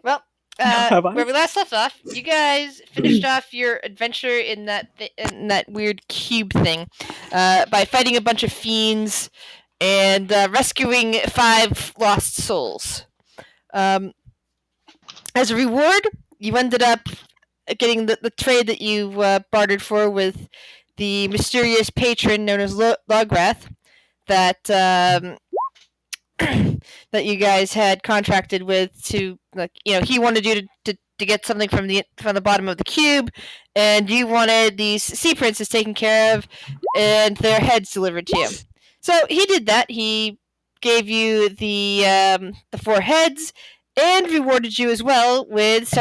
Well, Have I? where we last left off, you guys finished off your adventure in that weird cube thing, by fighting a bunch of fiends and rescuing 5 lost souls. Um, as a reward, you ended up getting the trade that you bartered for with the mysterious patron known as Lograth that that you guys had contracted with to, like, he wanted you to get something from the bottom of the cube, and you wanted these sea princes taken care of and their heads delivered to you. So he did that. He gave you the 4 heads and rewarded you as well with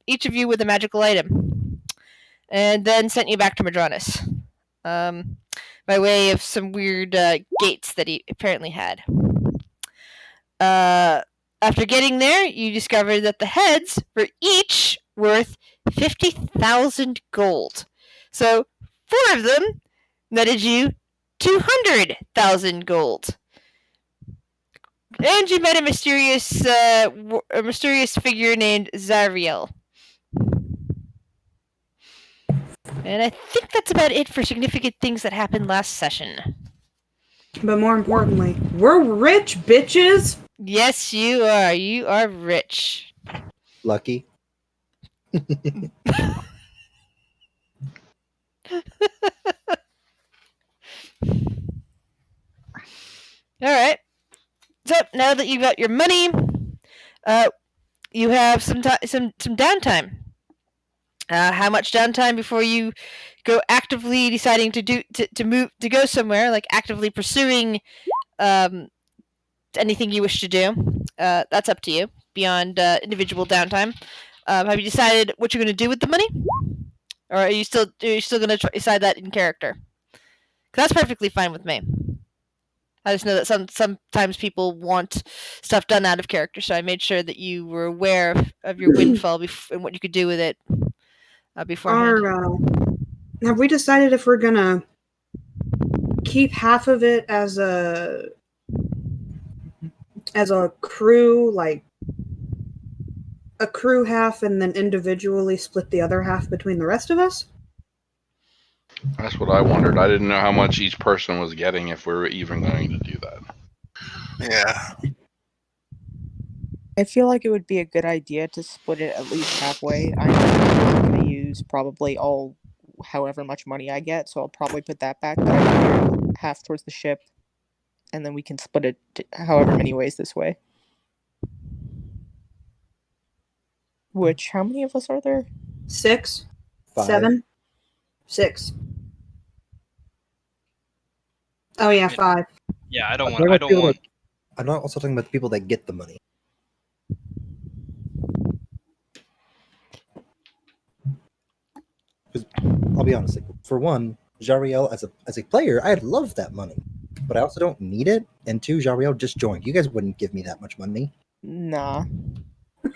each of you with a magical item, and then sent you back to Madronis, by way of some weird gates that he apparently had. After getting there, you discovered that the heads were each worth 50,000 gold. So 4 of them netted you 200,000 gold. And you met a mysterious figure named Zariel. And I think that's about it for significant things that happened last session. But more importantly, we're rich, bitches! Yes, you are. You are rich. Lucky. Alright. So, now that you got your money, you have some downtime. How much downtime before you go actively deciding to go somewhere, like actively pursuing anything you wish to do? That's up to you. Beyond individual downtime, have you decided what you're going to do with the money, or are you still going to decide that in character? 'Cause that's perfectly fine with me. I just know that sometimes people want stuff done out of character, so I made sure that you were aware of your windfall and what you could do with it beforehand. Have we decided if we're gonna keep half of it as a crew, like a crew half, and then individually split the other half between the rest of us? That's what I wondered. I didn't know how much each person was getting, if we were even going to do that. Yeah. I feel like it would be a good idea to split it at least halfway. I know I'm going to use probably all however much money I get, so I'll probably put that back. But I figure half towards the ship, and then we can split it however many ways this way. Which, how many of us are there? 6? 5. 7? 6. Oh yeah, 5. Yeah, I don't I'm want. not also talking about the people that get the money. Because I'll be honest, like, for one, Jariel as a player, I'd love that money, but I also don't need it. And 2, Jariel just joined. You guys wouldn't give me that much money. Nah.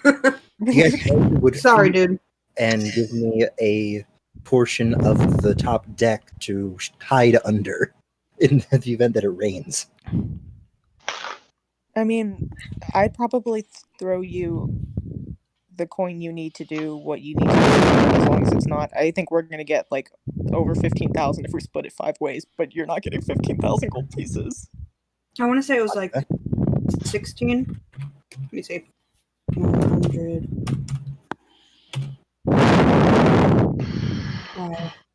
You guys would Sorry, dude. and give me a portion of the top deck to hide under in the event that it rains. I mean, I'd probably throw you the coin you need to do what you need to do, as long as it's not. I think we're going to get like over 15,000 if we split it 5 ways, but you're not getting 15,000 gold pieces. I want to say it was like 16. Let me see. 100.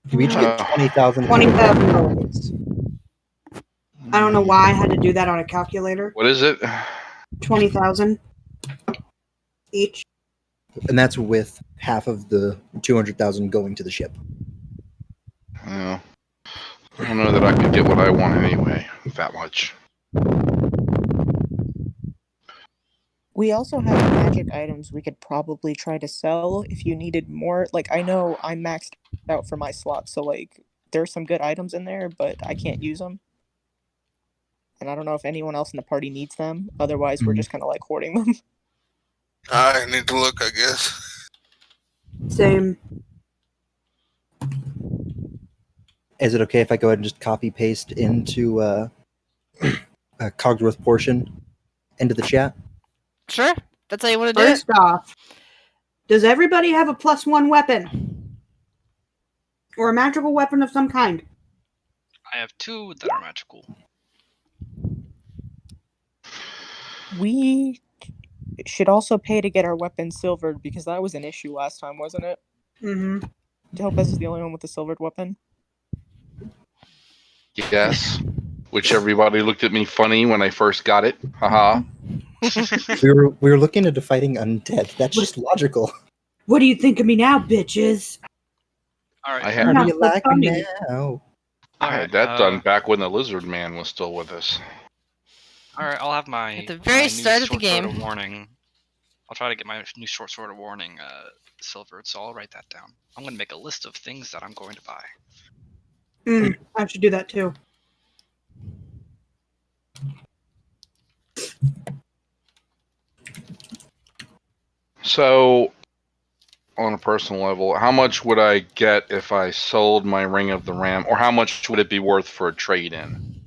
You each get 20,000. 20,000 gold. I don't know why I had to do that on a calculator. What is it? 20,000 each. And that's with half of the 200,000 going to the ship. Well, I don't know that I could get what I want anyway, that much. We also have magic items we could probably try to sell if you needed more. Like, I know I'm maxed out for my slot, so like there's some good items in there, but I can't use them. And I don't know if anyone else in the party needs them. Otherwise, we're just kind of like hoarding them. I need to look, I guess. Same. Is it okay if I go ahead and just copy paste into a Cogsworth portion into the chat? Sure. That's how you want to do it? First off, does everybody have a +1 weapon? Or a magical weapon of some kind? I have 2 that are magical. We should also pay to get our weapons silvered because that was an issue last time, wasn't it? Mm-hmm. Topaz is the only one with the silvered weapon. Yes. Which everybody looked at me funny when I first got it. Haha. We were looking into fighting undead. That's just logical. What do you think of me now, bitches? All right. I How had, Not do you so like funny. me now? I had that done back when the lizard man was still with us. All right, I'll have my At the very my start new of the short sword game. of warning. I'll try to get my new short sword of warning silvered, so I'll write that down. I'm gonna make a list of things that I'm going to buy. I should do that too. So, on a personal level, how much would I get if I sold my Ring of the Ram, or how much would it be worth for a trade-in?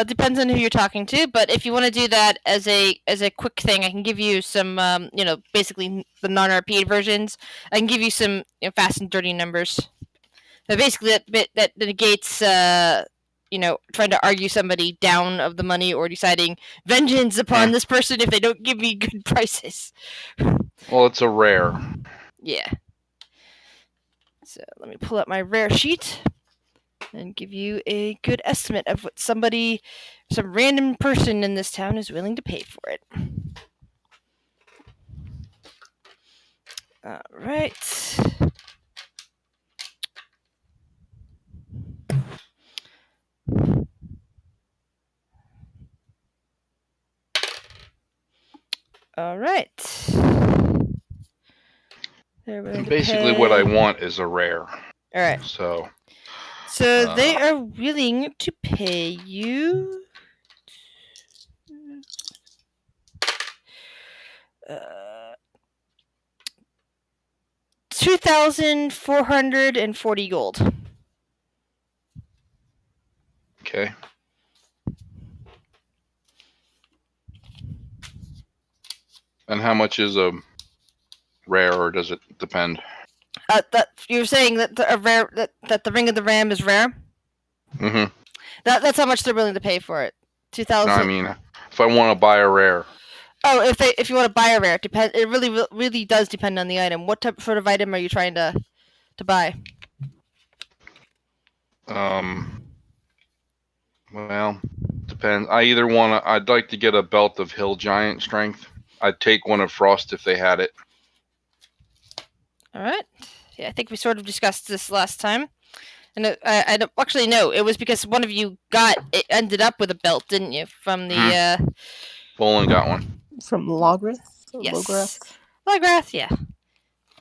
Depends on who you're talking to, but if you want to do that as a quick thing, I can give you some, basically the non-RP versions. I can give you some fast and dirty numbers. So basically, that negates, trying to argue somebody down of the money or deciding vengeance upon this person if they don't give me good prices. Well, it's a rare. Yeah. So let me pull up my rare sheet and give you a good estimate of what some random person in this town is willing to pay for it. All right. All right. They're willing to Basically, what I pay- want is a rare. All right. So They are willing to pay you. 2,440 gold. okay. And how much is a rare, or does it depend? That you're saying that the Ring of the Ram is rare. Mm-hmm. That's how much they're willing to pay for it. 2,000. No, I mean, if I want to buy a rare. Oh, if you want to buy a rare, it really does depend on the item. What sort of item are you trying to buy? Well, depends. I'd like to get a belt of Hill Giant strength. I'd take one of Frost if they had it. All right. Yeah, I think we sort of discussed this last time. And I don't actually no. It was because one of you ended up with a belt, didn't you? From the Bolin got one. From Lograth? Yes. Lograth? Lograth, yeah.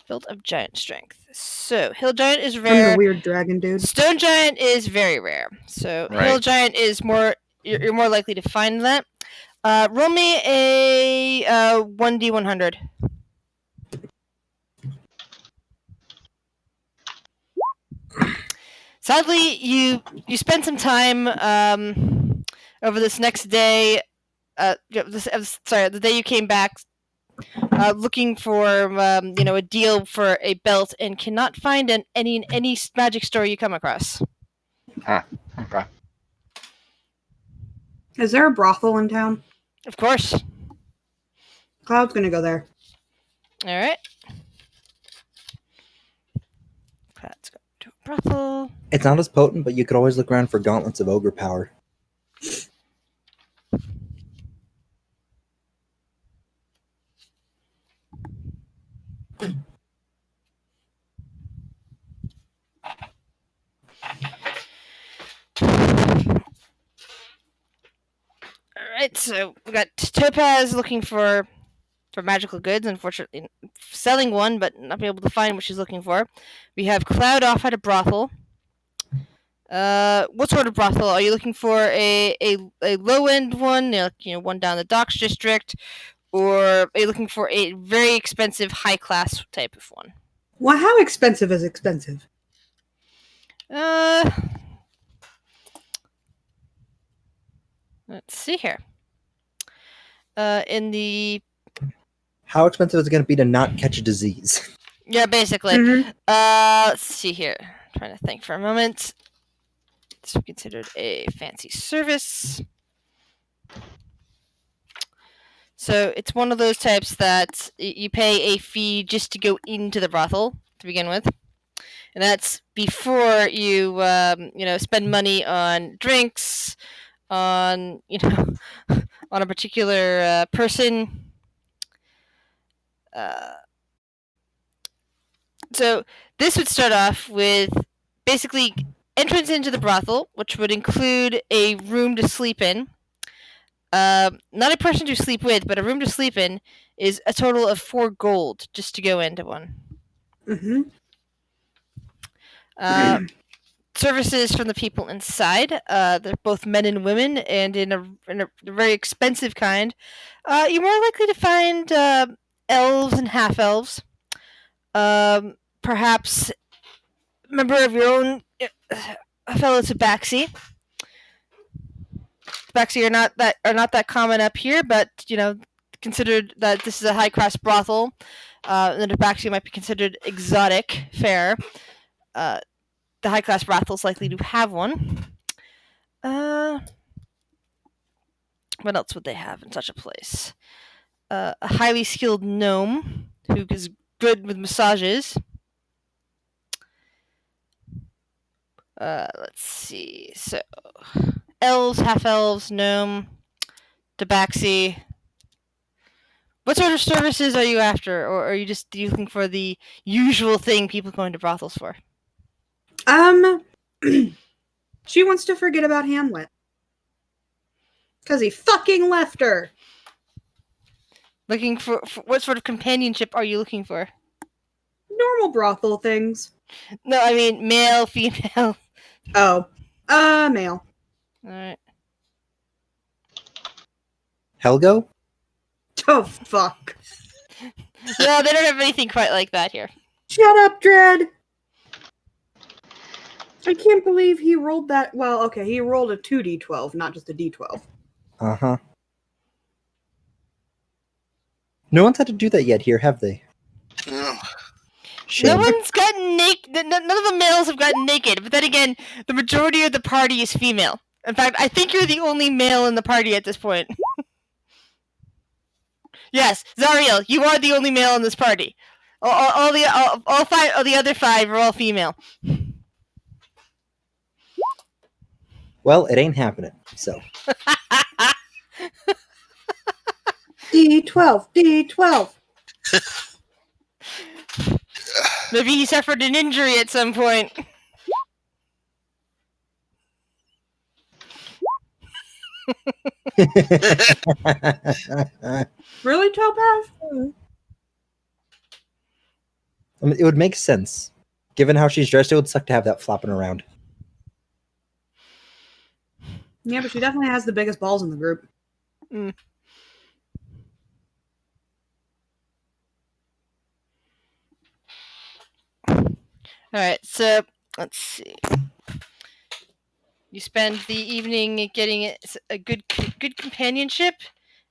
Belt of Giant Strength. So Hill Giant is From rare. the weird dragon dude. Stone Giant is very rare. So Right. Hill Giant is more. You're more likely to find that. Roll me a 1d100. Sadly, you spend some time over this next day. The day you came back, looking for a deal for a belt, and cannot find any magic store you come across. Huh. Okay. Is there a brothel in town? Of course. Cloud's gonna go there. All right. Let's go to a brothel. It's not as potent, but you could always look around for gauntlets of ogre power. Alright, so we got Topaz looking for magical goods, unfortunately selling one, but not be able to find what she's looking for. We have Cloud off at a brothel. What sort of brothel? Are you looking for a low end one, one down the docks district, or are you looking for a very expensive high class type of one? Well, how expensive is expensive? Let's see here. In the How expensive is it going to be to not catch a disease? Yeah, basically. Mhm. Let's see here. Trying to think for a moment. This is considered a fancy service. So it's one of those types that you pay a fee just to go into the brothel to begin with, and that's before you spend money on drinks, on on a particular person. So this would start off with basically entrance into the brothel, which would include a room to sleep in. Not a person to sleep with, but a room to sleep in is a total of 4 gold just to go into one. Mhm. Services from the people inside. They're both men and women, and in a very expensive kind. You're more likely to find elves and half elves. Perhaps a member of your own fellow tabaxi. Tabaxi are not that common up here, but considered that this is a high class brothel, the tabaxi might be considered exotic fare. The high class brothel is likely to have one. What else would they have in such a place? A highly skilled gnome who is good with massages. Let's see. So, elves, half elves, gnome, tabaxi. What sort of services are you after, or are you just looking for the usual thing people go into brothels for? She wants to forget about Hamlet. Because he fucking left her. Looking for what sort of companionship are you looking for? Normal brothel things. No, I mean male, female. Oh. Male. Alright. Helgo? Oh, fuck. No, they don't have anything quite like that here. Shut up, Dread! I can't believe he rolled that. Well, okay, he rolled a 2d12, not just a d12. Uh-huh. No one's had to do that yet here, have they? No. Shame. No one's gotten naked. None of the males have gotten naked. But then again, the majority of the party is female. In fact, I think you're the only male in the party at this point. Yes, Zariel, you are the only male in this party. All 5 of the other 5 are all female. Well, it ain't happening, so. D12, D12. Maybe he suffered an injury at some point. Really, Topaz? I mean, it would make sense. Given how she's dressed, it would suck to have that flopping around. Yeah, but she definitely has the biggest balls in the group. Mm. Alright, so let's see. You spend the evening getting a good companionship,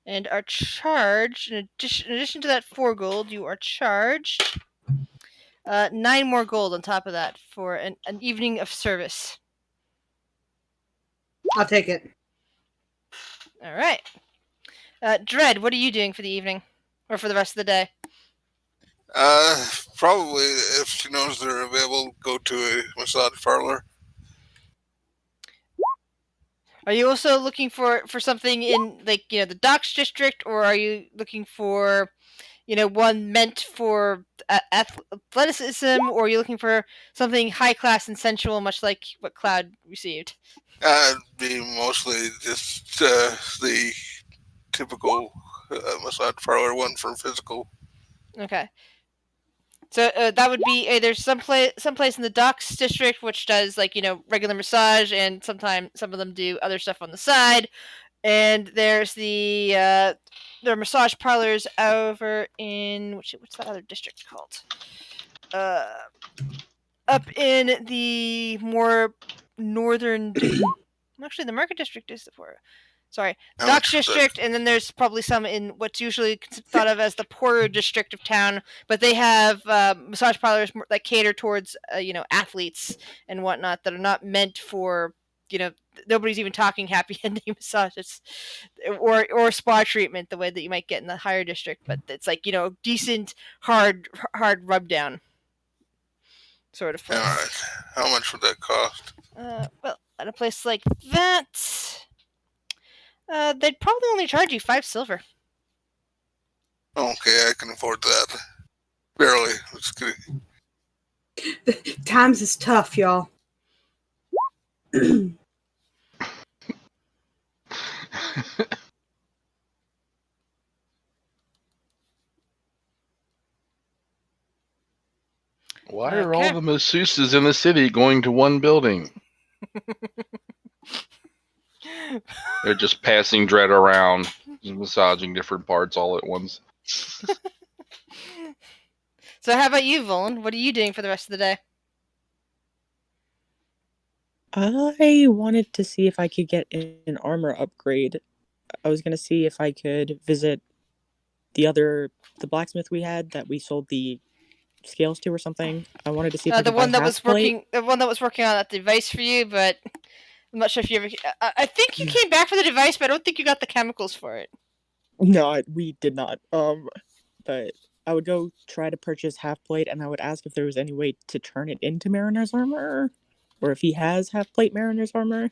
and are charged. In addition to that 4 gold, you are charged 9 more gold on top of that for an evening of service. I'll take it. All right. Dread, what are you doing for the evening, or for the rest of the day? Probably if she knows they're available, go to a massage parlor. Are you also looking for something in the Docks district, or are you looking for one meant for athleticism, or are you looking for something high class and sensual, much like what Cloud received? It'd be mostly just the typical massage parlor one for physical. Okay. So that would be either someplace in the Docks district, which does regular massage, and sometimes some of them do other stuff on the side. And there's there are massage parlors over in what's that other district called? Up in the more northern. Actually, the Market District is the poor. Sorry, How Docks much was that? District, and then there's probably some in what's usually thought of as the poorer district of town. But they have massage parlors that cater towards athletes and whatnot that are not meant for nobody's even talking happy ending massages or spa treatment the way that you might get in the higher district. But it's like decent hard rub down sort of place. All right. How much would that cost? Well, at a place like that. They'd probably only charge you 5 silver. Okay, I can afford that. Barely. Just kidding. Times is tough, y'all. Why are Okay. all the masseuses in the city going to one building? They're just passing dread around, just massaging different parts all at once. So how about you, Volan? What are you doing for the rest of the day? I wanted to see if I could get an armor upgrade. I was gonna see if I could visit the blacksmith we had that we sold the scales to or something. I wanted to see if I The could buy one that half was plate. working on that device for you, but I'm not sure if you ever. I think you came back for the device, but I don't think you got the chemicals for it. No, we did not. But I would go try to purchase half plate, and I would ask if there was any way to turn it into Mariner's armor, or if he has half plate Mariner's armor.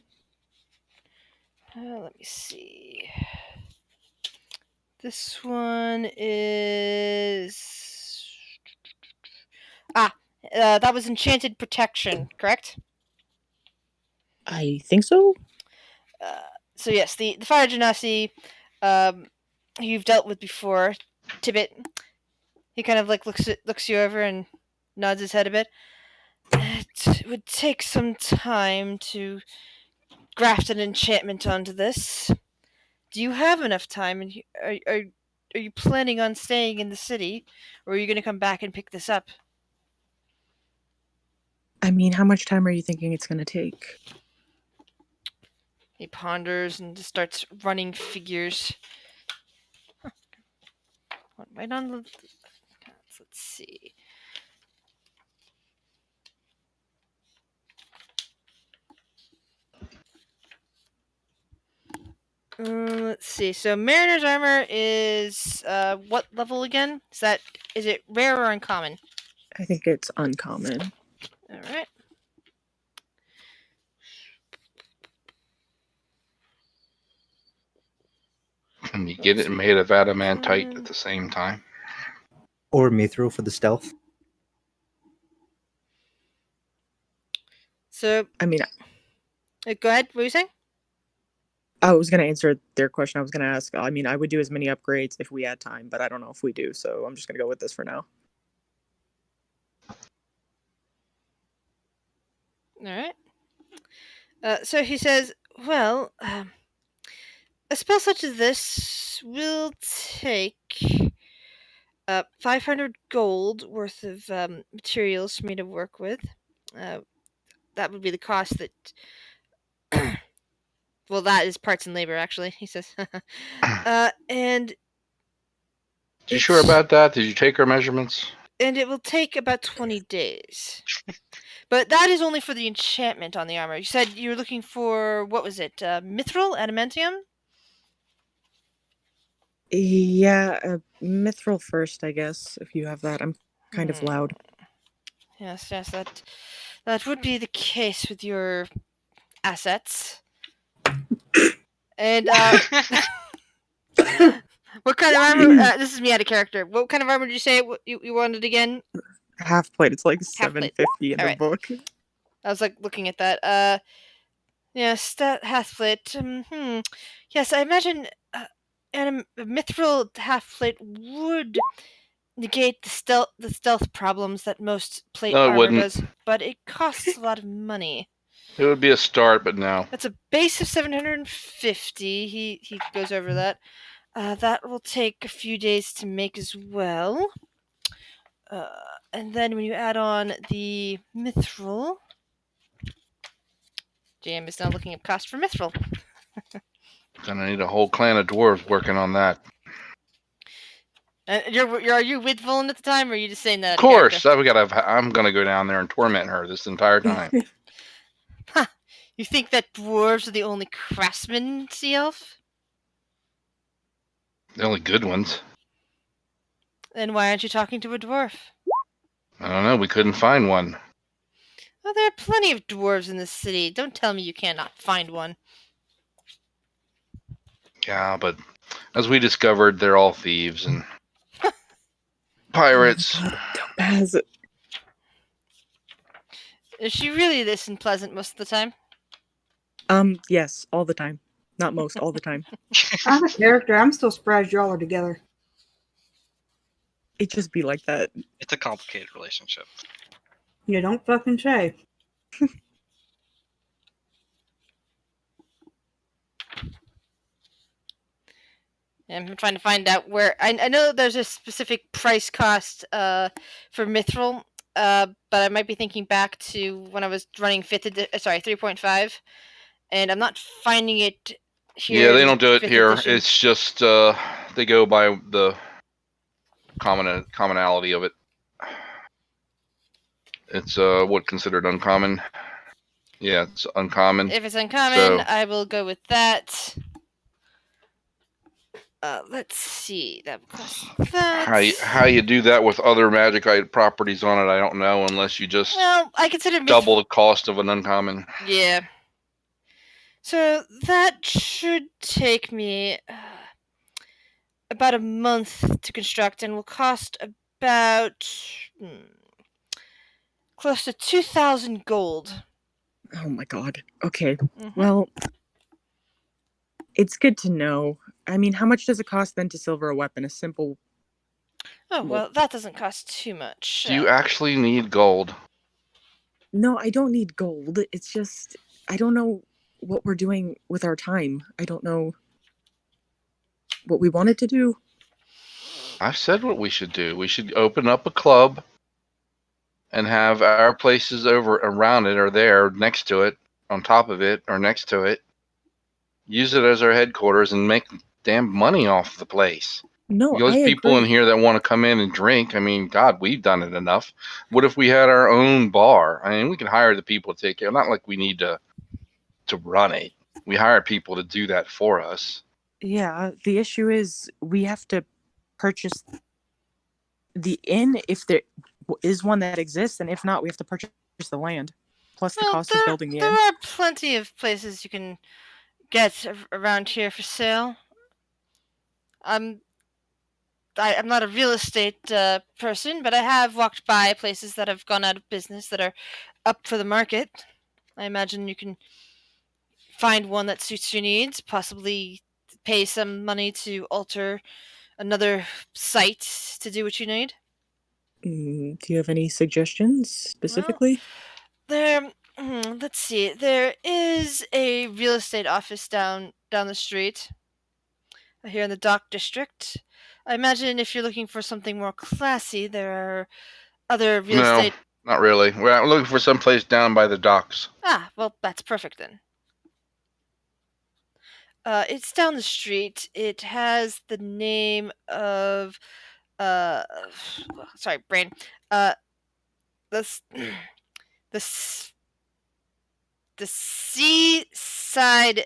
Let me see. This one is that was enchanted protection, correct? I think so. So yes, the fire genasi, you've dealt with before, Tibbet. He kind of like looks you over and nods his head a bit. It would take some time to graft an enchantment onto this. Do you have enough time? And are you planning on staying in the city, or are you going to come back and pick this up? I mean, how much time are you thinking it's gonna take? He ponders and just starts running figures. Right on the. Let's see. Let's see. So Mariner's armor is what level again? Is it rare or uncommon? I think it's uncommon. All right. Can you get it made of adamantite at the same time? Or mithril for the stealth. So I mean, go ahead. What were you saying? I was gonna answer their question. I was gonna ask. I mean, I would do as many upgrades if we had time, but I don't know if we do. So I'm just gonna go with this for now. All right. So he says, "Well, a spell such as this will take 500 gold worth of materials for me to work with. That would be the cost that." Well, that is parts and labor, actually. He says, and. You sure about that? Did you take our measurements? And it will take about 20 days. But that is only for the enchantment on the armor. You said you were looking for, what was it, mithril? Adamantium? Yeah, mithril first, I guess. If you have that, I'm kind of loud. Yes, that would be the case with your assets. And what kind of armor? This is me out of character. What kind of armor did you say you wanted again? Half plate. It's like Half plate. $750 in All the right. book. I was like looking at that. Yes, that half plate. Yes, I imagine and a mithril half plate would negate the stealth problems that most plate No, it armor wouldn't. does, but it costs a lot of money. It would be a start, but no. That's a base of 750. He goes over that. That will take a few days to make as well. And then when you add on the mithril, GM is now looking at cost for mithril. Gonna need a whole clan of dwarves working on that. And are you with Volan at the time, or are you just saying that? Of course, I'm gonna go down there and torment her this entire time. You think that dwarves are the only craftsmen, Sea Elf? The only good ones. Then why aren't you talking to a dwarf? I don't know. We couldn't find one. Well, there are plenty of dwarves in this city. Don't tell me you cannot find one. Yeah, but as we discovered, they're all thieves and pirates. Oh my God, Topaz. Is she really this unpleasant most of the time? Yes, all the time. Not most, all the time. As a character, I'm still surprised y'all are together. It just be like that. It's a complicated relationship. You don't fucking say. I'm trying to find out where. I know there's a specific price cost for Mithril, but I might be thinking back to when I was running 3.5, and I'm not finding it here. Yeah, they in don't do it 5th here. edition. It's just they go by the commonality of it. It's what considered uncommon. Yeah, it's uncommon. If it's uncommon, So- I will go with that. Let's see. That would cost that. How you do that with other magic properties on it, I don't know, unless you just Well, I consider double the cost of an uncommon. Yeah. So that should take me about a month to construct, and will cost about close to 2,000 gold. Oh my God. Okay. Mhm. Well, it's good to know. I mean, how much does it cost then to silver a weapon? A simple. Oh well, that doesn't cost too much. Do you actually need gold? No, I don't need gold. It's just I don't know what we're doing with our time. I don't know what we wanted to do. I've said what we should do. We should open up a club and have our places over around it or there next to it, on top of it or next to it. Use it as our headquarters and make damn money off the place. No, Those I people in agree. here that want to come in and drink, I mean, God, we've done it enough. What if we had our own bar? I mean, we can hire the people to take care. Not like we need to run it. We hire people to do that for us. Yeah, the issue is we have to purchase the inn if there is one that exists, and if not, we have to purchase the land plus the Well, cost of building the there inn. are plenty of places you can get around here for sale. I'm not a real estate person, but I have walked by places that have gone out of business that are up for the market. I imagine you can find one that suits your needs, possibly pay some money to alter another site to do what you need. Do you have any suggestions specifically? Let's see. There is a real estate office down the street here in the Dock District. I imagine if you're looking for something more classy, there are other real No, estate. not really. We're looking for some place down by the docks. Ah, well, that's perfect then. It's down the street. It has the name of sorry, brain. This the Seaside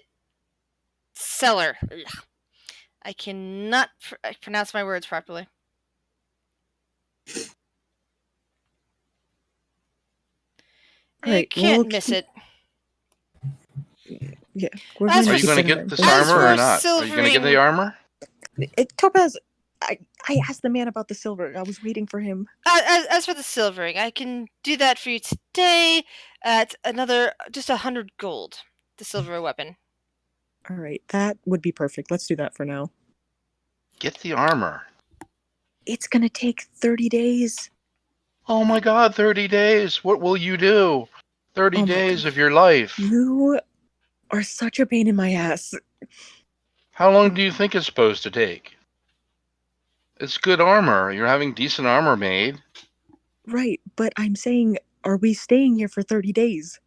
Cellar. Ugh. I cannot pronounce my words properly. You Right, can't well, miss it. Yeah, we're As going Are for you going to keep get it this in mind. As armor for or not? Are you going to get the silvering- armor? Topaz, I asked the man about the silver. I was waiting for him. As for the silvering, I can do that for you today at another just 100 gold. The silver weapon. All right, that would be perfect. Let's do that for now. Get the armor. It's gonna take 30 days. Oh my God, 30 days. What will you do? 30 Oh my days God. of your life. You are such a pain in my ass. How long do you think it's supposed to take? It's good armor. You're having decent armor made. Right, but I'm saying, are we staying here for 30 days?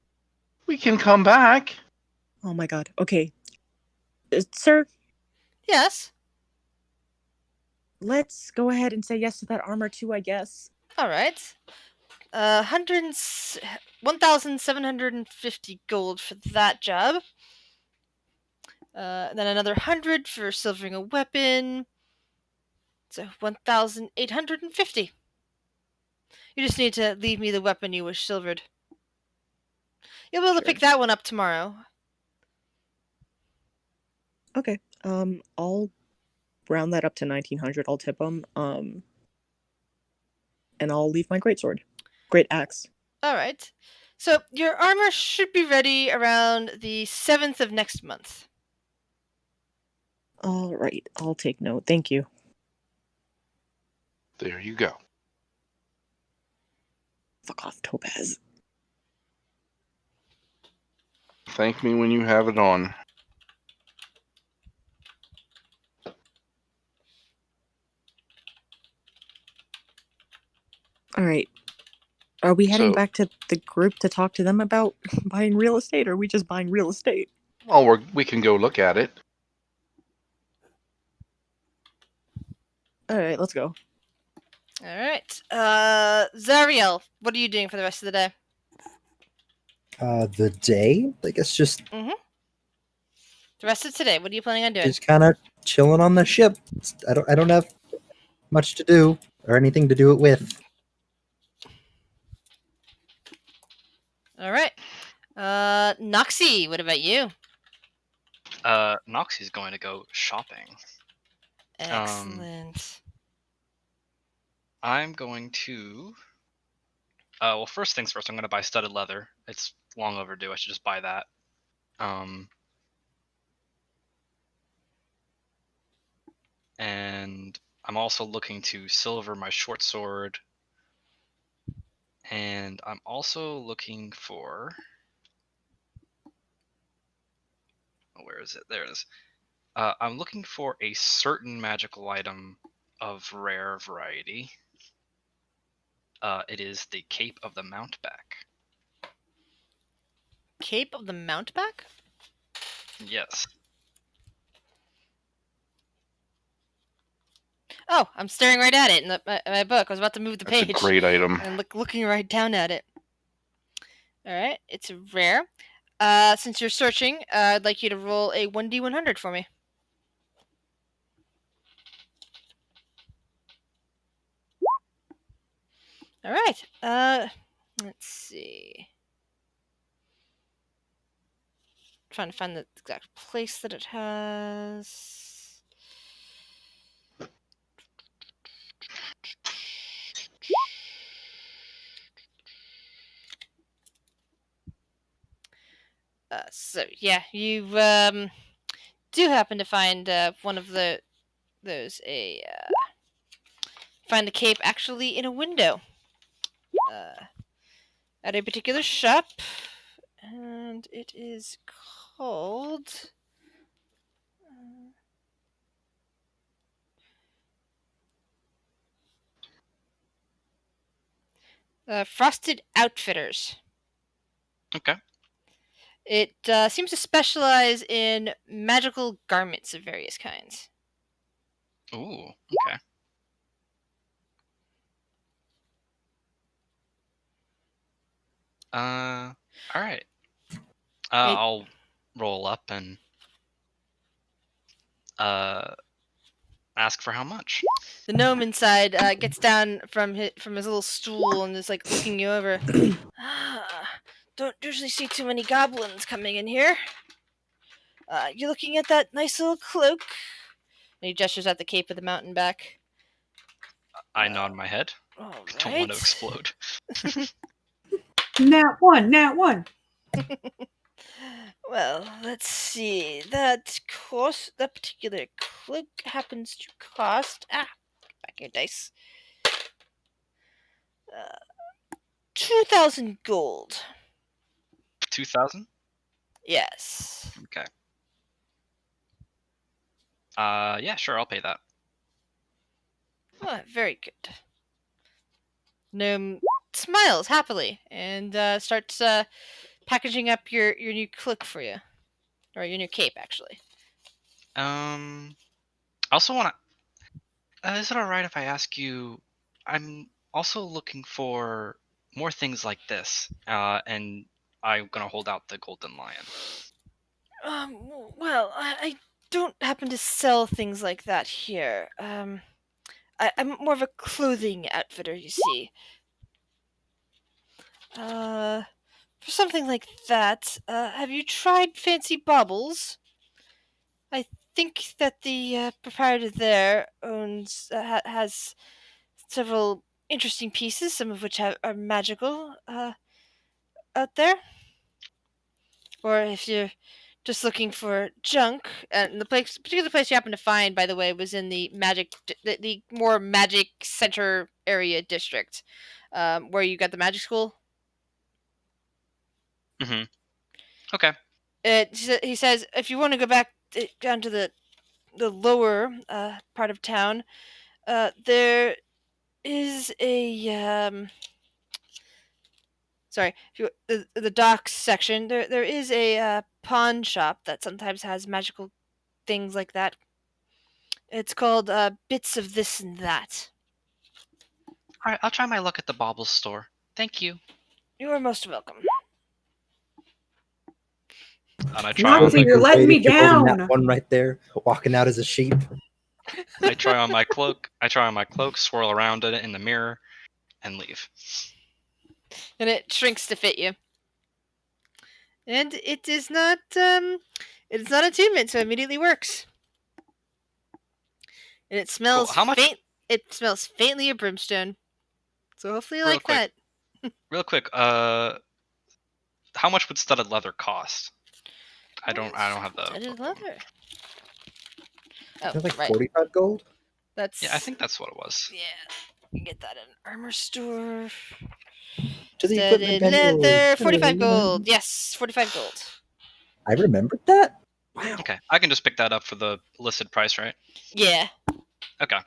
We can come back. Oh my God. Okay. Sir, Yes. let's go ahead and say yes to that armor too, I guess. All right. 1,750 gold for that job. Then another 100 for silvering a weapon. So 1,850. You just need to leave me the weapon you wish silvered. You'll be able to Sure. pick that one up tomorrow. Okay. I'll round that up to 1,900. I'll tip them. And I'll leave my greatsword. Great axe. All right. So your armor should be ready around the 7th of next month. All right. I'll take note. Thank you. There you go. Fuck off, Topaz. Thank me when you have it on. All right. Are we heading So- back to the group to talk to them about buying real estate, or are we just buying real estate? Well, we can go look at it. All right, let's go. All right. Zariel, what are you doing for the rest of the day? The day, I guess, just The rest of today, what are you planning on doing? kind of chilling on the ship. I don't have much to do or anything to do it with. All right. Noxie, what about you? Noxie's going to go shopping. Excellent. I'm going to. Well, first things first, I'm going to buy studded leather. It's long overdue. I should just buy that. And I'm also looking to silver my short sword. And I'm also looking for. Oh, where is it? There it is. I'm looking for a certain magical item of rare variety. It is the Cape of the Mountebank. Cape of the Mountebank? Yes. Oh, I'm staring right at it in my book. I was about to move the That's page. a great item. And looking right down at it. All right, it's rare. Since you're searching, I'd like you to roll a 1d100 for me. All right. Let's see. Trying to find the exact place that it has. So yeah, you do happen to find one of those find the cape actually in a window at a particular shop, and it is called Frosted Outfitters. Okay. It seems to specialize in magical garments of various kinds. Ooh. Okay. All right. I'll roll up and ask for how much. The gnome inside gets down from his little stool and is like looking you over. Don't usually see too many goblins coming in here. You looking at that nice little cloak? And he gestures at the Cape of the Mountebank. I nod my head. All Don't want to explode. Nat one. Well, let's see. That particular cloak happens to cost. Back your dice. 2,000 gold. 2,000? Yes. Okay. Yeah, sure, I'll pay that. Oh, very good. Gnome smiles happily and starts packaging up your new cloak for you. Or your new cape, actually. I also want to. Is it all right if I ask you? I'm also looking for more things like this, and I'm gonna hold out the golden lion. Well, I don't happen to sell things like that here. I'm more of a clothing outfitter, you see. For something like that, have you tried fancy baubles? I think that the proprietor there owns has several interesting pieces, some of which are magical out there. Or if you're just looking for junk, and the particular place you happened to find, by the way, was in the the more magic center area district, where you got the magic school. Mm-hmm. Okay. He says if you want to go back down to the lower part of town, there is a sorry, if you the docks section. There is a pawn shop that sometimes has magical things like that. It's called Bits of This and That. All right. I'll try my luck at the baubles store. Thank you. You are most welcome. And I try on Noxie, my you're letting me You're holding that down. one right there, walking out as a sheep. I try on my cloak. Swirl around in it in the mirror, and leave. And it shrinks to fit you. And it is not attunement, so it immediately works. And it smells Cool. How much? faint. It smells faintly of brimstone. So hopefully you Real like quick. that. Real quick. How much would studded leather cost? I don't have the. Studded leather. Oh, Is that like right. 45 gold? That's Yeah, I think that's what it was. yeah. You can get that at an armor store. To the Studded equipment manual. leather, 45 gold. Yes, 45 gold. I remembered that. Wow. Okay, I can just pick that up for the listed price, right? Yeah. Okay.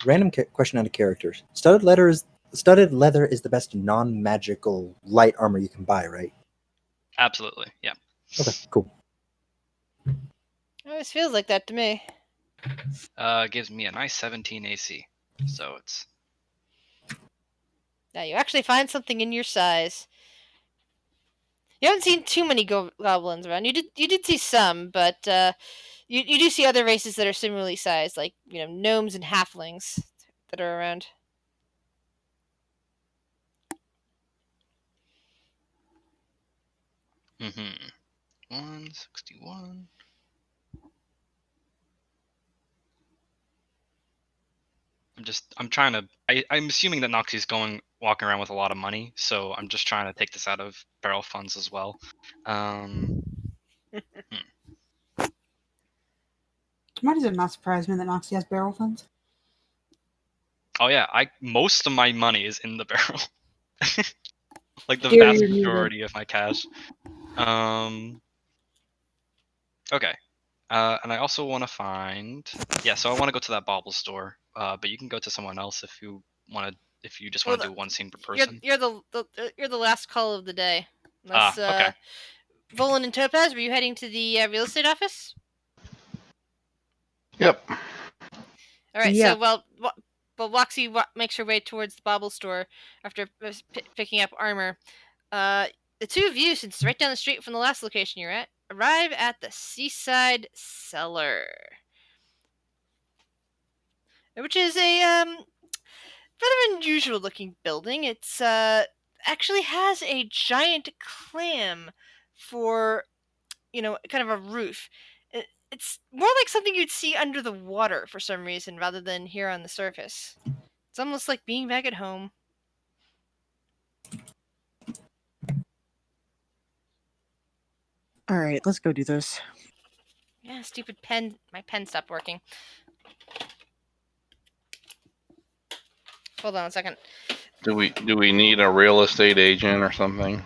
Random question out of characters. Studded leather is the best non-magical light armor you can buy, right? Absolutely. Yeah. Okay, cool. It always feels like that to me. Gives me a nice 17 AC. So it's. Now you actually find something in your size. You haven't seen too many goblins around. You did see some, but you do see other races that are similarly sized, like gnomes and halflings that are around. Mm-hmm. 161. I'm trying to. I'm assuming that Noxie's walking around with a lot of money, so I'm just trying to take this out of barrel funds as well. Why does it not surprise me that Noxie has barrel funds? Oh yeah, most of my money is in the barrel. Like the Dear vast you, neither. majority of my cash. Okay. And I also want to find. Yeah, so I want to go to that bauble store. But you can go to someone else if you want to. If you just want to do one scene per person. You're the last call of the day. Unless Okay. Volan and Topaz, were you heading to the real estate office? Yep. All right. Yeah. So well, Waxy makes her way towards the bauble store after picking up armor. The two of you, since it's right down the street from the last location you're at, arrive at the Seaside Cellar, which is a rather unusual looking building. It's actually has a giant clam for kind of a roof. It's more like something you'd see under the water for some reason rather than here on the surface. It's almost like being back at home. All right, let's go do this. Yeah, stupid pen. My pen stopped working. Hold on a second. Do we need a real estate agent or something?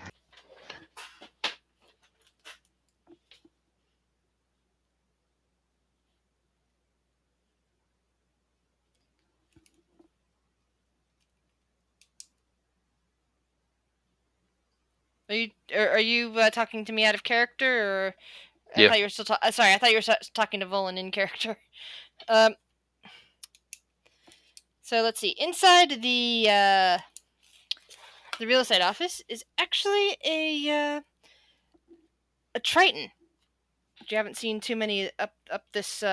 Are you talking to me out of character, or I Yeah. thought you were still sorry, I thought you were talking to Volan in character. So let's see. Inside the real estate office is actually a Triton. You haven't seen too many up this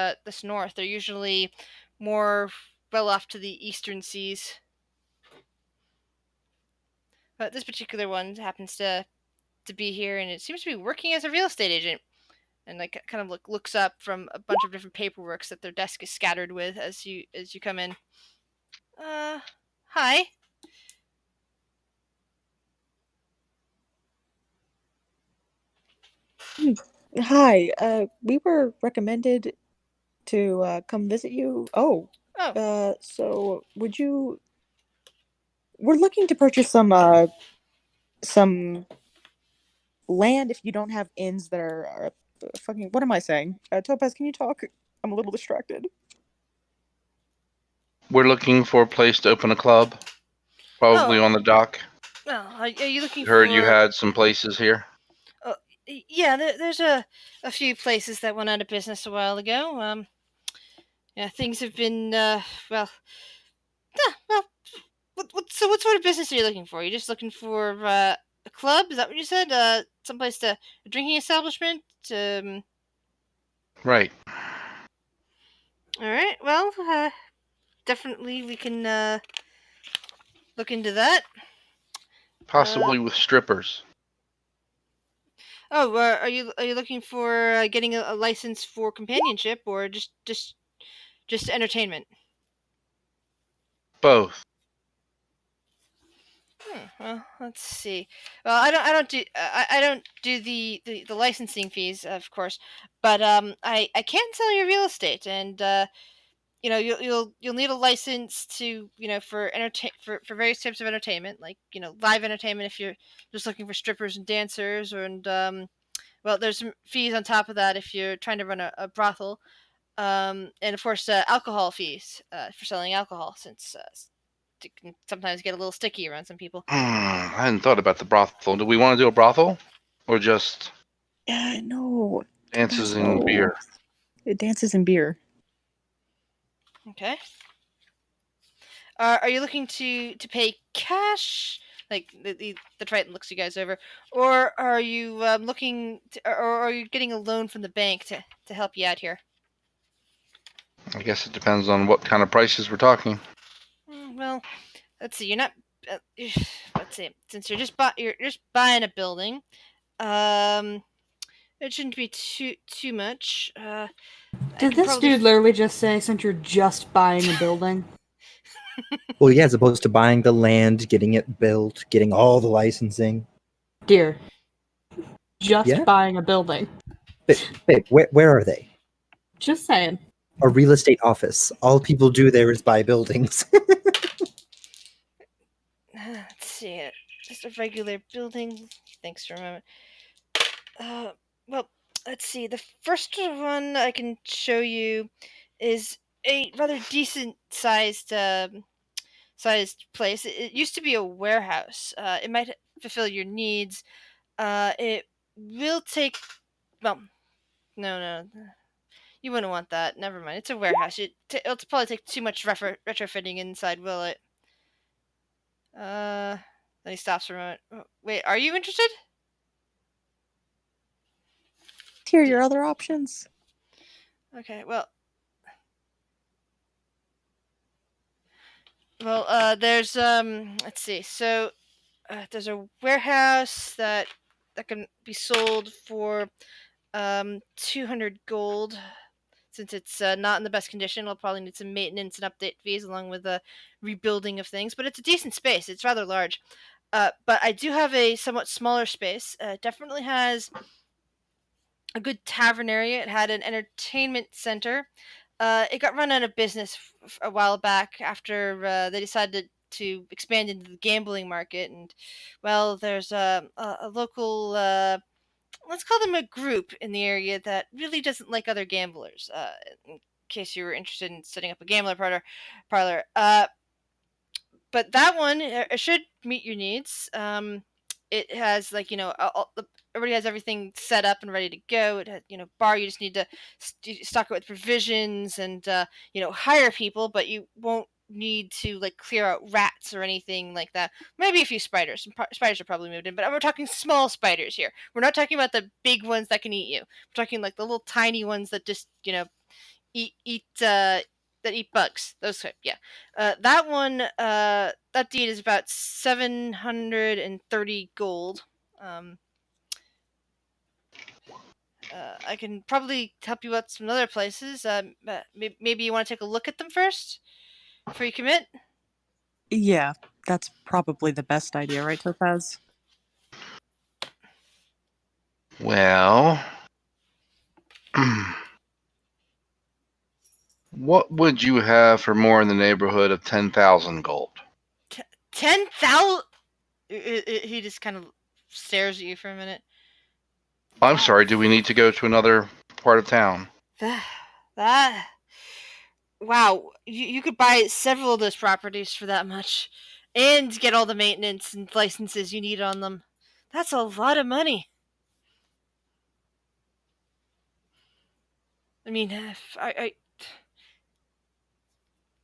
north. They're usually more well off to the eastern seas. But this particular one happens to be here, and it seems to be working as a real estate agent. And like kind of looks up from a bunch of different paperwork that their desk is scattered with as you come in. Hi. Hi. We were recommended to come visit you. Oh. Oh. So would you? We're looking to purchase some land if you don't have inns that are fucking. What am I saying? Topaz, can you talk? I'm a little distracted. We're looking for a place to open a club, probably on the dock. Well, are you looking Heard for? you had some places here. Yeah, there's a few places that went out of business a while ago. Yeah, things have been well. Well, so what sort of business are you looking for? Are you just looking for a club? Is that what you said? Someplace a drinking establishment? Right. All right. Well, definitely we can look into that. Possibly with strippers. Oh, are you looking for getting a license for companionship, or just entertainment? Both. Well, let's see. Well, I don't do I don't do the licensing fees, of course, but I can sell you real estate, and you'll need a license to for for various types of entertainment, like live entertainment if you're just looking for strippers and dancers, and well, there's some fees on top of that if you're trying to run a brothel, and of course alcohol fees for selling alcohol, since it can sometimes get a little sticky around some people. I hadn't thought about the brothel. Do we want to do a brothel, or just No. dances Topaz, and no. beer? It dances and beer. Okay. Are you looking to pay cash? Like the Triton looks you guys over, or are you looking to, or are you getting a loan from the bank to help you out here? I guess it depends on what kind of prices we're talking. Well, let's see. You're not. Let's see. Since you're just buying a building, it shouldn't be too much. Did this dude literally just say, since you're just buying a building? Well, yeah, as opposed to buying the land, getting it built, getting all the licensing. Dear. Just Yeah? buying a building. Babe, where are they? Just saying. A real estate office. All people do there is buy buildings. Let's see. Just a regular building. Thanks for a moment. Well, let's see. The first one I can show you is a rather decent sized place. It used to be a warehouse. It might fulfill your needs. It will take. Well, no, you wouldn't want that. Never mind. It's a warehouse. It'll probably take too much retrofitting inside, will it? Then he stops for a moment. Wait, are you interested? Here are your other options. Okay, well, there's let's see. So, there's a warehouse that can be sold for 200 gold. Since it's not in the best condition, it'll probably need some maintenance and update fees along with the rebuilding of things. But it's a decent space. It's rather large. But I do have a somewhat smaller space. It definitely has a good tavern area. It had an entertainment center. It got run out of business a while back after they decided to expand into the gambling market. And well, there's a local, let's call them a group in the area that really doesn't like other gamblers. In case you were interested in setting up a gambler parlor. But that one should meet your needs. it has like everybody has everything set up and ready to go. It has, bar, you just need to stock it with provisions and hire people, but you won't need to like clear out rats or anything like that. Maybe a few spiders. Spiders are probably moved in, but we're talking small spiders here. We're not talking about the big ones that can eat you. We're talking like the little tiny ones that just eat that eat bugs. Those type, yeah. That one, that deed is about 730 gold. Um, I can probably help you out some other places. Maybe you want to take a look at them first before you commit. Yeah, that's probably the best idea, right, Topaz? Well, what would you have for more in the neighborhood of 10,000 gold? 10,000. He just kind of stares at you for a minute. I'm sorry. Do we need to go to another part of town? That. Wow, you could buy several of those properties for that much, and get all the maintenance and licenses you need on them. That's a lot of money. I mean, if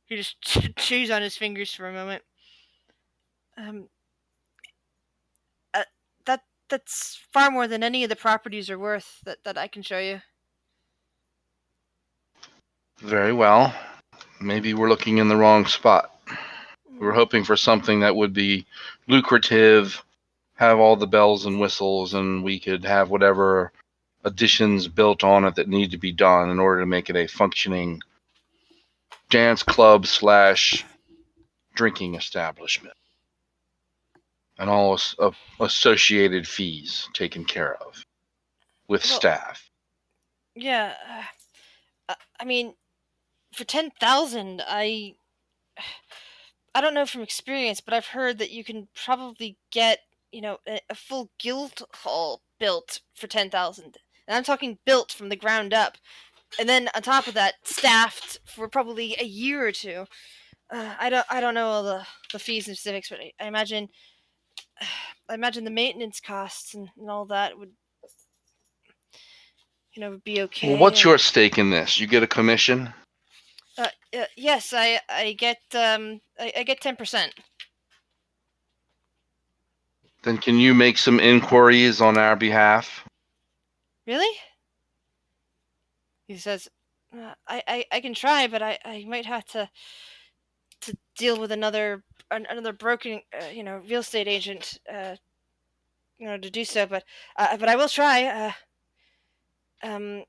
he just chews on his fingers for a moment. Um, uh, that's far more than any of the properties are worth that I can show you. Very well. Maybe we're looking in the wrong spot. We were hoping for something that would be lucrative, have all the bells and whistles, and we could have whatever additions built on it that need to be done in order to make it a functioning dance club / drinking establishment. And all associated fees taken care of with Well, staff. Yeah, I mean, for 10,000, I don't know from experience, but I've heard that you can probably get a full guild hall built for 10,000, and I'm talking built from the ground up, and then on top of that, staffed for probably a year or two. I don't know all the fees and specifics, but I imagine the maintenance costs and all that would be Well, okay. what's your stake in this? You get a commission? Yes, I get I get 10%. Then can you make some inquiries on our behalf? Really? He says, I can try, but I might have to deal with another broken real estate agent to do so, but I will try. Um,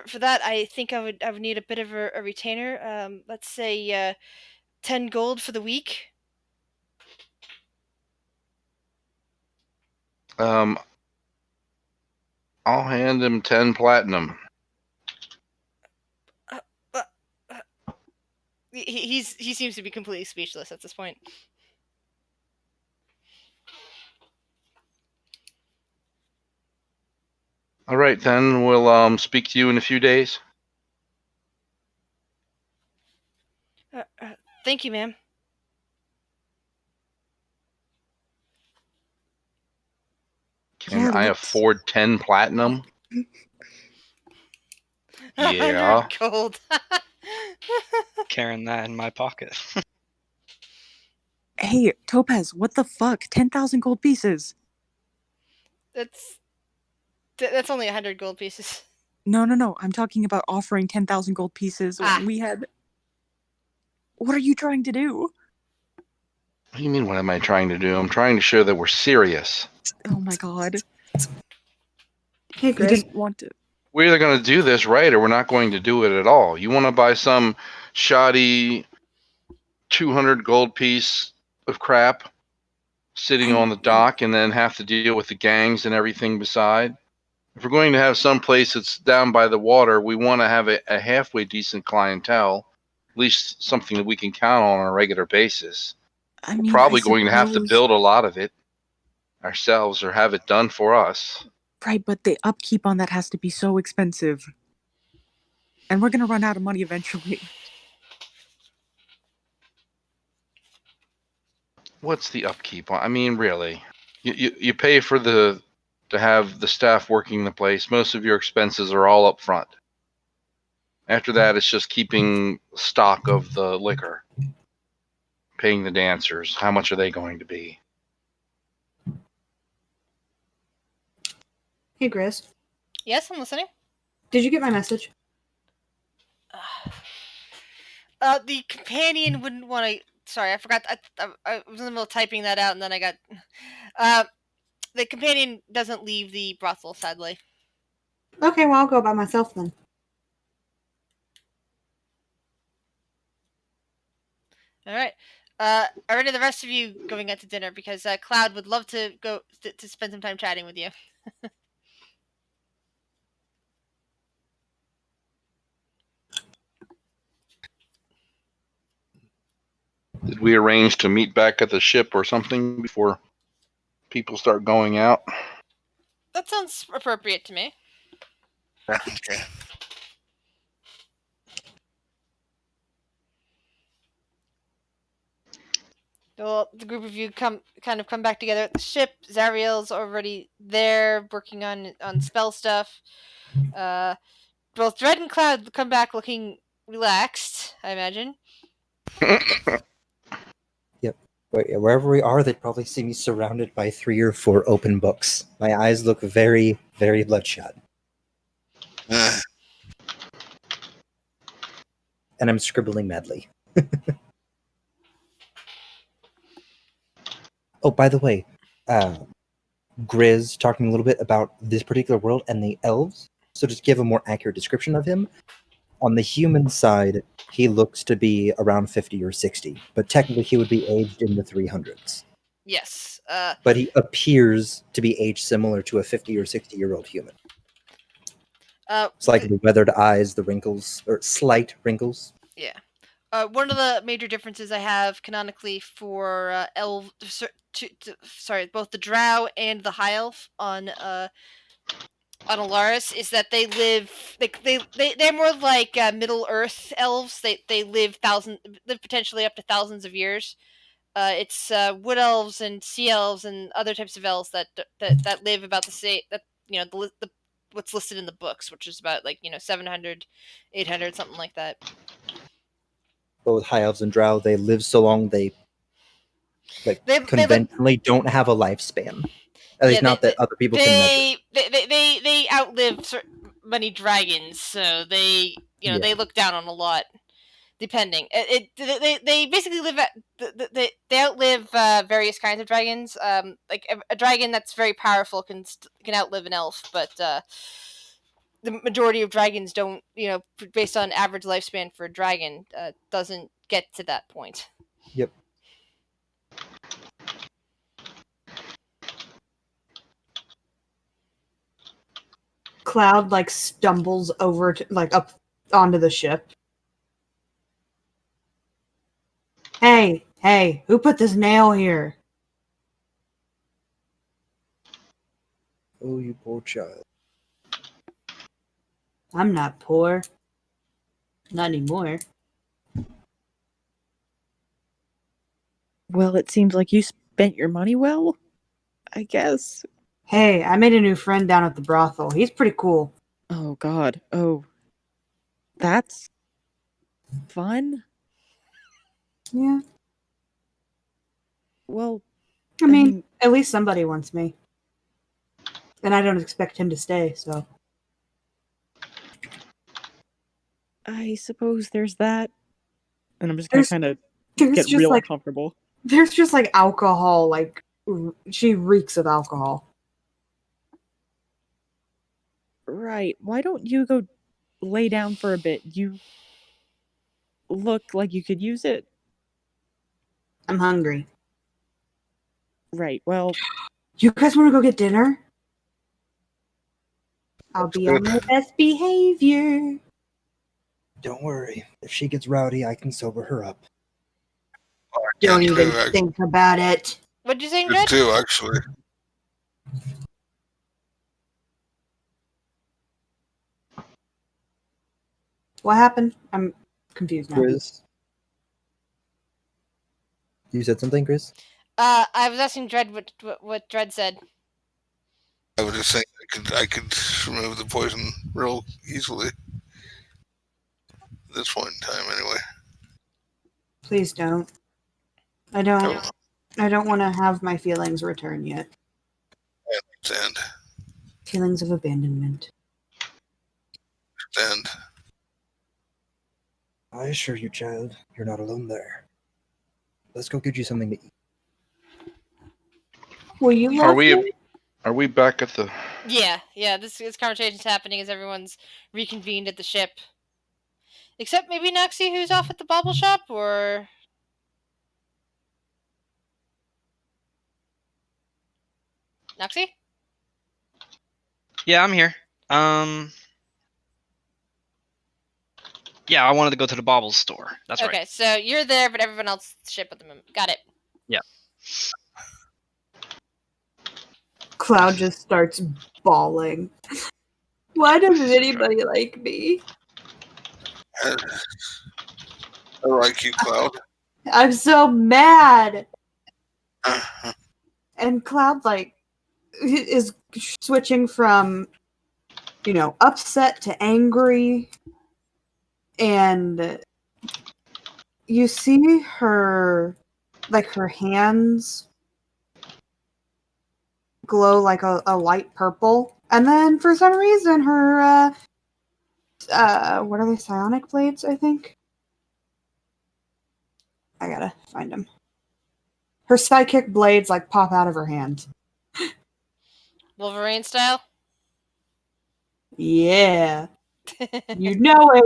for that, I think I would need a bit of a retainer. Let's say 10 gold for the week. I'll hand him 10 platinum. He seems to be completely speechless at this point. All right, then we'll speak to you in a few days. Thank you, ma'am. Can Yeah, I let's- afford 10 platinum? 100 Yeah. gold. Carrying that in my pocket. Hey, Topaz, what the fuck? 10,000 gold pieces. That's only 100 gold pieces. No. I'm talking about offering 10,000 gold pieces when we had. What are you trying to do? What do you mean, what am I trying to do? I'm trying to show that we're serious. Oh my god. Hey, You Chris. didn't want to. We're either going to do this right or we're not going to do it at all. You want to buy some shoddy 200 gold piece of crap sitting on the dock and then have to deal with the gangs and everything beside? If we're going to have some place that's down by the water, we want to have a halfway decent clientele, at least something that we can count on a regular basis. I We're mean, probably I going to have to suppose- build a lot of it ourselves or have it done for us. Right, but the upkeep on that has to be so expensive. And we're gonna run out of money eventually. What's the upkeep on? I mean, really. You pay for to have the staff working the place. Most of your expenses are all up front. After that, it's just keeping stock of the liquor, paying the dancers. How much are they going to be? Hey, Grizz. Yes, I'm listening. Did you get my message? The companion wouldn't want to. Sorry, I forgot. I was in the middle of typing that out, and then I got. The companion doesn't leave the brothel, sadly. Okay, well, I'll go by myself then. All right. Are any of the rest of you going out to dinner? Because Cloud would love to go to spend some time chatting with you. Did we arrange to meet back at the ship or something before people start going out? That sounds appropriate to me. Okay. Well, the group of you come back together at the ship. Zariel's already there working on spell stuff. Both Dread and Cloud come back looking relaxed, I imagine. Wherever we are, they'd probably see me surrounded by 3 or 4 open books. My eyes look very, very bloodshot. And I'm scribbling madly. Oh, by the way, Grizz talking a little bit about this particular world and the elves. So just give a more accurate description of him. On the human side, he looks to be around 50 or 60, but technically he would be aged in the 300s. Yes. But he appears to be aged similar to a 50 or 60-year-old human. It's like the weathered eyes, the wrinkles, or slight wrinkles. Yeah. One of the major differences I have canonically for both the Drow and the High Elf on Ollaras is that they live they're more like Middle Earth elves. They live potentially up to thousands of years. It's wood elves and sea elves and other types of elves that live about the same the what's listed in the books, which is about 700, 800, something like that. Both high elves and drow, they live so long they conventionally don't have a lifespan. At least not that other people can measure. They outlive many dragons, so they they look down on a lot. Depending, they basically live at they outlive various kinds of dragons. Like a dragon that's very powerful can outlive an elf, but the majority of dragons don't. Based on average lifespan for a dragon, doesn't get to that point. Yep. Cloud stumbles over to up onto the ship. Hey, who put this nail here? Oh, you poor child. I'm not poor. Not anymore. Well, it seems like you spent your money well, I guess. Hey, I made a new friend down at the brothel. He's pretty cool. Oh, God. Oh. That's fun? Yeah. Well, I mean, at least somebody wants me. And I don't expect him to stay, so. I suppose there's that. And I'm just gonna kind of get just real uncomfortable. There's just alcohol, she reeks of alcohol. Right. Why don't you go lay down for a bit? You look like you could use it. I'm hungry. Right. Well, You guys want to go get dinner? I'll be on my best behavior. Don't worry. If she gets rowdy, I can sober her up. Don't even think about it. What'd you say, Good Dred? too, actually. What happened? I'm confused now. Grizz? You said something, Grizz? I was asking Dread what Dread said. I was just saying I could remove the poison real easily. At this point in time, anyway. Please don't. I don't want to have my feelings return yet. Stand. Feelings of abandonment. Stand. I assure you, child, you're not alone there. Let's go get you something to eat. Will you Are love we me? are we back at the? Yeah. This conversation's happening as everyone's reconvened at the ship. Except maybe Noxie, who's off at the bauble shop, or Noxie? Yeah, I'm here. Yeah, I wanted to go to the Baubles store. That's Okay, right. so you're there, but everyone else at the ship at the moment. Got it. Yeah. Cloud just starts bawling. Why doesn't anybody like me? I like you, Cloud. I'm so mad. And Cloud like is switching from, upset to angry, and you see her hands glow like a light purple, and then for some reason her what are they, psionic blades, I think? I gotta find them. Her psychic blades like pop out of her hands. Wolverine style? Yeah. You know it.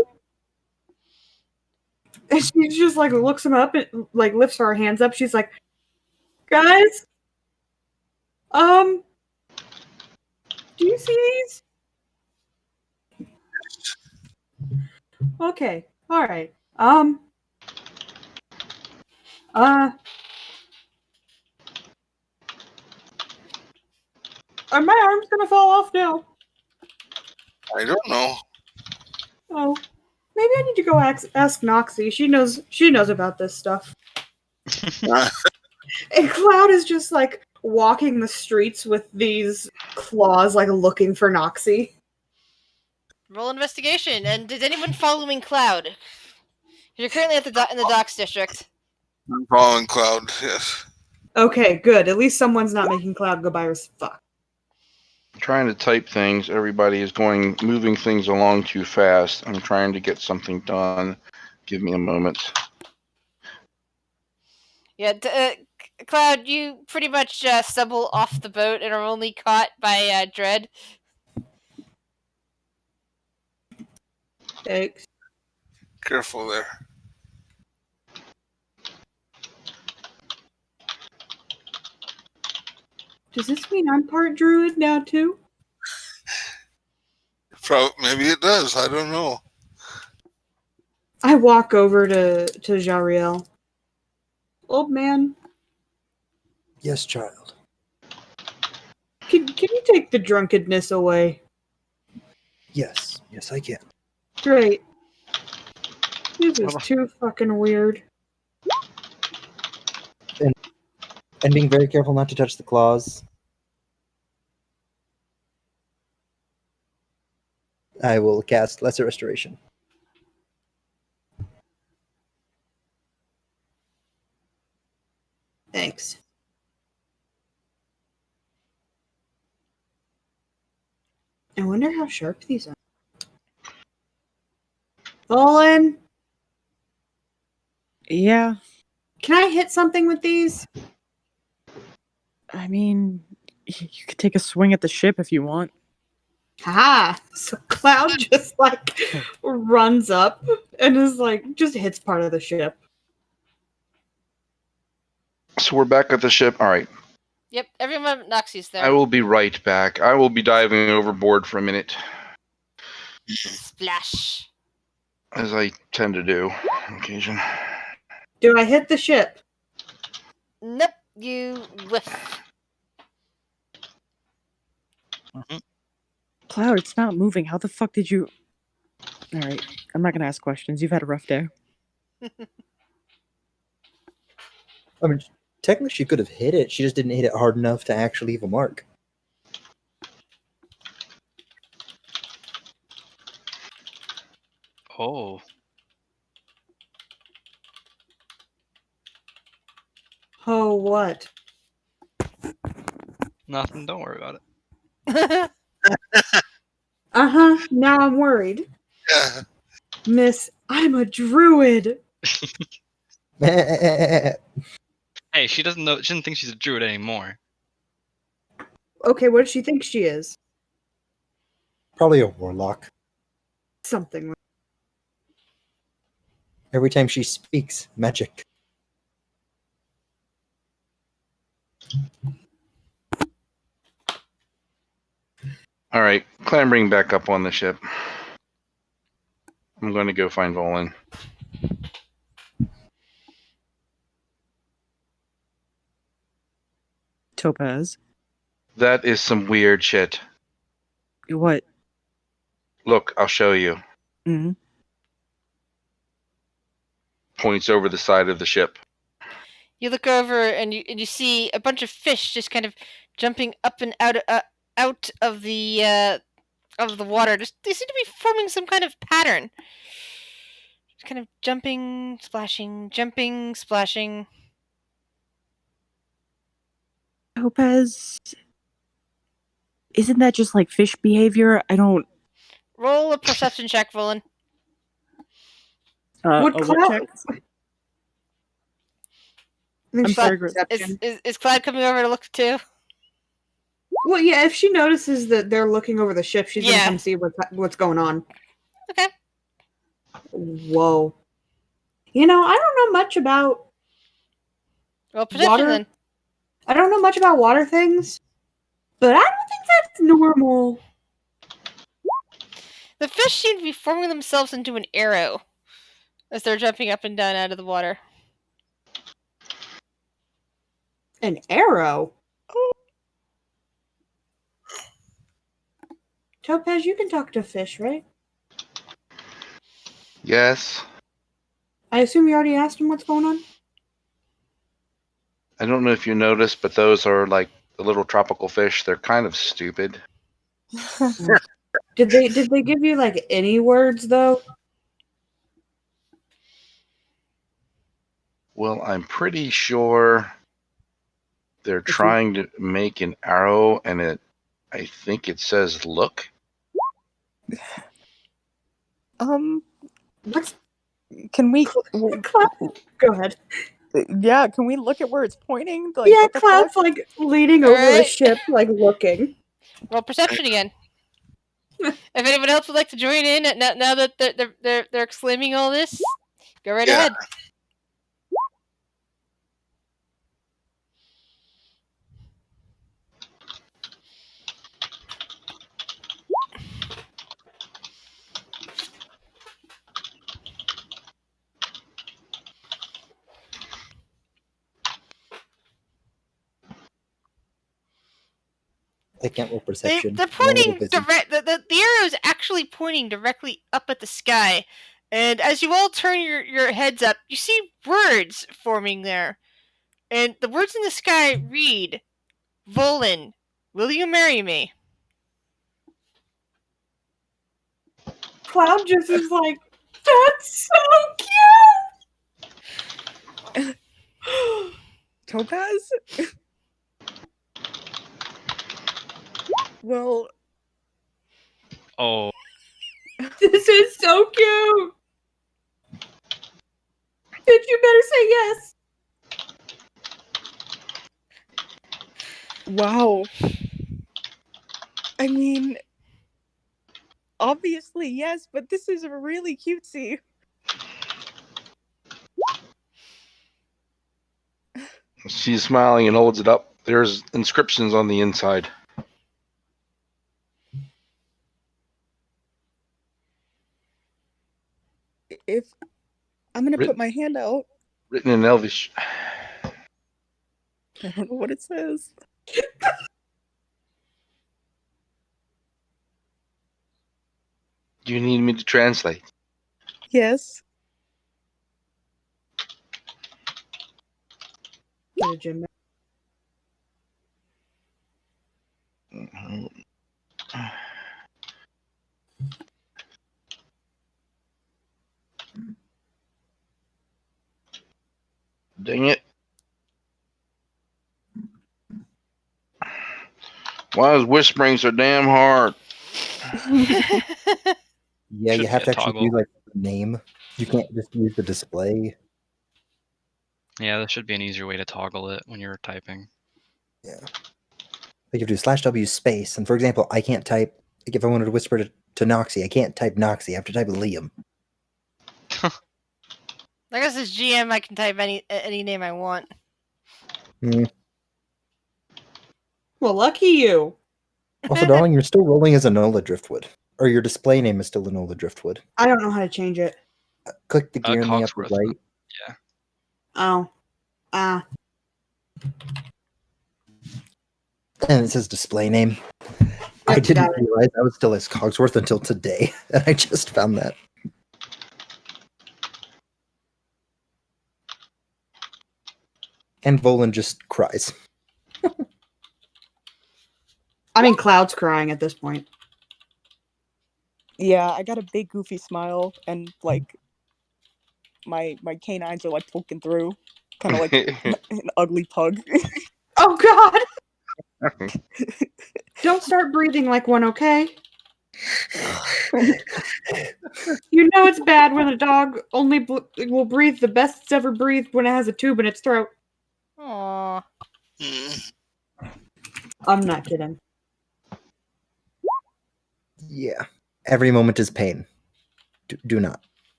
And she just like looks him up and like lifts her hands up. She's like, guys, do you see these? Okay, all right. Are my arms gonna fall off now? I don't know. Oh, maybe I need to go ask Noxie. She knows about this stuff. And Cloud is just like walking the streets with these claws, like looking for Noxie. Roll investigation. And is anyone following Cloud? You're currently at in the docks district. I'm following Cloud, yes. Okay, good. At least someone's not making Cloud go by her fuck. Trying to type things. Everybody is moving things along too fast. I'm trying to get something done. Give me a moment. Yeah, Cloud, you pretty much stumble off the boat and are only caught by Dread. Thanks. Careful there. Does this mean I'm part druid now too? Maybe it does. I don't know. I walk over to Jariel. Old man, Yes, child. can you take the drunkenness away? Yes, I can. Great. This is too fucking weird. And being very careful not to touch the claws. I will cast Lesser Restoration. Thanks. I wonder how sharp these are. Olin, Yeah, can I hit something with these? I mean, you could take a swing at the ship if you want. Ha! So Cloud just like runs up and is like just hits part of the ship. So we're back at the ship. All right. Yep, everyone Noxie's there. I will be right back. I will be diving overboard for a minute, Splash. as I tend to do on occasion. Do I hit the ship? Nope, you whiff. Cloud, it's not moving. How the fuck did you... Alright, I'm not gonna ask questions. You've had a rough day. I mean, Technically, she could have hit it. She just didn't hit it hard enough to actually leave a mark. Oh. Oh, what? Nothing. Don't worry about it. Uh-huh. Now I'm worried. Yeah. Miss, I'm a druid. Hey, she doesn't know. She doesn't think she's a druid anymore. Okay, what does she think she is? Probably a warlock. Something. Every time she speaks, magic. All right, clambering back up on the ship. I'm going to go find Volan. Topaz. That is some weird shit. What? Look, I'll show you. Mm-hmm. Points over the side of the ship. You look over and you see a bunch of fish just kind of jumping up and out of the water. Just they seem to be forming some kind of pattern. Just kind of jumping, splashing. Topaz. Isn't that just like fish behavior? I don't. Roll a perception check, Volan. What What cloud? check? I think I'm she sorry, said Gris. perception. Is Clyde coming over to look too? Well, yeah, if she notices that they're looking over the ship, she's gonna Yeah. come see what's going on. Okay. Whoa. You know, I don't know much about Roll perception water. then. I don't know much about water things, but I don't think that's normal. The fish seem to be forming themselves into an arrow as they're jumping up and down out of the water. An arrow? Topaz, you can talk to fish, right? Yes. I assume you already asked him what's going on? I don't know if you noticed, but those are like the little tropical fish. They're kind of stupid. Did they give you like any words though? Well, I'm pretty sure they're trying to make an arrow, and I think it says look. What's Can we? Cloud? Go ahead. Yeah, can we look at where it's pointing? Like, Yeah, what the Cloud's fuck? like leaning over the Alright. ship, like looking. Roll perception again. If anyone else would like to join in now that they're exclaiming all this, go right Yeah. ahead. I can't roll perception. They're I'm a little pointing busy. direct. The arrow is actually pointing directly up at the sky, and as you all turn your heads up, you see words forming there, and the words in the sky read, "Volan, will you marry me?" Cloud just is like, that's so cute. Topaz? Well, Oh. This is so cute. Did you better say yes? wow. I mean, obviously yes, but this is really cutesy. She's smiling and holds it up. There's inscriptions on the inside. If I'm gonna put my hand out, Written in Elvish. I don't know what it says. Do you need me to translate? Yes. Get a gym. Dang it. Why is whispering so damn hard? Yeah, Should you be have a to actually toggle. do like the name. You can't just use the display. Yeah, there should be an easier way to toggle it when you're typing. Yeah. Like if you do /W space, and for example, I can't type. Like if I wanted to whisper to Noxie, I can't type Noxie. I have to type Liam. I guess as GM, I can type any name I want. Well, lucky you. Also, darling, you're still rolling as Enola Driftwood, or your display name is still Enola Driftwood. I don't know how to change it. Click the gear in the upper Cogsworth. right. Yeah. Oh. And it says display name. I Yep, didn't got it. realize I was still as Cogsworth until today, and I just found that. And Volan just cries. I mean, Cloud's crying at this point. Yeah, I got a big goofy smile, and like my canines are like poking through, kind of like an ugly pug. Oh God! Don't start breathing like one, okay? You know it's bad when a dog only will breathe the best it's ever breathed when it has a tube in its throat. Aww. Mm. I'm not kidding. Yeah. Every moment is pain. Do not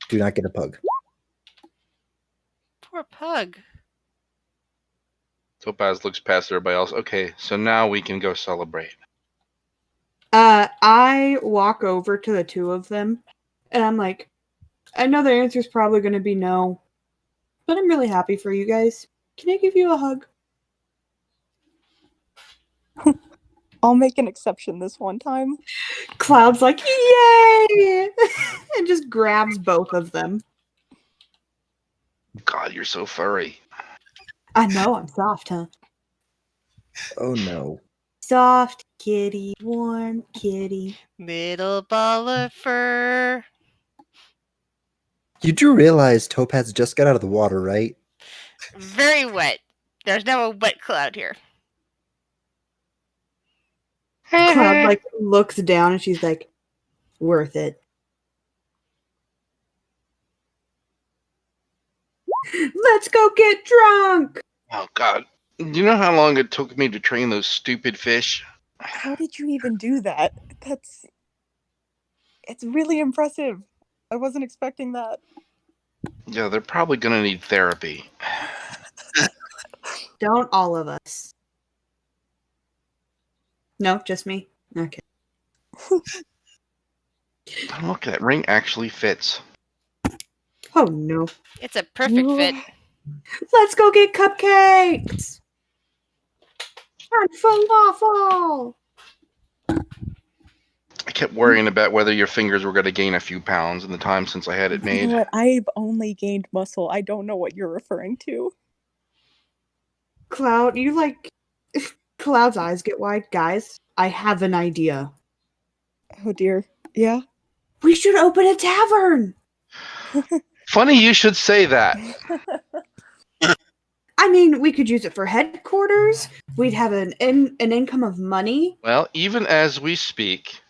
get a pug. Poor pug. Topaz looks past everybody else. Okay, so now we can go celebrate. I walk over to the two of them, and I'm like, I know the answer's probably going to be no, but I'm really happy for you guys. Can I give you a hug? I'll make an exception this one time. Cloud's like, yay! And just grabs both of them. God, you're so furry. I know, I'm soft, huh? Oh no. Soft kitty, warm kitty. Little ball of fur. You do realize Topaz just got out of the water, right? Very wet. There's now a wet cloud here. Cloud like looks down and she's like, worth it. Let's go get drunk. Oh God. Do you know how long it took me to train those stupid fish? How did you even do that? It's really impressive. I wasn't expecting that. Yeah, they're probably gonna need therapy. Don't all of us. No, just me. Okay. Look, that ring actually fits. Oh no. It's a perfect fit. Let's go get cupcakes. And falafel. I kept worrying about whether your fingers were gonna gain a few pounds in the time since I had it You made. know what? I've only gained muscle. I don't know what you're referring to. Cloud, you like Cloud's eyes get wide. Guys, I have an idea. Oh dear. Yeah. We should open a tavern. Funny you should say that. I mean, we could use it for headquarters. We'd have an income of money. Well, even as we speak,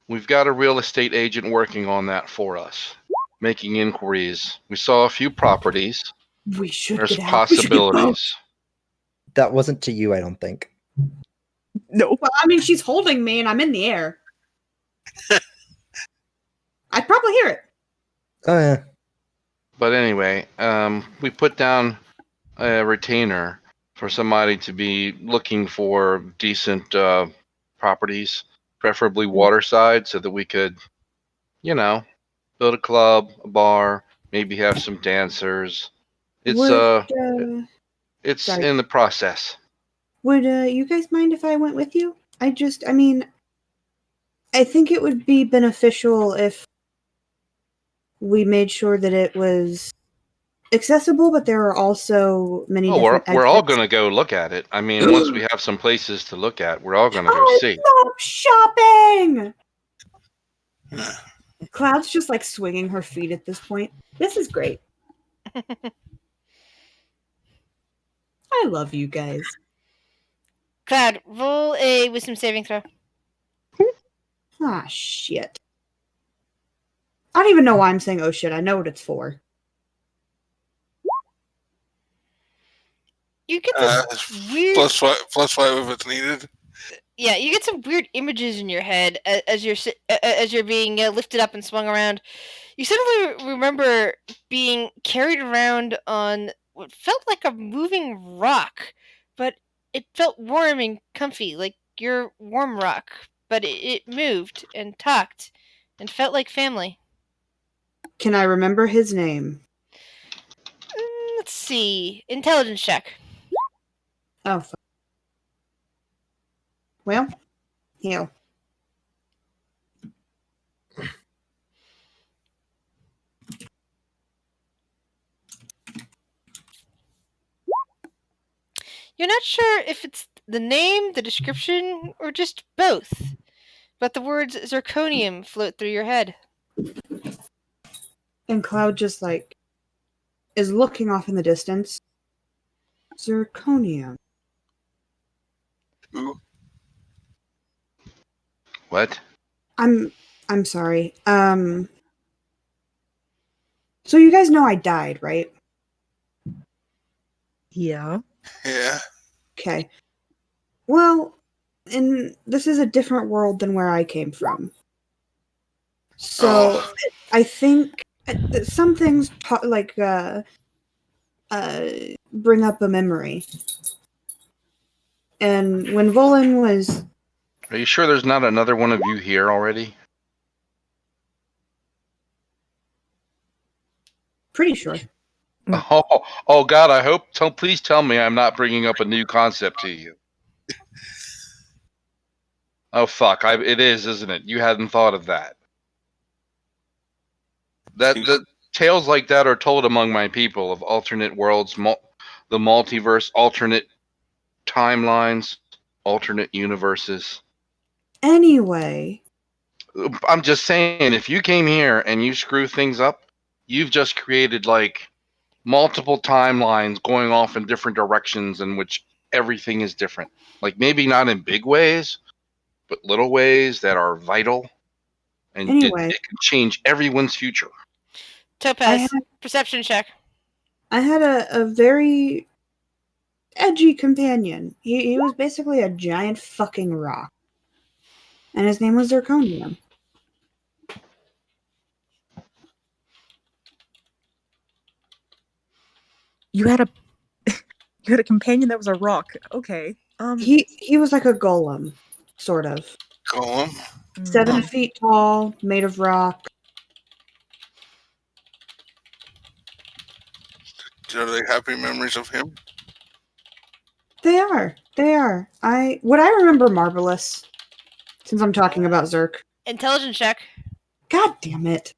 we've got a real estate agent working on that for us, making inquiries. We saw a few properties. We should There's get out. We should get both. possibilities. That wasn't to you, I don't think. No. Well, I mean, she's holding me and I'm in the air. I'd probably hear it. Oh yeah. But anyway, we put down a retainer for somebody to be looking for decent properties, preferably waterside, so that we could, build a club, a bar, maybe have some dancers. It's it's sorry. in the process. Would you guys mind if I went with you? I think it would be beneficial if we made sure that it was accessible, but there are also many Oh, we're different all exits. gonna go look at it. I mean, once we have some places to look at, we're all gonna go I see. love shopping! Yeah. Cloud's just like swinging her feet at this point. This is great. I love you guys. Cloud, roll a wisdom saving throw. Ah, shit. I don't even know why I'm saying oh shit. I know what it's for. You get this weird. +5 if it's needed. Yeah, you get some weird images in your head as you're being lifted up and swung around. You suddenly remember being carried around on what felt like a moving rock, but it felt warm and comfy, like your warm rock. But it moved and talked and felt like family. Can I remember his name? Let's see. Intelligence check. Oh, fuck. Well, hell. You're not sure if it's the name, the description, or just both. But the words zirconium float through your head. And Cloud just like is looking off in the distance. Zirconium. Ooh. What? I'm sorry. So you guys know I died, right? Yeah. Yeah. Okay. Well, and this is a different world than where I came from. So I think some things bring up a memory. And when Volan was Are you sure there's not another one of you here already? pretty sure. Oh God! I hope. Please tell me I'm not bringing up a new concept to you. Oh fuck! It is, isn't it? You hadn't thought of that. That tales like that are told among my people of alternate worlds, the multiverse, alternate timelines, alternate universes. Anyway, I'm just saying, if you came here and you screw things up, you've just created like multiple timelines going off in different directions in which everything is different. Like maybe not in big ways, but little ways that are vital, and anyway, it can change everyone's future. Topaz, perception check. I had a very edgy companion. He was basically a giant fucking rock. And his name was Zirconium. You had a companion that was a rock. Okay. He was like a golem, sort of. Golem. 7 feet tall, made of rock. Are they happy memories of him? They are. Would I remember Marvelous? Since I'm talking about Zerk. Intelligence check. God damn it.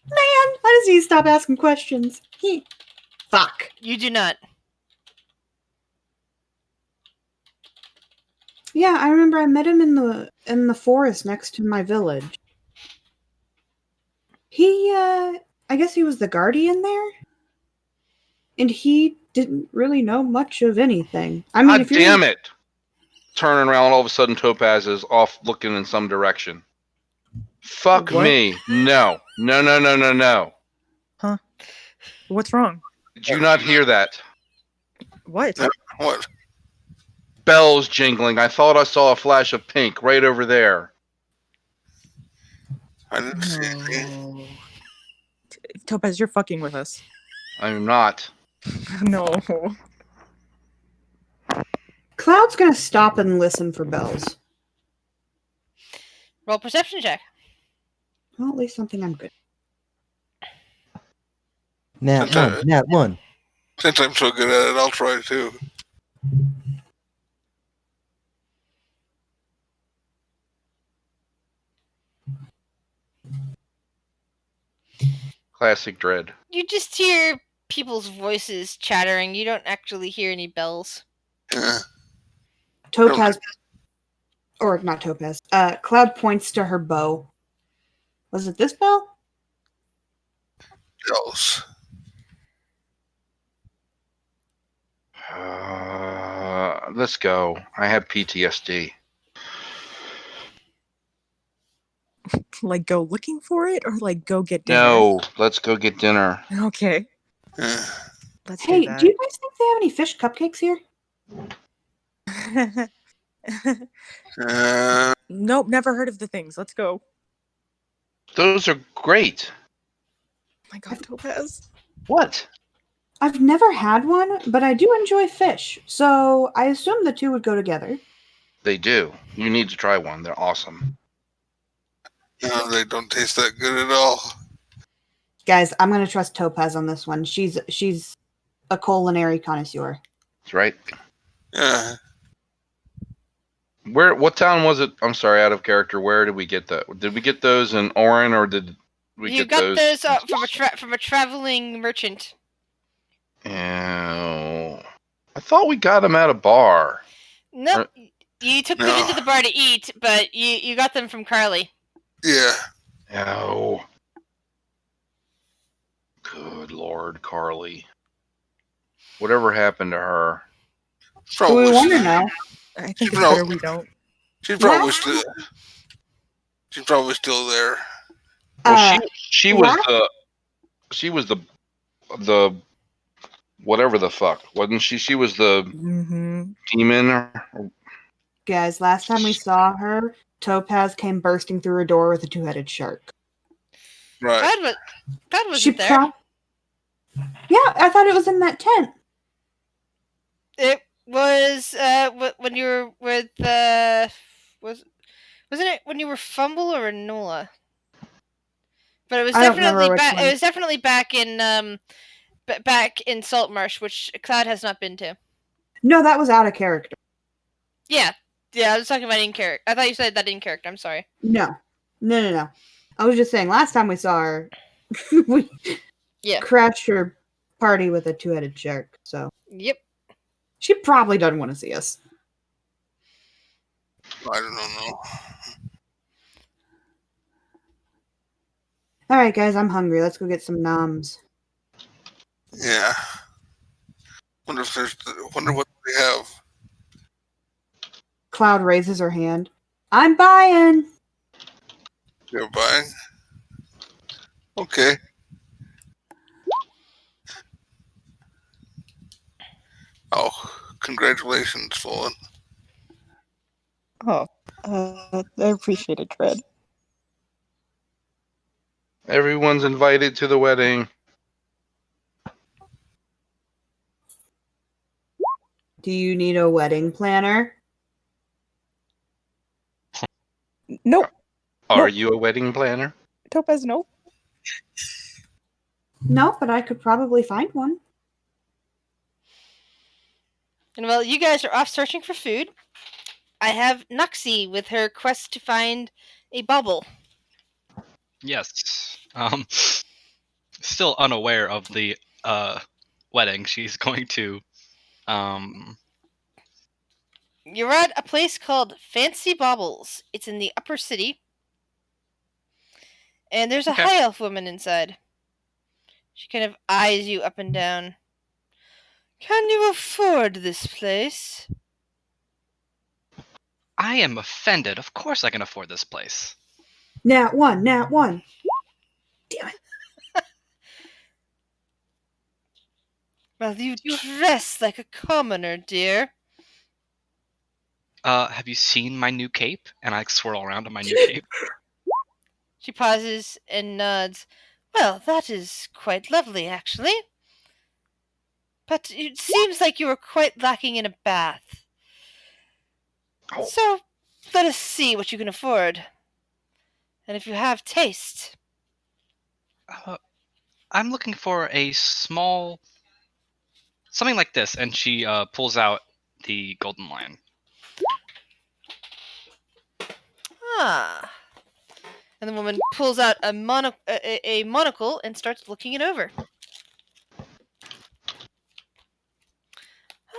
Man, why does he stop asking questions? Fuck. You do not. Yeah, I remember I met him in the forest next to my village. He I guess he was the guardian there? And he didn't really know much of anything. I mean, God damn it! Turning around, all of a sudden, Topaz is off looking in some direction. Fuck What? me! No! Huh? What's wrong? Did you not hear that? What? What? Bells jingling. I thought I saw a flash of pink right over there. I didn't see anything. No. Topaz, you're fucking with us. I'm not. No. Cloud's gonna stop and listen for bells. Roll perception check. Well, at least something I'm good. Nat one. Since I'm so good at it, I'll try too. Classic Dread. You just hear people's voices chattering. You don't actually hear any bells. Topaz, or not Topaz. Cloud points to her bow. Was it this bow? Else. Let's go. I have PTSD. Like, go looking for it, or like go get dinner? No, let's go get dinner. Okay, Uh, let's Hey, do do you guys think they have any fish cupcakes here? that. uh, Nope, never heard of the things. Let's go. Those are great. Oh my god, Topaz. What? I've never had one, but I do enjoy fish, so I assume the two would go together. They do. You need to try one. They're awesome. no, they don't taste that good at all. Guys, I'm gonna trust Topaz on this one. She's a culinary connoisseur. That's right. Yeah. What town was it? I'm sorry, out of character. Where did we get that? Did we get those in Orin, or did we You get got those in- from a traveling merchant. Oh, I thought we got them at a bar. Nope. You took them No. into the bar to eat, but you got them from Carly. Yeah. Oh, good Lord, Carly. Whatever happened to her? Do Probably. we want to know? I think it's No. better we don't. She's probably still. She's probably still there. Well, she was last- the whatever the fuck, wasn't she? She was the Mm-hmm. demon. Or, Guys, last time we saw her, Topaz came bursting through her door with a two-headed shark. Right. That wasn't She there. Yeah, I thought it was in that tent. It was when you were with wasn't it when you were Fumble or Enola? But it was I don't remember definitely which back. one. It was definitely back in Saltmarsh, which Cloud has not been to. No, that was out of character. Yeah, I was talking about in character. I thought you said that in character. I'm sorry. No. I was just saying, last time we saw her, we crashed her party with a two-headed shark. So Yep. she probably doesn't want to see us. I don't know. All right, guys, I'm hungry. Let's go get some noms. Yeah. Wonder what they have. Cloud raises her hand. I'm buying. You're buying. Okay. Oh, congratulations, Fallen. Oh, I appreciate it, Dread. Everyone's invited to the wedding. Do you need a wedding planner? Nope, Are Nope. you a wedding planner? Topaz, nope. No, but I could probably find one. And while you guys are off searching for food, I have Nuxie with her quest to find a bubble. Yes. Still unaware of the wedding. She's going to You're at a place called Fancy Baubles. It's in the upper city. And there's a Okay. high elf woman inside. She kind of eyes you up and down. Can you afford this place? I am offended. Of course I can afford this place. Nat one. Damn it. Well, you dress like a commoner, dear. Have you seen my new cape? And I swirl around in my new cape. She pauses and nods. Well, that is quite lovely, actually. But it seems like you are quite lacking in a bath. Oh. So, let us see what you can afford. And if you have taste. I'm looking for a small... something like this. And she pulls out the golden lion. Ah. And the woman pulls out a monocle and starts looking it over.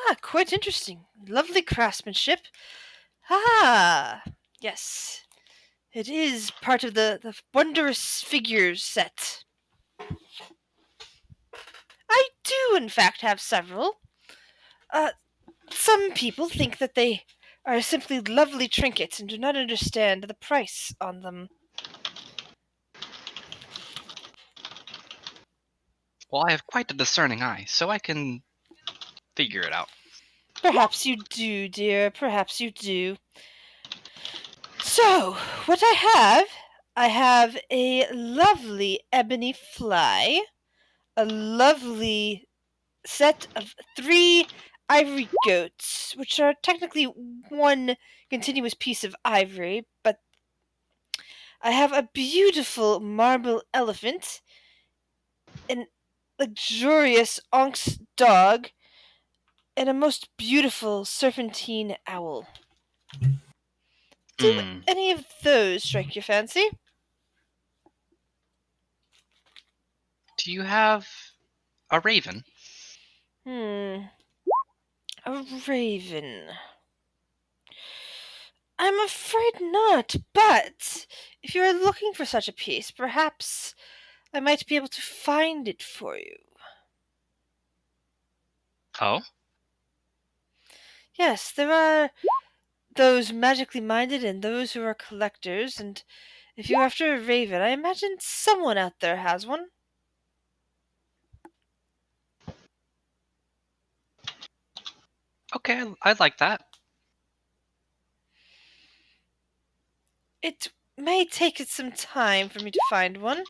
Ah, quite interesting. Lovely craftsmanship. Ah, yes. It is part of the wondrous figures set. I do, in fact, have several. Some people think that they are simply lovely trinkets and do not understand the price on them. Well, I have quite a discerning eye, so I can figure it out. Perhaps you do, dear. Perhaps you do. So, what I have a lovely ebony fly, a lovely set of 3 ivory goats, which are technically one continuous piece of ivory, but I have a beautiful marble elephant, an luxurious onyx dog, and a most beautiful serpentine owl. Do Hmm. any of those strike your fancy? Do you have a raven? A raven. I'm afraid not, but if you are looking for such a piece, perhaps I might be able to find it for you. Oh? Yes, there are those magically minded and those who are collectors, and if you're after a raven, I imagine someone out there has one. Okay, I like that. It may take it some time for me to find one.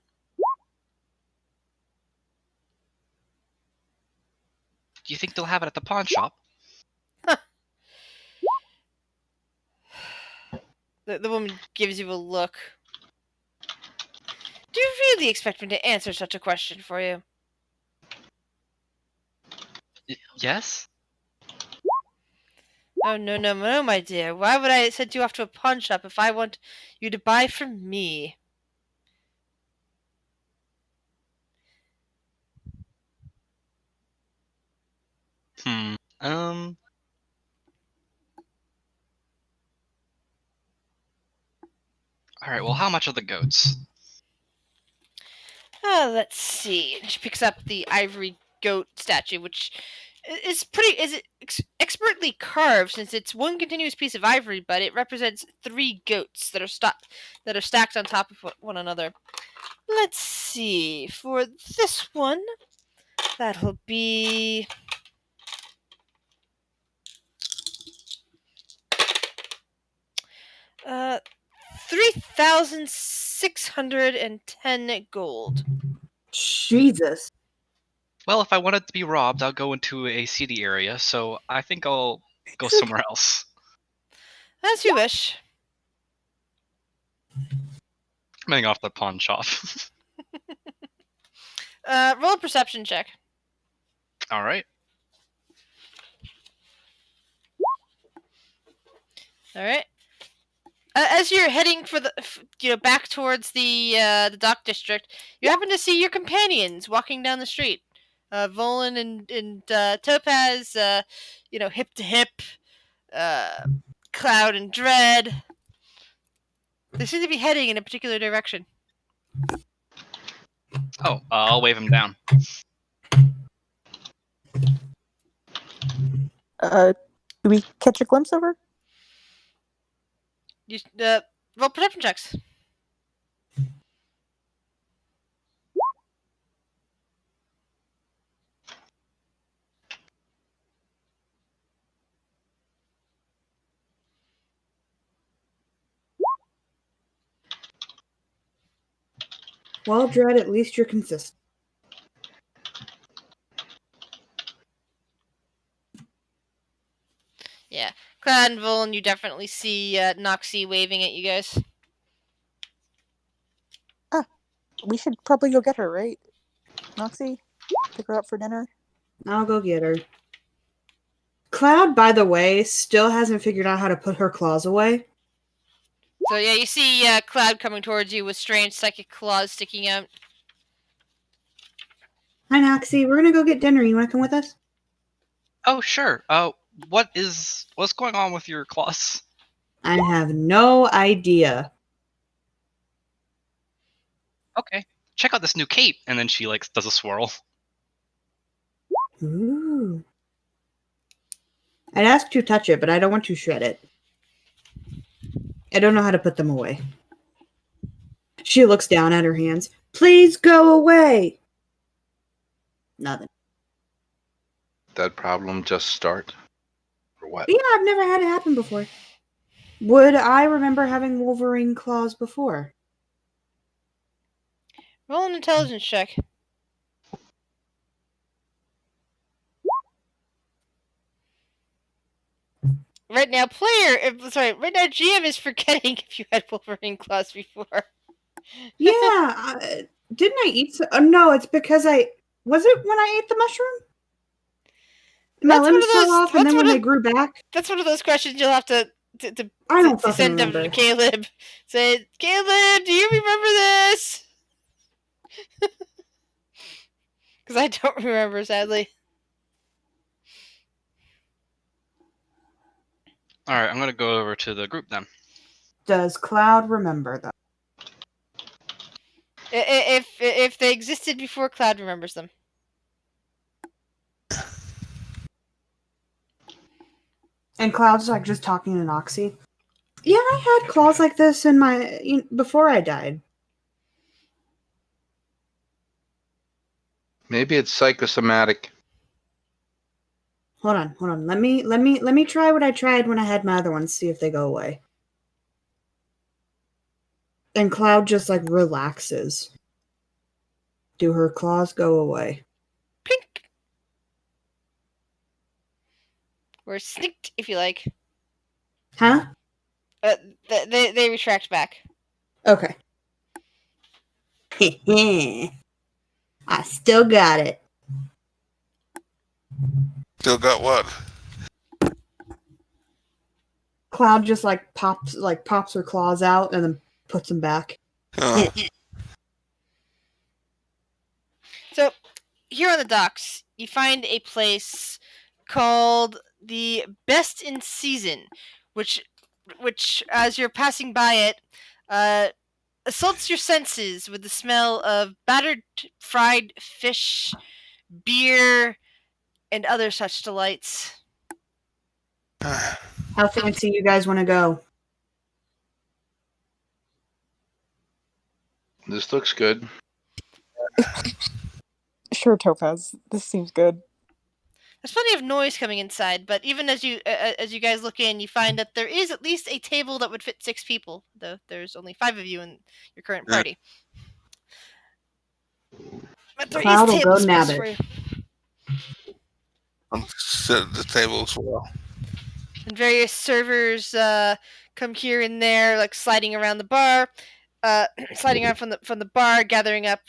Do you think they'll have it at the pawn shop? The woman gives you a look. Do you really expect me to answer such a question for you? Yes? Oh, no, my dear. Why would I send you off to a pawn shop if I want you to buy from me? Um. Alright, well, how much are the goats? Let's see. She picks up the ivory goat statue, which is expertly carved since it's one continuous piece of ivory, but it represents 3 goats that are stacked on top of one another. Let's see. For this one, that'll be 3,610 gold. Jesus. Well, if I want it to be robbed, I'll go into a seedy area, so I think I'll go somewhere else. As you wish. I'm heading off the pawn shop. Roll a perception check. Alright. All right. As you're heading for back towards the dock district, you happen to see your companions walking down the street. Volan and Topaz, hip to hip. Cloud and Dread. They seem to be heading in a particular direction. Oh, I'll wave him down. Do we catch a glimpse of her? You roll perception checks. Well, Dread, at least you're consistent. Yeah, Cloud and Volan, you definitely see Noxie waving at you guys. We should probably go get her, right? Noxie? Pick her up for dinner? I'll go get her. Cloud, by the way, still hasn't figured out how to put her claws away. So yeah, you see Cloud coming towards you with strange psychic claws sticking out. Hi, Noxie. We're gonna go get dinner. You wanna come with us? Oh, sure. What's going on with your claws? I have no idea. Okay, check out this new cape. And then she like does a swirl. Ooh. I'd ask to touch it, but I don't want to shred it. I don't know how to put them away. She looks down at her hands. Please go away. Nothing. That problem just start? Or what? Yeah, I've never had it happen before. Would I remember having Wolverine claws before? Roll an intelligence check. Right now, right now, GM is forgetting if you had Wolverine claws before. Yeah, didn't I eat? No, it's because was it when I ate the mushroom? My That's one limbs of fell those- off, and that's then when one they of- grew back, That's one of those questions you'll have to I don't fucking send them remember. to Caleb. Say, Caleb, do you remember this? Because I don't remember, sadly. All right, I'm gonna go over to the group then. Does Cloud remember though? If they existed before, Cloud remembers them. And Cloud's like just talking to Noxie. Yeah, I had claws like this in my before I died. Maybe it's psychosomatic. Hold on. Let me try what I tried when I had my other ones. See if they go away. And Cloud just like relaxes. Do her claws go away? Pink. Or snicked, if you like. Huh? They retract back. Okay. I still got it. Still got what? Cloud just like pops her claws out and then puts them back. Oh, So, here on the docks, you find a place called the Best in Season, which as you're passing by it, assaults your senses with the smell of battered fried fish, beer, and other such delights. How fancy you guys want to go? This looks good. Sure, Topaz. This seems good. There's plenty of noise coming inside, but even as you guys look in, you find that there is at least a table that would fit 6 people, though there's only 5 of you in your current Yeah. party. But there Cloud is will go table nab space it. for you. I'm sitting at the table as well. And various servers come here and there, like sliding around the bar, sliding around from the bar, gathering up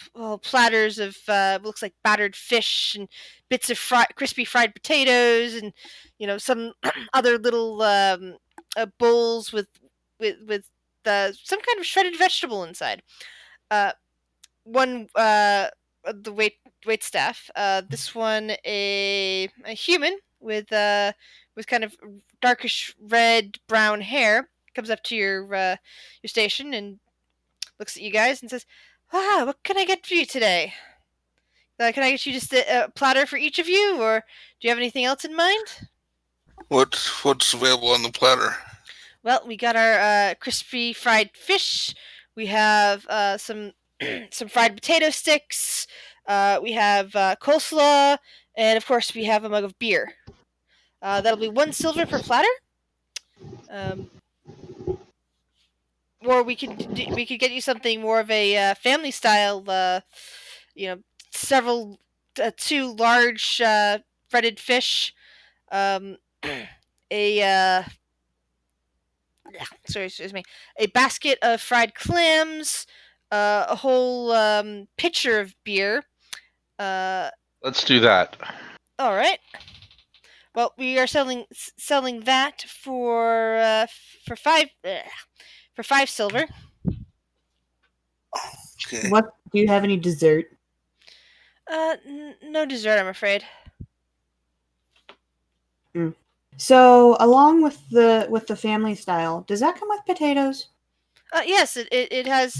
platters of looks like battered fish and bits of crispy fried potatoes, and some other little bowls with some kind of shredded vegetable inside. One the wait staff. This one a human with kind of darkish red brown hair comes up to your station and looks at you guys and says, "Ah, what can I get for you today? Can I get you just a platter for each of you, or do you have anything else in mind?" What's available on the platter? Well, we got our crispy fried fish. We have some some fried potato sticks. We have coleslaw, and of course, we have a mug of beer. That'll be 1 silver per platter. Or we could get you something more of a family style. Several 2 large breaded fish. A sorry, excuse me, a basket of fried clams, a whole pitcher of beer. Let's do that. All right. Well, we are selling that for for 5 silver. Okay. What? Do you have any dessert? No dessert, I'm afraid. So, along with the family style, does that come with potatoes? Yes, it has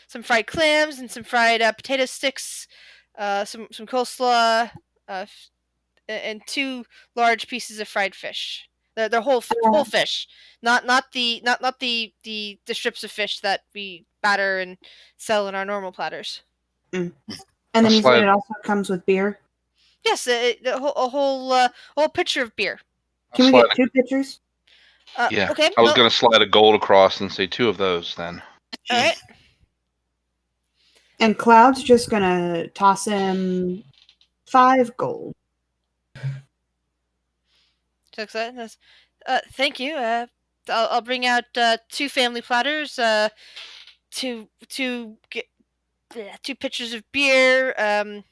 some fried clams and some fried potato sticks, some coleslaw, and 2 large pieces of fried fish. They're whole fish, not the strips of fish that we batter and sell in our normal platters. And then you said it also comes with beer. Yes, a whole pitcher of beer. Can we get 2 pitchers? Yeah. Okay. I was going to slide a gold across and say 2 of those then. All right. And Cloud's just gonna toss him 5 gold. So excited. Thank you. I'll bring out 2 family platters. 2 pitchers of beer.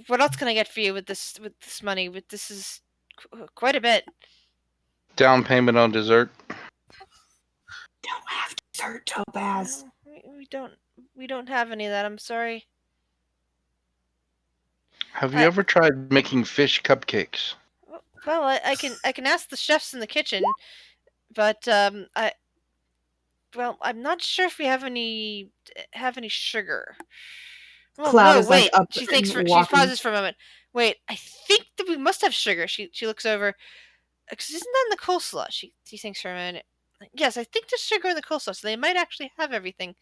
What else can I get for you with this money? This is quite a bit. Down payment on dessert. Don't have dessert, Topaz. No, we don't have any of that. I'm sorry. Have you ever tried making fish cupcakes? Well, I can ask the chefs in the kitchen, but I'm not sure if we have any sugar. Well, Cloud no, is like wait. up She and she walking. pauses for a moment. Wait, I think that we must have sugar. She looks over. Because isn't that in the coleslaw? She thinks for a minute. Yes, I think there's sugar in the coleslaw, so they might actually have everything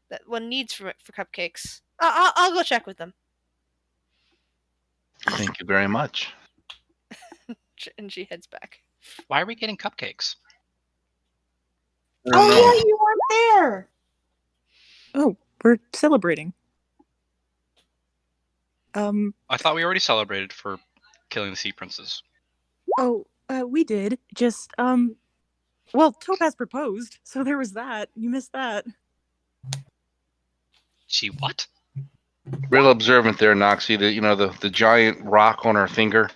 that one needs for cupcakes. I'll go check with them. Thank you very much. And she heads back. Why are we getting cupcakes? Oh yeah, you weren't there. Oh, we're celebrating. I thought we already celebrated for killing the sea princes. Oh, we did. Just, well, Topaz proposed, so there was that. You missed that. She what? Real observant there, Noxie. The giant rock on her finger.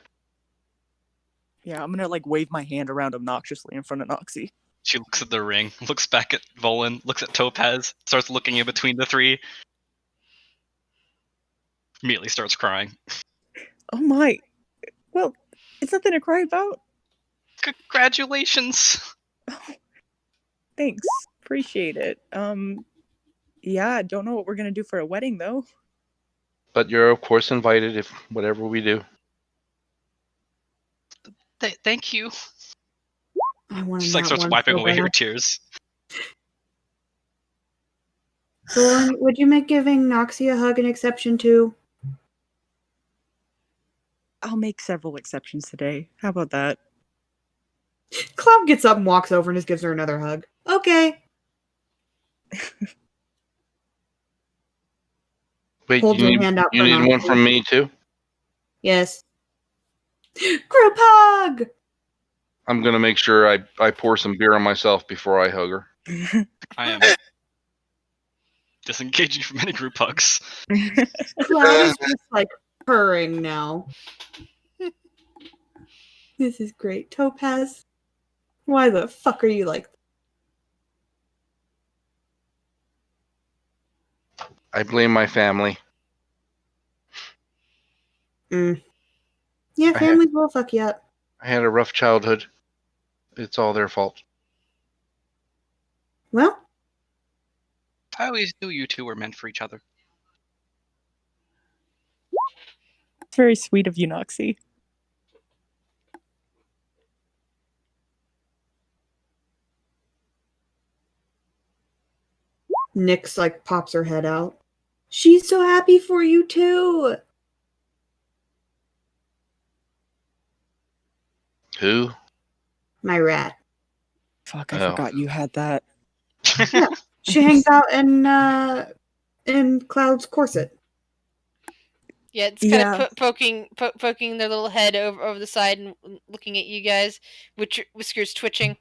Yeah, I'm gonna, wave my hand around obnoxiously in front of Noxie. She looks at the ring, looks back at Volan, looks at Topaz, starts looking in between the 3. Immediately starts crying. Oh my. Well, it's nothing to cry about. Congratulations! Thanks. Appreciate it. Yeah, I don't know what we're gonna do for a wedding, though. But you're, of course, invited if whatever we do. Thank you. I want to. She starts wiping away her tears. Thorn, would you make giving Noxie a hug an exception too? I'll make several exceptions today. How about that? Cloud gets up and walks over and just gives her another hug. Okay. Wait, Hold you your need, hand out you for need one Noxie. from me too? Yes. Group hug! I'm going to make sure I pour some beer on myself before I hug her. I am disengaging from any group hugs. Cloud is just purring now. This is great. Topaz, why the fuck are you like that? I blame my family. Yeah, families will fuck you up. I had a rough childhood. It's all their fault. Well, I always knew you 2 were meant for each other. It's very sweet of you, Noxie. Nyx pops her head out. She's so happy for you too. Who? My rat. Fuck, I forgot you had that. Yeah. She hangs out in Cloud's corset. Yeah, it's kind of poking their little head over the side and looking at you guys, whiskers twitching.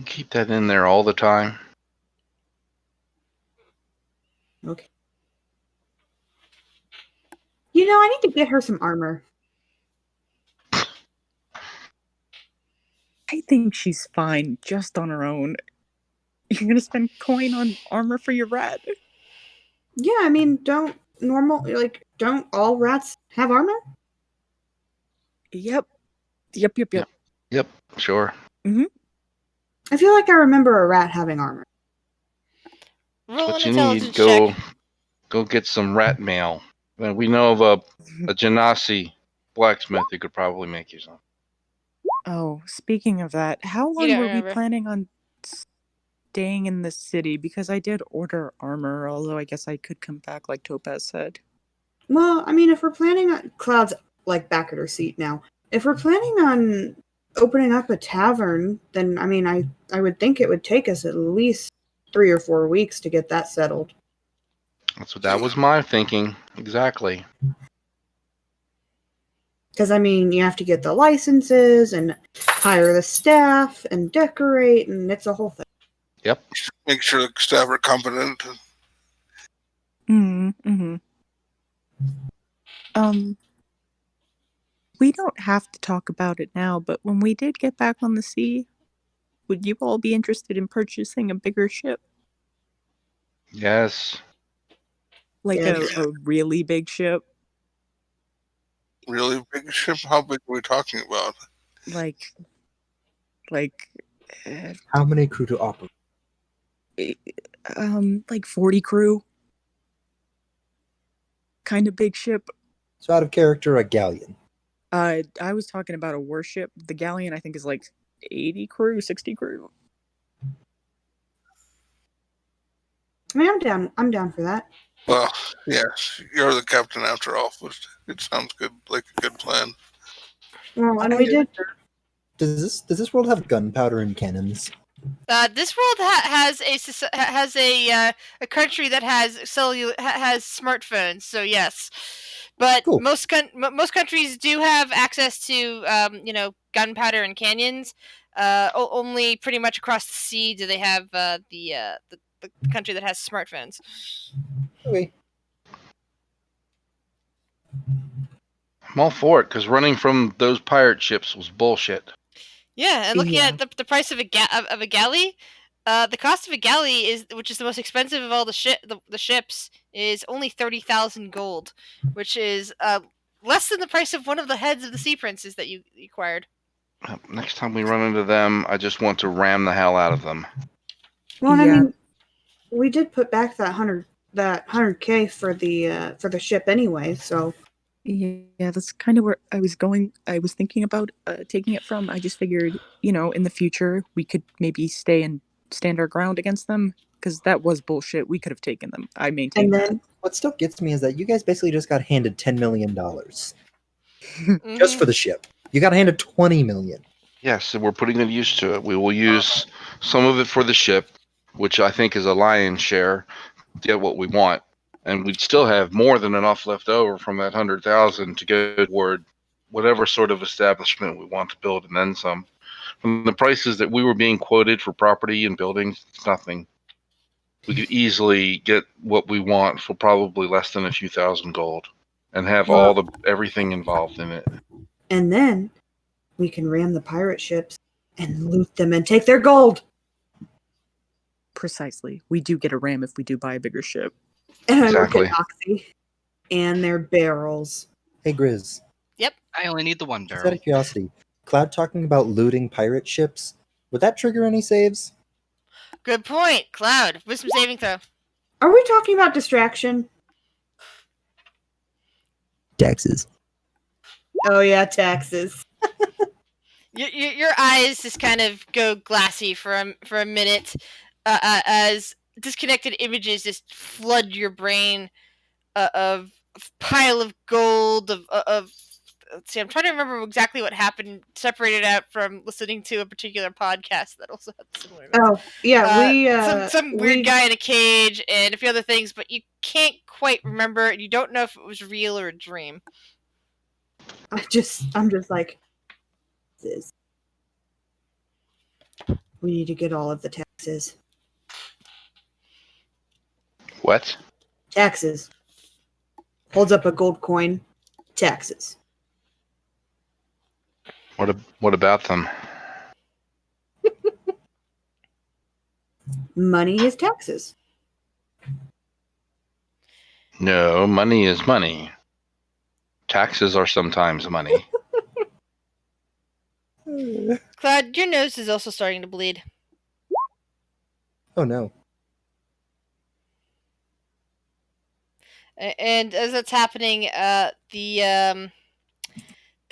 Keep that in there all the time. Okay. I need to get her some armor. I think she's fine just on her own. You're gonna spend coin on armor for your rat? Yeah, I mean, don't all rats have armor? Yep. Yep, sure. I feel like I remember a rat having armor. Roll What an you need, intelligence check. go get some rat mail. And we know of a Genasi blacksmith who could probably make you some. Oh, speaking of that, how You long don't were we remember. planning on staying in the city? Because I did order armor, although I guess I could come back like Topaz said. Well, I mean, if we're planning on Cloud's like back at her seat now, if we're planning on opening up a tavern, then I mean, I would think it would take us at least 3 or 4 weeks to get that settled. That was my thinking. Exactly. Because I mean, you have to get the licenses and hire the staff and decorate, and it's a whole thing. Yep. Make sure the staff are competent. Mm-hmm. We don't have to talk about it now, but when we did get back on the sea, would you all be interested in purchasing a bigger ship? Yes. Like Yes. a really big ship? Really big ship? How big are we talking about? Like How many crew to operate? like 40 crew. Kind of big ship. So out of character, a galleon. I was talking about a warship. The galleon I think is like 80 crew, 60 crew. I mean, I'm down for that. Well, yes, you're the captain after all. But it sounds good, like a good plan. Well, and we did. Does this world have gunpowder and cannons? This world has a country that has has smartphones, so yes, but Cool. most countries do have access to gunpowder and canyons. Only pretty much across the sea do they have the country that has smartphones. Okay. I'm all for it, because running from those pirate ships was bullshit. Yeah, and looking Yeah. at the price of a galley, the cost of a galley which is the most expensive of all the ships, is only 30,000 gold, which is less than the price of one of the heads of the sea princes that you acquired. Next time we run into them, I just want to ram the hell out of them. Well, and Yeah. I mean, we did put back that 100K for the ship anyway. So Yeah, that's kind of where I was going. I was thinking about taking it from. I just figured, in the future we could maybe stay and stand our ground against them, because that was bullshit. We could have taken them. I maintain and that. then What still gets me is that you guys basically just got handed $10 million just Mhm. for the ship. You got handed 20 million. Yes, and we're putting it use to it. We will use some of it for the ship, which I think is a lion's share, to get what we want. And we'd still have more than enough left over from that 100,000 to go toward whatever sort of establishment we want to build, and then some. From the prices that we were being quoted for property and buildings, it's nothing. We could easily get what we want for probably less than a few thousand gold, and have everything involved in it. and then we can ram the pirate ships and loot them and take their gold. Precisely. We do get a ram if we do buy a bigger ship. And Exactly. I look at Oxy and their barrels. Hey, Grizz, I only need the one just out barrel. of curiosity, Cloud talking about looting pirate ships, would that trigger any saves? Good point, Cloud. Wisdom saving throw. Are we talking about distraction? Taxes. Oh yeah, taxes. Your eyes just kind of go glassy for a minute, as disconnected images just flood your brain of pile of gold of. Let's see, I'm trying to remember exactly what happened. Separated out from listening to a particular podcast that also had similar notes. Oh yeah, Some weird guy in a cage and a few other things, but you can't quite remember, and you don't know if it was real or a dream. I'm just like this. We need to get all of the taxes. What? Taxes. Holds up a gold coin. Taxes. What about them? Money is taxes. No, money is money. Taxes are sometimes money. Cloud, your nose is also starting to bleed. Oh no. And as that's happening, the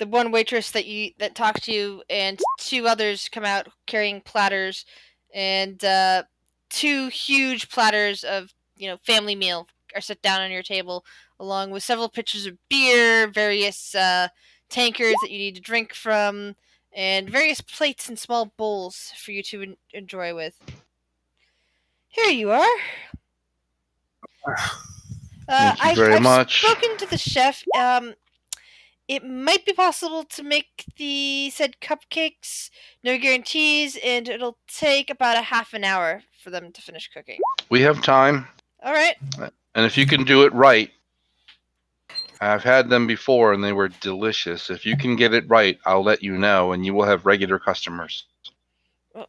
one waitress that talked to you and two others come out carrying platters, and two huge platters of family meal are set down on your table, along with several pitchers of beer, various tankards that you need to drink from, and various plates and small bowls for you to enjoy with. Here you are. Thank you very I've much. spoken to the chef. It might be possible to make the said cupcakes. No guarantees, and it'll take about a half an hour for them to finish cooking. We have time, All right. and if you can do it right, I've had them before and they were delicious. If you can get it right, I'll let you know, and you will have regular customers. Well,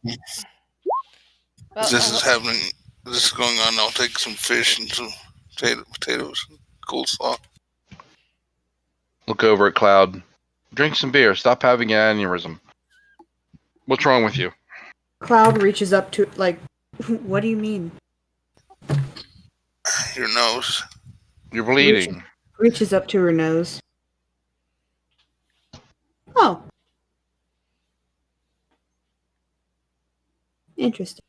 As this is happening, this is going on, I'll take some fish and some potatoes and coleslaw. Look over at Cloud. Drink some beer. Stop having an aneurysm. What's wrong with you? Cloud reaches up to, what do you mean? Your nose. You're bleeding. Reaches up to her nose. Oh. Interesting.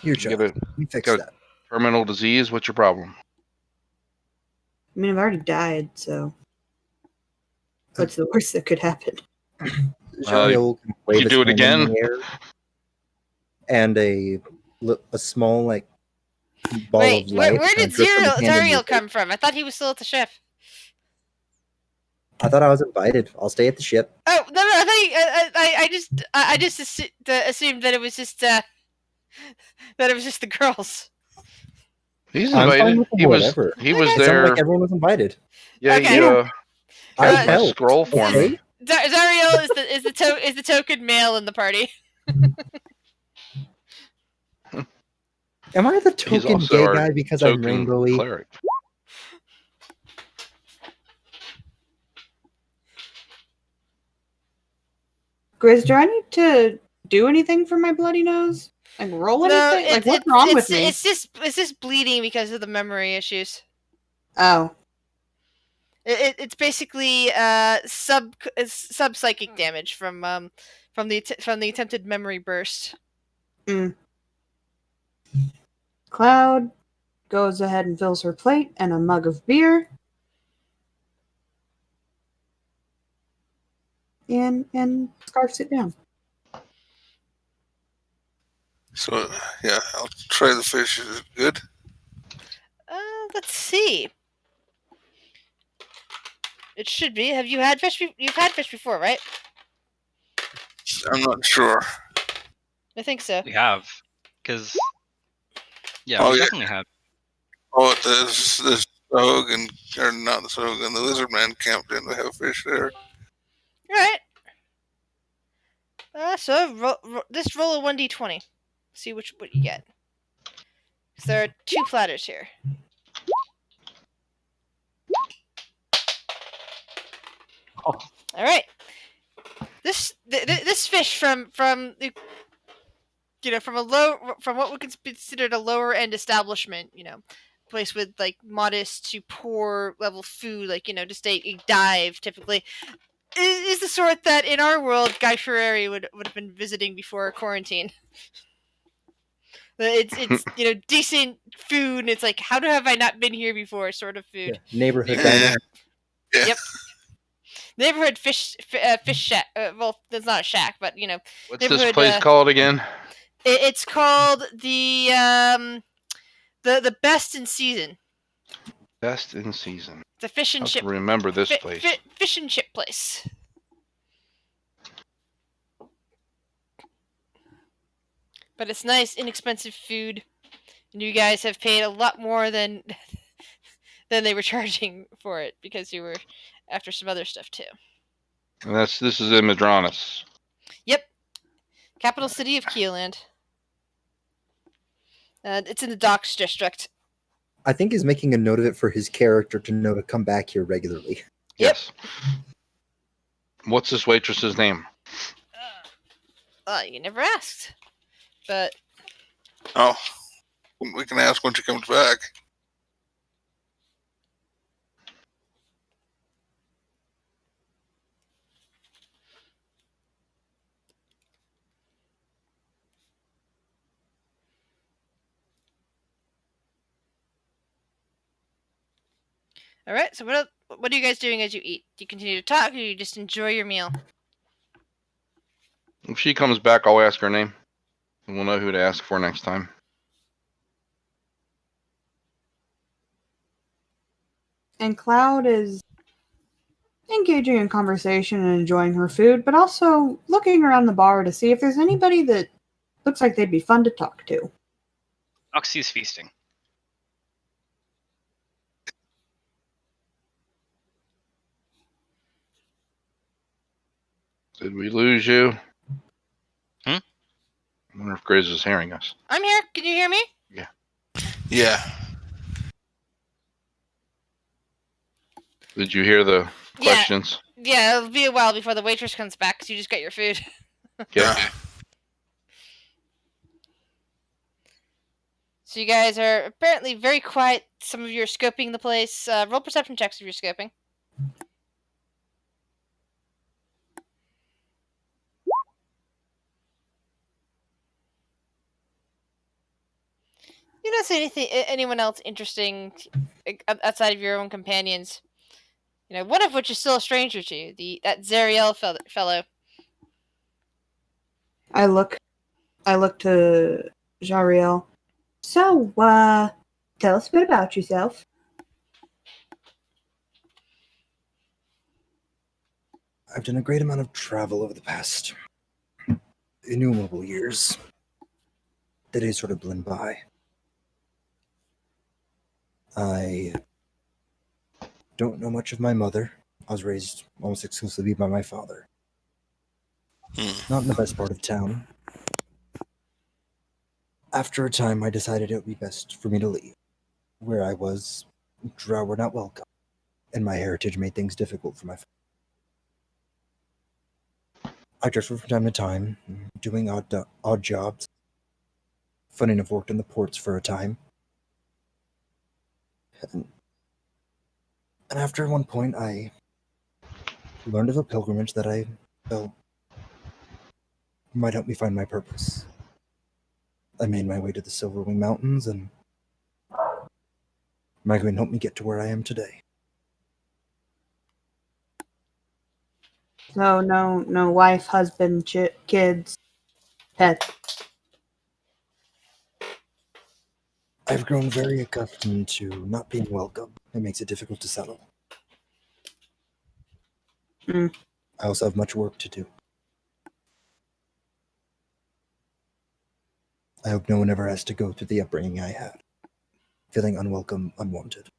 Your You job. got a We fixed got a- that. terminal disease? What's your problem? I mean, I've already died, so what's the worst that could happen? Zariel can you wave do his it hand in again? the air, and a small ball Wait, of light. where did drip from his hand into Zariel your come from? I thought he was still at the ship. I thought I was invited. I'll stay at the ship. Oh no! I just assumed that it was just that it was just the girls. He's I'm fine invited. with He was whatever. he was Okay. It sounded there. like everyone was invited. Yeah, Okay. he I got my helped. scroll for Okay. me. Zariel is the token male in the party. Am I the He's token also gay our guy because I'm token rainbowy? cleric. Grizz, do I need to do anything for my bloody nose? Like roll anything? Like what's wrong with me? It's just bleeding because of the memory issues. Oh. It's basically sub psychic damage from the attempted memory burst. Cloud goes ahead and fills her plate and a mug of beer. And scarfs it down. So, yeah, I'll try the fish. Is it good? Let's see. It should be. Have you had fish? You've had fish before, right? I'm not sure. I think so. We have, because we yeah. definitely have. Oh, this Rogue or not the Rogue and the Lizard Man camped in. They have fish there. All right. So just roll a 1d20. See what you get. So there are two platters here. Oh. All right. This fish from from what we considered a lower end establishment, place with like modest to poor level food, like just a dive typically, is the sort that in our world Guy Fieri would have been visiting before quarantine. It's decent food, and it's like, how have I not been here before sort of food. Yeah. Neighborhood diner. Yeah. Yep. Neighborhood fish shack. Well, that's not a shack, but What's this place called again? It's called the Best in Season. Best in Season. The fish and I'll have chip. to remember this place. Fish and chip place. But it's nice, inexpensive food, and you guys have paid a lot more than they were charging for it because you were after some other stuff too. And this is in Madronis. Yep, capital city of Keeland. It's in the docks district. I think he's making a note of it for his character to know to come back here regularly. Yep. Yes. What's this waitress's name? You never asked. But Oh, we can ask when she comes back. all right. So what are you guys doing as you eat? Do you continue to talk, or do you just enjoy your meal? If she comes back, I'll ask her name. And we'll know who to ask for next time. And Cloud is engaging in conversation and enjoying her food, but also looking around the bar to see if there's anybody that looks like they'd be fun to talk to. Oxy's feasting. Did we lose you? Hmm? I wonder if Grizz is hearing us. I'm here. Can you hear me? Yeah. Did you hear the questions? Yeah, it'll be a while before the waitress comes back because you just got your food. Yeah. So you guys are apparently very quiet. Some of you are scoping the place. Roll perception checks if you're scoping. You don't see anyone else interesting outside of your own companions. You know, one of which is still a stranger to you. That Zariel fellow. I look to Jariel. So, tell us a bit about yourself. I've done a great amount of travel over the past innumerable years. The days sort of blend by. I don't know much of my mother. I was raised almost exclusively by my father. Not in the best part of town. After a time, I decided it would be best for me to leave. Where I was, Drow were not welcome, and my heritage made things difficult for my family. I drifted from time to time, doing odd jobs. Funny enough, worked in the ports for a time. And after one point, I learned of a pilgrimage that I felt might help me find my purpose. I made my way to the Silverwing Mountains, and migraine helped me get to where I am today. So, no wife, husband, kids, pets. I've grown very accustomed to not being welcome. It makes it difficult to settle. I also have much work to do. I hope no one ever has to go through the upbringing I had. Feeling unwelcome, unwanted.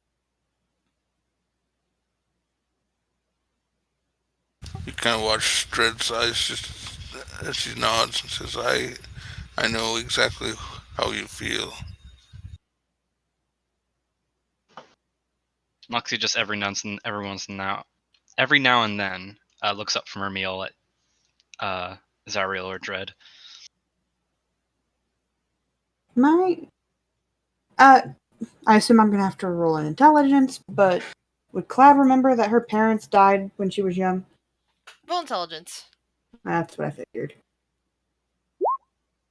You kind of watch Dread's eyes just as she nods and says, I know exactly how you feel. Moxie just every now and then looks up from her meal at Zariel or Dread. I assume I'm gonna have to roll an intelligence, but would Cloud remember that her parents died when she was young? Roll intelligence. That's what I figured.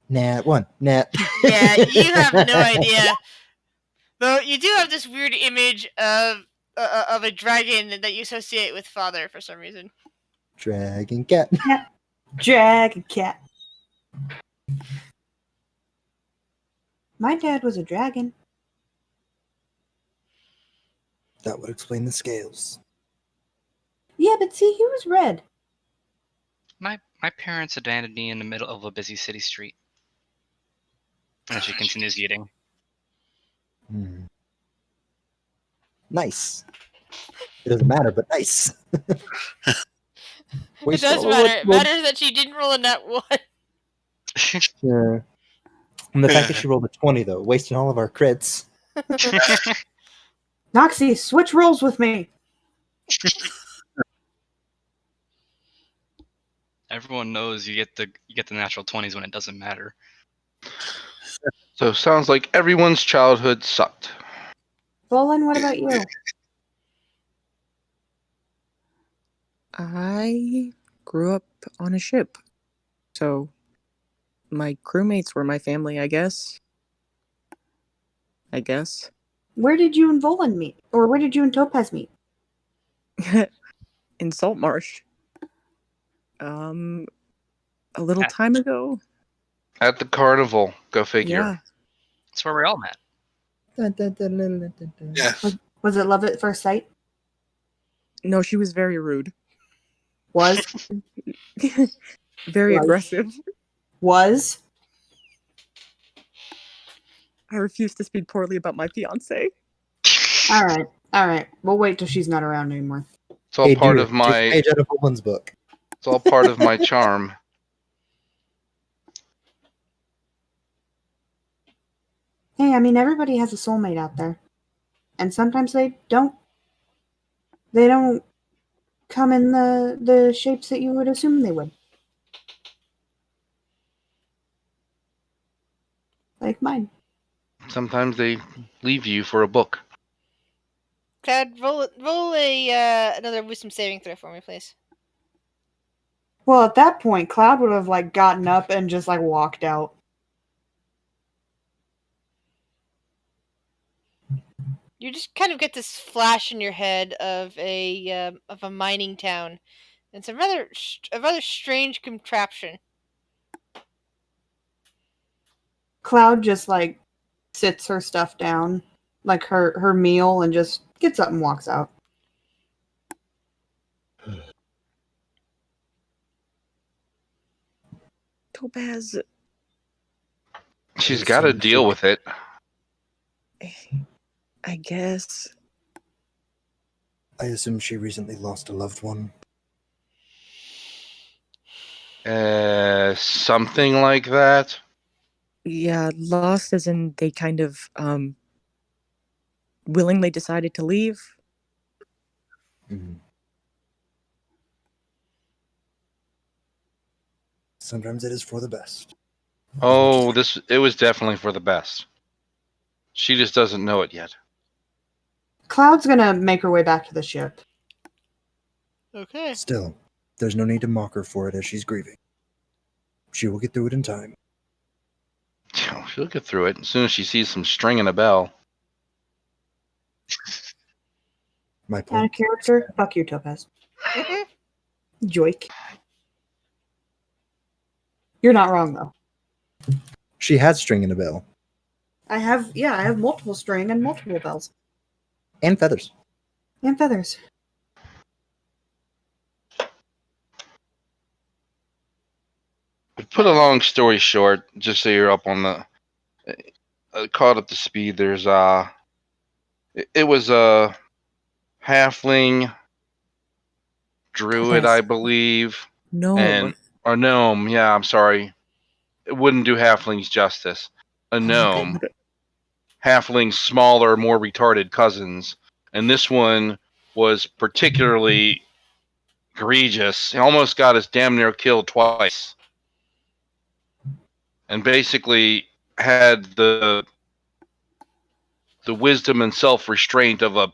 Nat 1. Nat. Yeah, you have no idea. Though you do have this weird image of a dragon that you associate with father for some reason. Dragon cat. Dragon cat. My dad was a dragon. That would explain the scales. Yeah, but see, he was red. My parents abandoned me in the middle of a busy city street. And she continues eating. Nice. It doesn't matter, but nice. It does matter. It matters that she didn't roll a nat 1. Yeah. And the fact that she rolled a 20, though, wasting all of our crits. Noxie, switch roles with me. Everyone knows you get the natural 20s when it doesn't matter. So sounds like everyone's childhood sucked. Volan, what about you? I grew up on a ship. So my crewmates were my family, I guess. Where did you and Volan meet? Or where did you and Topaz meet? In Saltmarsh. A little time ago. At the carnival. Go figure. Yeah. That's where we all met. Yes. Was it love at first sight? No, she was very rude. Was? Very Was. aggressive. Was? I refuse to speak poorly about my fiance. Alright. We'll wait till she's not around anymore. It's all part dude, of my. take a page out of Owen's book. It's all part of my charm. Hey, I mean, everybody has a soulmate out there. And sometimes they don't come in the shapes that you would assume they would. Like mine. Sometimes they leave you for a book. Cloud, roll a another wisdom saving throw for me, please. Well, at that point, Cloud would have like gotten up and just like walked out. You just kind of get this flash in your head of a mining town, and it's a rather strange contraption. Cloud just like sits her stuff down, like her meal, and just gets up and walks out. Topaz, She's got to deal with it. I guess. I assume she recently lost a loved one. Something like that. Yeah, lost as in they kind of willingly decided to leave. Mhm. Sometimes it is for the best. Oh, it was definitely for the best. She just doesn't know it yet. Cloud's gonna make her way back to the ship. Okay. Still, there's no need to mock her for it as she's grieving. She will get through it in time. She'll get through it as soon as she sees some string and a bell. My Out of point. character? Fuck you, Topaz. Joik. You're not wrong though. She had string and a bell. I have multiple string and multiple bells. And feathers. And feathers. But put a long story short, just so you're up on the caught up to speed. There's it was a halfling druid, Topaz. I believe, Gnome. or gnome. Yeah, I'm sorry, it wouldn't do halflings justice. A Oh my gnome, God. halflings' smaller, more retarded cousins, and this one was particularly egregious. He almost got us damn near killed twice. And basically had the wisdom and self-restraint of a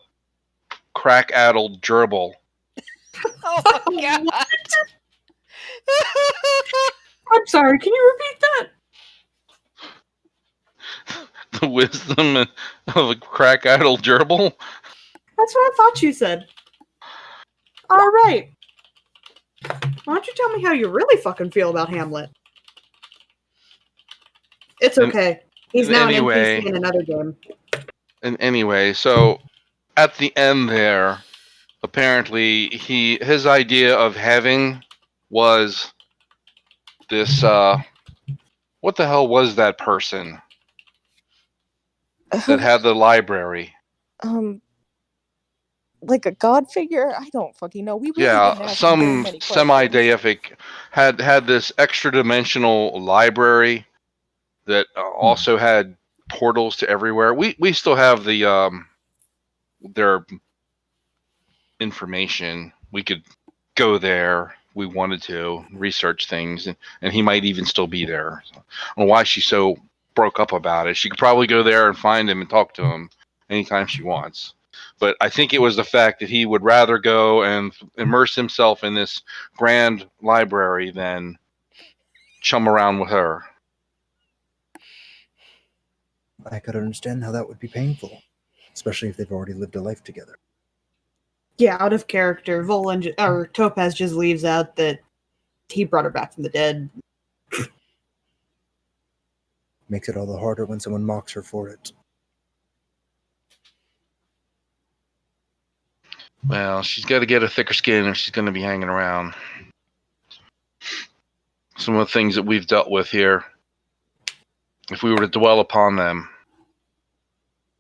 crack-addled gerbil. Oh my god. I'm sorry, can you repeat that? The wisdom of a crack-addled gerbil. That's what I thought you said. Alright. Why don't you tell me how you really fucking feel about Hamlet? It's okay. He's now anyway, an NPC in another game. And anyway, so at the end there, apparently his idea of heaven was this what the hell was that person that had the library? Like a god figure? I don't fucking know. We really didn't Yeah, ask very some many questions. semi-deific had this extra dimensional library that also had portals to everywhere. We still have their information. We could go there. We wanted to research things, and he might even still be there. So, I don't know why she's so broke up about it. She could probably go there and find him and talk to him anytime she wants. But I think it was the fact that he would rather go and immerse himself in this grand library than chum around with her. I could understand how that would be painful, especially if they've already lived a life together. Yeah, out of character. Or Topaz just leaves out that he brought her back from the dead. Makes it all the harder when someone mocks her for it. Well, she's got to get a thicker skin if she's going to be hanging around. Some of the things that we've dealt with here, if we were to dwell upon them,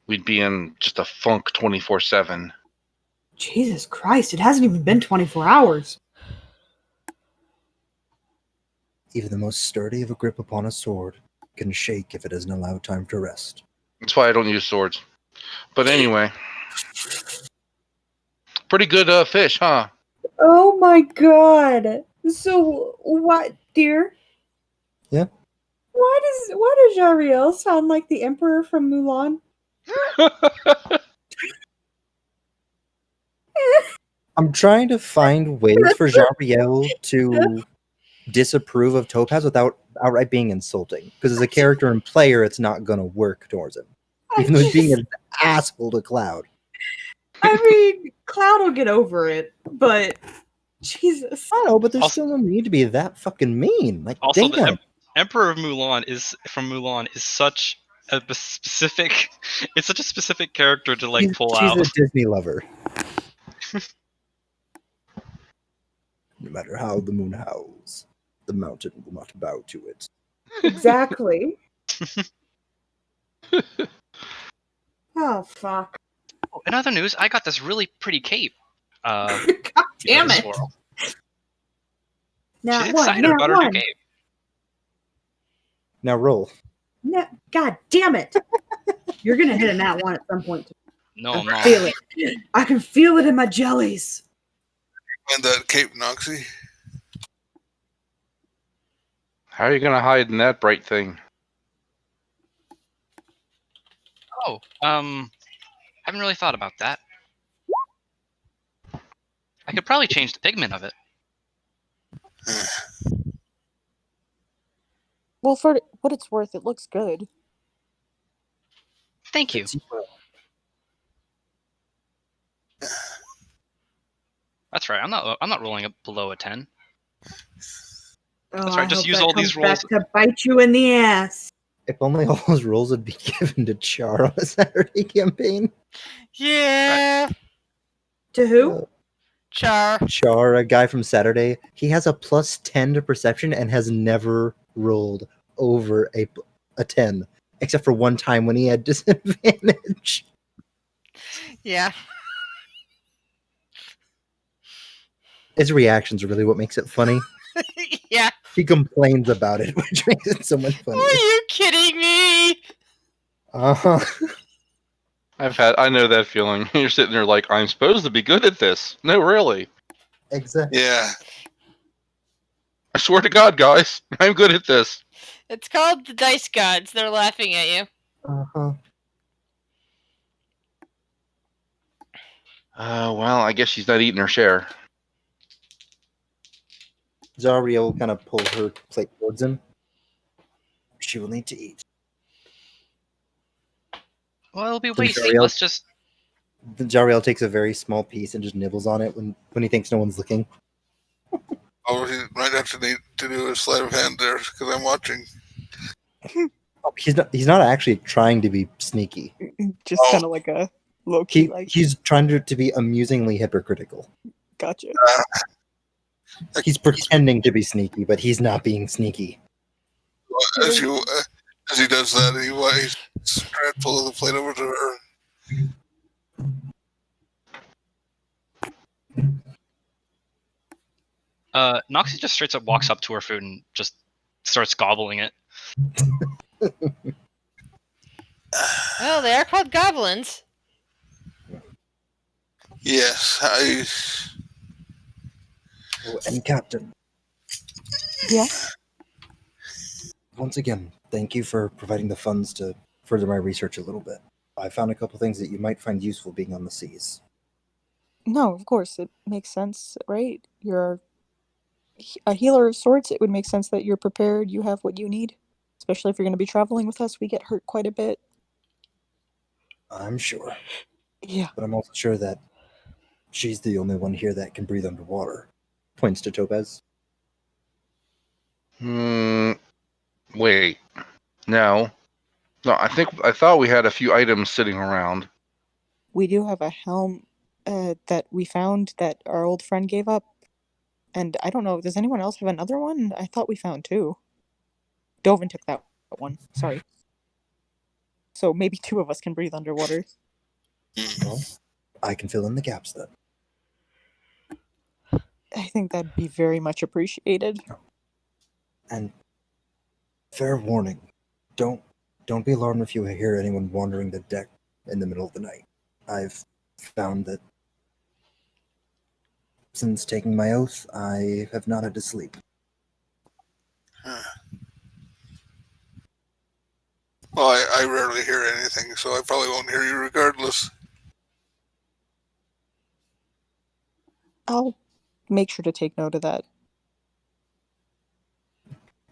we'd be in just a funk 24/7. Jesus Christ, it hasn't even been 24 hours. Even the most sturdy of a grip upon a sword can shake if it isn't allowed time to rest. That's why I don't use swords. But anyway, pretty good fish, huh? Oh my god. So, what, dear? Yeah? Why does Jariel sound like the Emperor from Mulan? I'm trying to find ways for Jean-Riel to disapprove of Topaz without outright being insulting. Because as a character and player, it's not going to work towards him. Even though he's being an asshole to Cloud. I mean, Cloud will get over it, but Jesus. I don't know, but there's Also- still no need to be that fucking mean. Like, Also, damn. the Emperor of Mulan is such a specific. It's such a specific character to like pull She's out. a Disney lover. No matter how the moon howls, the mountain will not bow to it. Exactly. Oh, fuck. Oh, in other news, I got this really pretty cape. God damn this it. world. Now She's one, excited now about her new one. cape. Now roll. No, God damn it. You're going to hit a nat one at some point. No, I I'm not. feel it. I can feel it in my jellies. And that Cape Noxie. How are you going to hide in that bright thing? Oh, haven't really thought about that. I could probably change the pigment of it. Well, for what it's worth, it looks good. Thank you. Fits you well. That's right. I'm not rolling up below a 10. Oh, That's right, I just hope use that all these comes back rolls. to bite you in the ass. If only all those roles would be given to Char on a Saturday campaign. Yeah. To who? Char. Char, a guy from Saturday, he has a +10 to perception and has never rolled over a 10, except for one time when he had disadvantage. Yeah. His reactions are really what makes it funny. Yeah. He complains about it, which makes it so much funnier. Are you kidding me? Uh-huh. I know that feeling. You're sitting there like, I'm supposed to be good at this. No, really. Exactly. Yeah. I swear to God, guys, I'm good at this. It's called the Dice Gods. They're laughing at you. Uh-huh. Well, I guess she's not eating her share. Zaria will kind of pull her plate towards him. She will need to eat. Well, it'll be So wasting. Jariel- Let's just. Jariel takes a very small piece and just nibbles on it when he thinks no one's looking. Oh, he might have to need to do a sleight of hand there because I'm watching. He's not actually trying to be sneaky. Just kind of like a low key, like, He's trying to be amusingly hypocritical. gotcha. He's pretending to be sneaky, but he's not being sneaky. As he does that, he's trying to pull the plate over to her. Noxie just straight up walks up to her food and just starts gobbling it. Well, they are called goblins. Yes, Oh, and Captain, Yeah. once again, thank you for providing the funds to further my research a little bit. I found a couple things that you might find useful being on the seas. No, of course it makes sense, right? You're a healer of sorts. It would make sense that you're prepared. You have what you need, especially if you're going to be traveling with us. We get hurt quite a bit. I'm sure, Yeah. but I'm also sure that she's the only one here that can breathe underwater. Points to Topaz. Wait. No. No, I thought we had a few items sitting around. We do have a helm that we found that our old friend gave up. And I don't know, does anyone else have another one? I thought we found two. Dovin took that one. Sorry. So maybe two of us can breathe underwater. Well, I can fill in the gaps then. I think that'd be very much appreciated. And fair warning, don't be alarmed if you hear anyone wandering the deck in the middle of the night. I've found that since taking my oath, I have not had to sleep. well, I rarely hear anything, so I probably won't hear you regardless. I'll make sure to take note of that.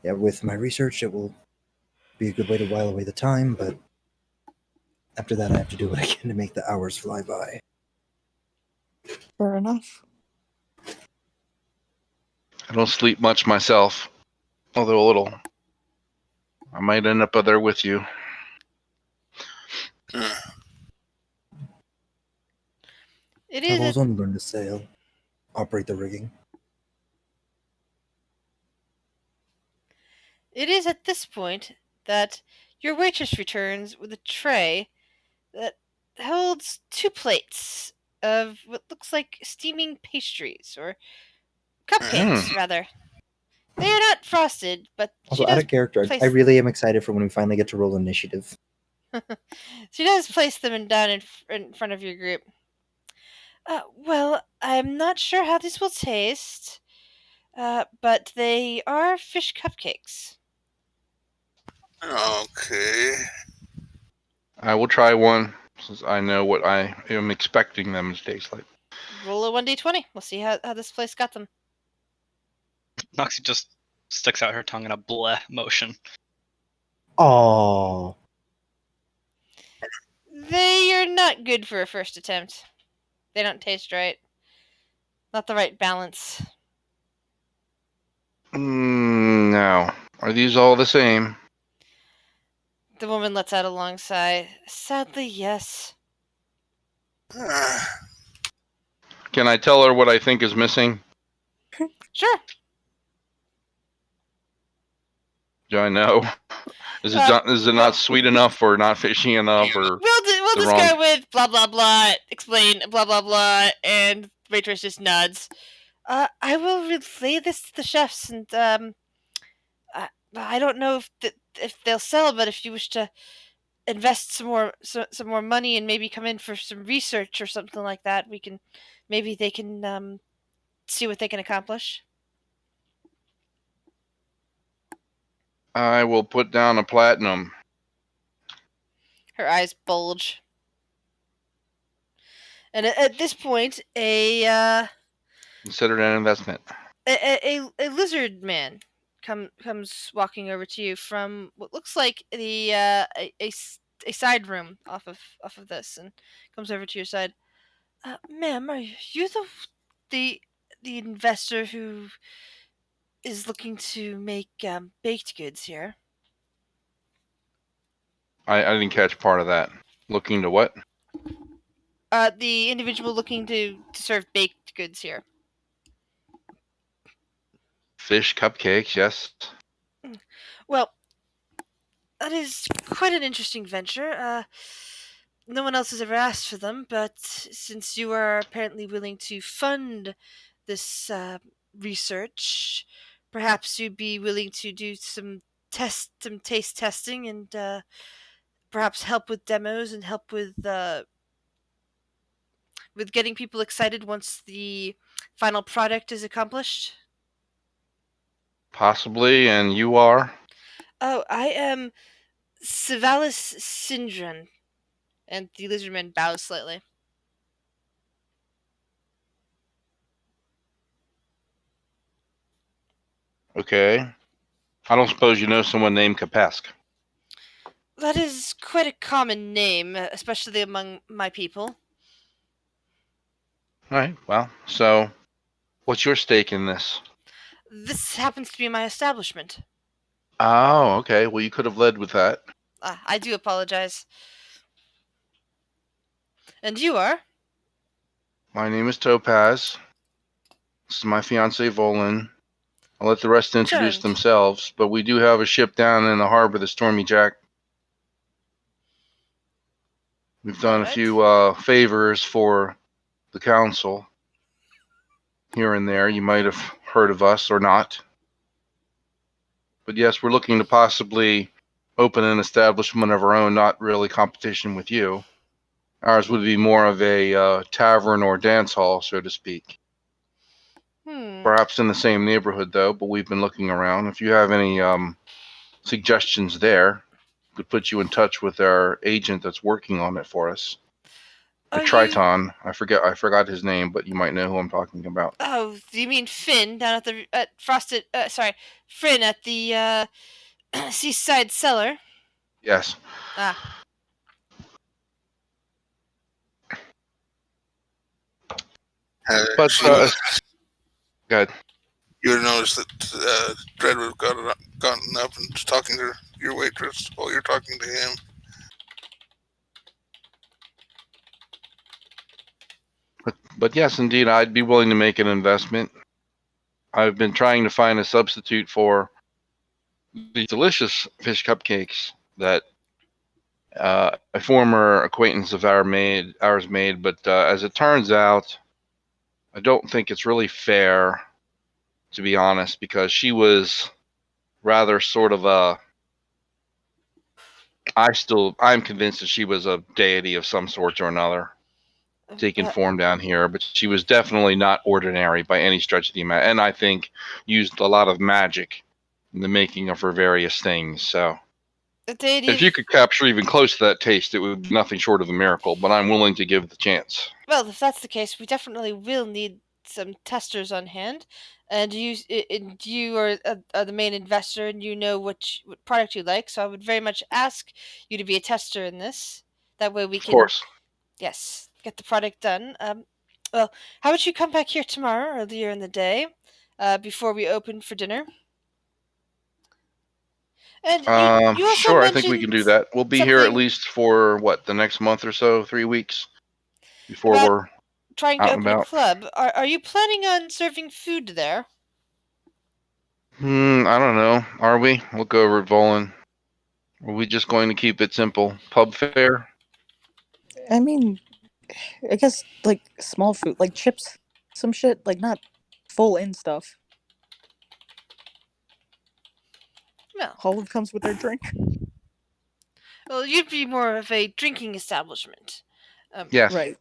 Yeah, with my research, it will be a good way to while away the time, but after that, I have to do what I can to make the hours fly by. Fair enough. I don't sleep much myself, although a little. I might end up there with you. It I've is. always wanted to learn to sail, operate the rigging. It is at this point that your waitress returns with a tray that holds 2 plates of what looks like steaming pastries, or cupcakes, rather. They are not frosted, but Also, she out does of character, place. I really am excited for when we finally get to roll initiative. She does place them down in front of your group. Well, I'm not sure how these will taste, but they are fish cupcakes. Okay. I will try one since I know what I am expecting them to taste like. Roll a 1d20. We'll see how this place got them. Noxie just sticks out her tongue in a bleh motion. Oh, They are not good for a first attempt. They don't taste right. Not the right balance. No. Are these all the same? The woman lets out a long sigh. Sadly, yes. Can I tell her what I think is missing? Sure. Do I know? Is it not sweet enough, or not fishy enough, or We'll the just wrong? go with blah blah blah. Explain blah blah blah, and the waitress just nods. I will relay this to the chefs, and I don't know if they'll sell, but if you wish to invest some more money and maybe come in for some research or something like that, maybe they can see what they can accomplish. I will put down a platinum. Her eyes bulge, and at this point, Consider it an investment. a lizard man comes walking over to you from what looks like a side room off of this, and comes over to your side. Ma'am, are you the the investor who is looking to make baked goods here? I didn't catch part of that. Looking to what? The individual looking to serve baked goods here. Fish cupcakes, yes. Well, that is quite an interesting venture. No one else has ever asked for them, but since you are apparently willing to fund this research, perhaps you'd be willing to do some some taste testing and perhaps help with demos and help with getting people excited once the final product is accomplished. Possibly, and you are? Oh, I am Savalis Syndron. And the lizardman bows slightly. Okay. I don't suppose you know someone named Kapesk. That is quite a common name, especially among my people. All right, well, so what's your stake in this? This happens to be my establishment. Oh, okay. Well, you could have led with that. I do apologize. And you are? My name is Topaz. This is my fiance, Volin. I'll let the rest introduce Charmed. themselves, but we do have a ship down in the harbor, the Stormy Jack. We've done a Alright. few favors for the council here and there. You might have heard of us or not. But yes, we're looking to possibly open an establishment of our own, not really competition with you. Ours would be more of a tavern or dance hall, so to speak. Perhaps in the same neighborhood, though, but we've been looking around. If you have any suggestions there, we could put you in touch with our agent that's working on it for us. The Oh, you. Triton. I forgot his name, but you might know who I'm talking about. Oh, do you mean Finn down at the Frosted? Sorry, Finn at the Seaside Cellar. Yes. Ah, But So go ahead. you would notice that Dread would have gotten up and was talking to your waitress while you're talking to him. But yes, indeed, I'd be willing to make an investment. I've been trying to find a substitute for the delicious fish cupcakes that a former acquaintance of ours made. But as it turns out, I don't think it's really fair, to be honest, because she was rather sort of I'm convinced that she was a deity of some sort or another, taking form down here, but she was definitely not ordinary by any stretch of the imagination, and I think used a lot of magic in the making of her various things. So a deity. if you could capture even close to that taste, it would be nothing short of a miracle, but I'm willing to give it the chance. Well, if that's the case, we definitely will need some testers on hand. And you are the main investor, and you know what product you like. So I would very much ask you to be a tester in this. That way we Of can, course. yes, get the product done. Well, how about you come back here tomorrow, earlier in the day, before we open for dinner? And you also Sure, I think we can mentioned do that. We'll be here at something least for what, the next month or so, 3 weeks before about we're trying to out and open a about. club. Are you planning on serving food there? I don't know. Are we? We'll go over it, Volin. Are we just going to keep it simple? Pub fare? I mean, I guess like small food, like chips, some shit, like not full in stuff. No. Olive comes with their drink. Well, you'd be more of a drinking establishment. Yes. Right.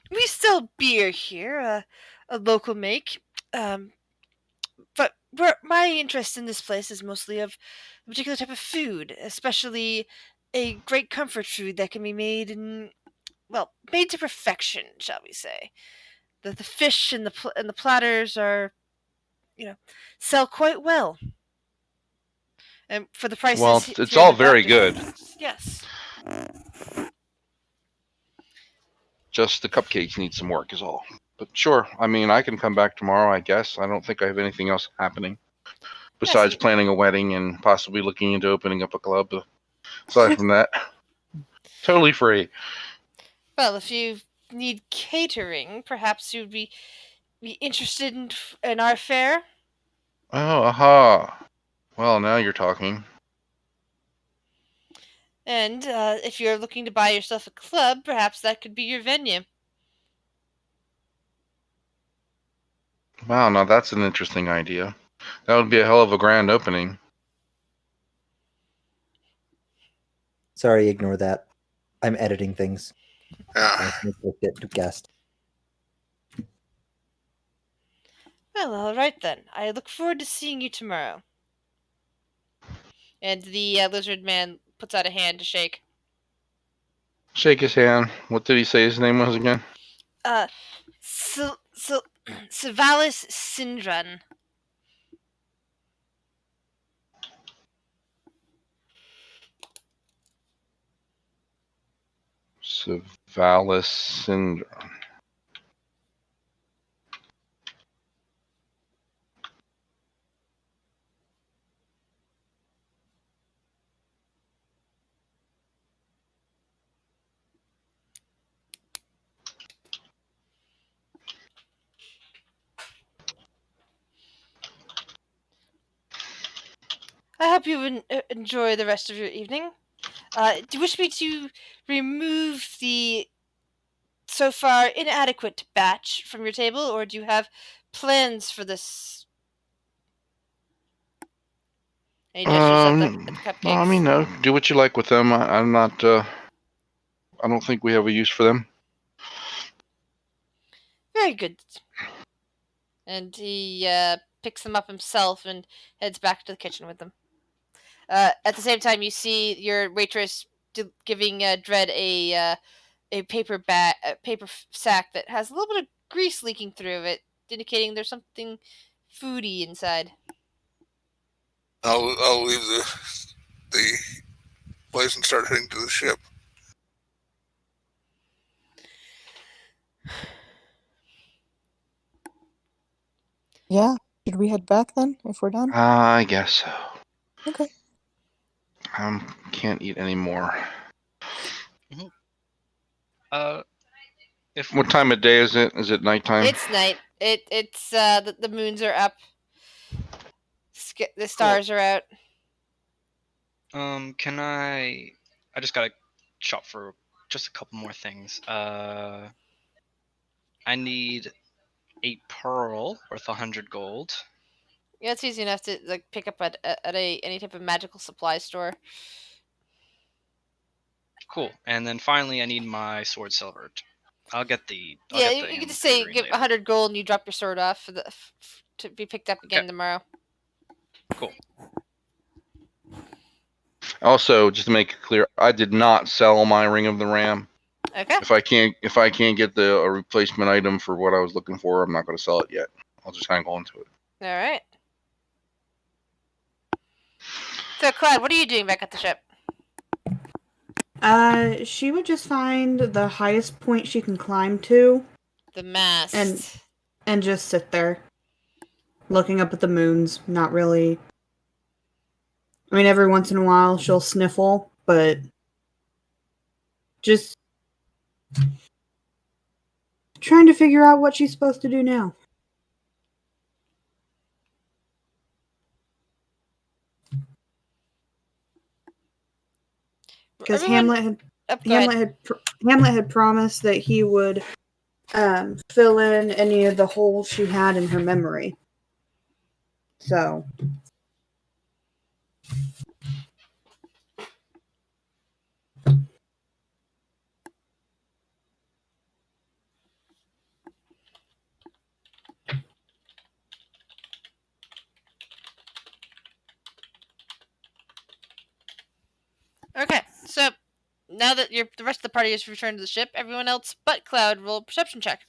We sell beer here, a local make. But my interest in this place is mostly of a particular type of food, especially a great comfort food that can be made made to perfection, shall we say. The fish and the platters are, sell quite well. And for the Well, prices it's here in all the back very good. district, yes. Just the cupcakes need some work, is all. But sure, I mean, I can come back tomorrow, I guess. I don't think I have anything else happening besides Yes, planning a wedding and possibly looking into opening up a club. Aside from that, totally free. well, if you need catering, perhaps you'd be interested in our fare. Oh, aha. Well, now you're talking. And if you're looking to buy yourself a club, perhaps that could be your venue. Wow, now that's an interesting idea. That would be a hell of a grand opening. Sorry, ignore that. I'm editing things. Yeah. Guest. Well, all right then. I look forward to seeing you tomorrow. And the lizard man puts out a hand to shake. Shake his hand. What did he say his name was again? Savalis Sindran. Savalis syndrome. I hope you enjoy the rest of your evening. Do you wish me to remove the so far inadequate batch from your table, or do you have plans for this? And he gestures at the cupcakes. I mean, no. Do what you like with them. I'm not. I don't think we have a use for them. Very good. And he picks them up himself and heads back to the kitchen with them. At the same time, you see your waitress giving Dredd a paper sack that has a little bit of grease leaking through it, indicating there's something foody inside. I'll leave the place and start heading to the ship. Yeah. Should we head back then if we're done? I guess so. Okay. Can't eat anymore. If What time of day is it? Is it nighttime? It's night. It's the moons are up. The stars are out. can I just gotta shop for just a couple more things. I need 8 pearl worth 100 gold. Yeah, it's easy enough to pick up at any type of magical supply store. Cool. And then finally, I need my sword silvered. I'll get the. You can just say give later. 100 gold and you drop your sword off to be picked up again tomorrow. Cool. Also, just to make it clear, I did not sell my Ring of the Ram. Okay. If I can't get a replacement item for what I was looking for, I'm not going to sell it yet. I'll just hang on to it. All right. So, Cloud, what are you doing back at the ship? She would just find the highest point she can climb to. The mast. And just sit there. Looking up at the moons. Not really. I mean, every once in a while she'll sniffle, but just trying to figure out what she's supposed to do now. Because Hamlet had promised that he would fill in any of the holes she had in her memory. So. Okay, so now that the rest of the party has returned to the ship, everyone else but Cloud roll a perception check.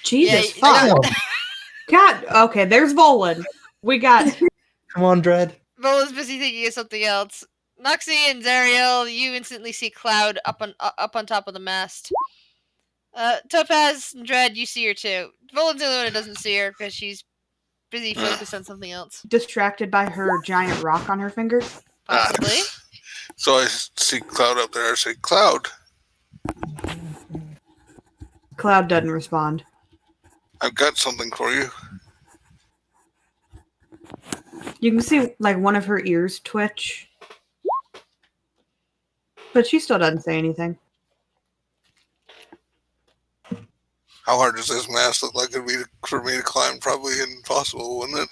Jesus fuck. God, okay, there's Volan. We got. Come on, Dredd. Volan's busy thinking of something else. Noxie and Zariel, you instantly see Cloud up on top of the mast. Topaz and Dredd, you see her too. Volan's the only one that doesn't see her because she's busy focused on something else. Distracted by her giant rock on her finger? Possibly. So I see Cloud up there. I say, Cloud. Cloud doesn't respond. I've got something for you. You can see one of her ears twitch. But she still doesn't say anything. How hard does this mast look like it'd be for me to climb? Probably impossible, wouldn't it?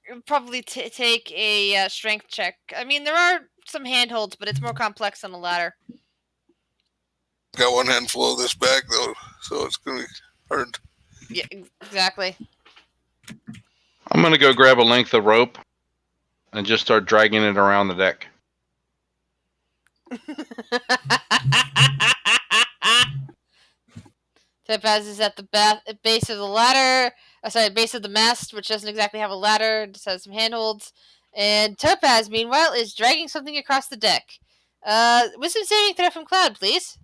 You'll probably take a strength check. I mean, there are some handholds, but it's more complex on a ladder. Got one handful of this bag though, so it's gonna be hard. Yeah, exactly. I'm gonna go grab a length of rope and just start dragging it around the deck. Topaz is at the base of the ladder. Base of the mast, which doesn't exactly have a ladder, just has some handholds. And Topaz, meanwhile, is dragging something across the deck. Wisdom saving throw from Cloud, please.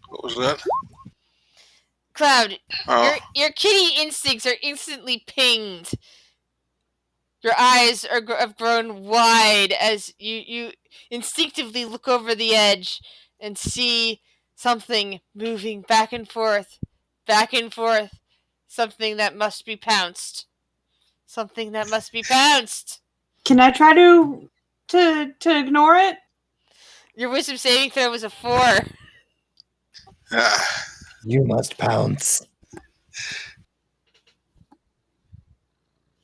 What was that? Cloud, Oh, your kitty instincts are instantly pinged. Your eyes have grown wide as you instinctively look over the edge and see something moving back and forth, something that must be pounced. Something that must be pounced. Can I try to ignore it? Your wisdom saving throw was a 4. ah. You must pounce.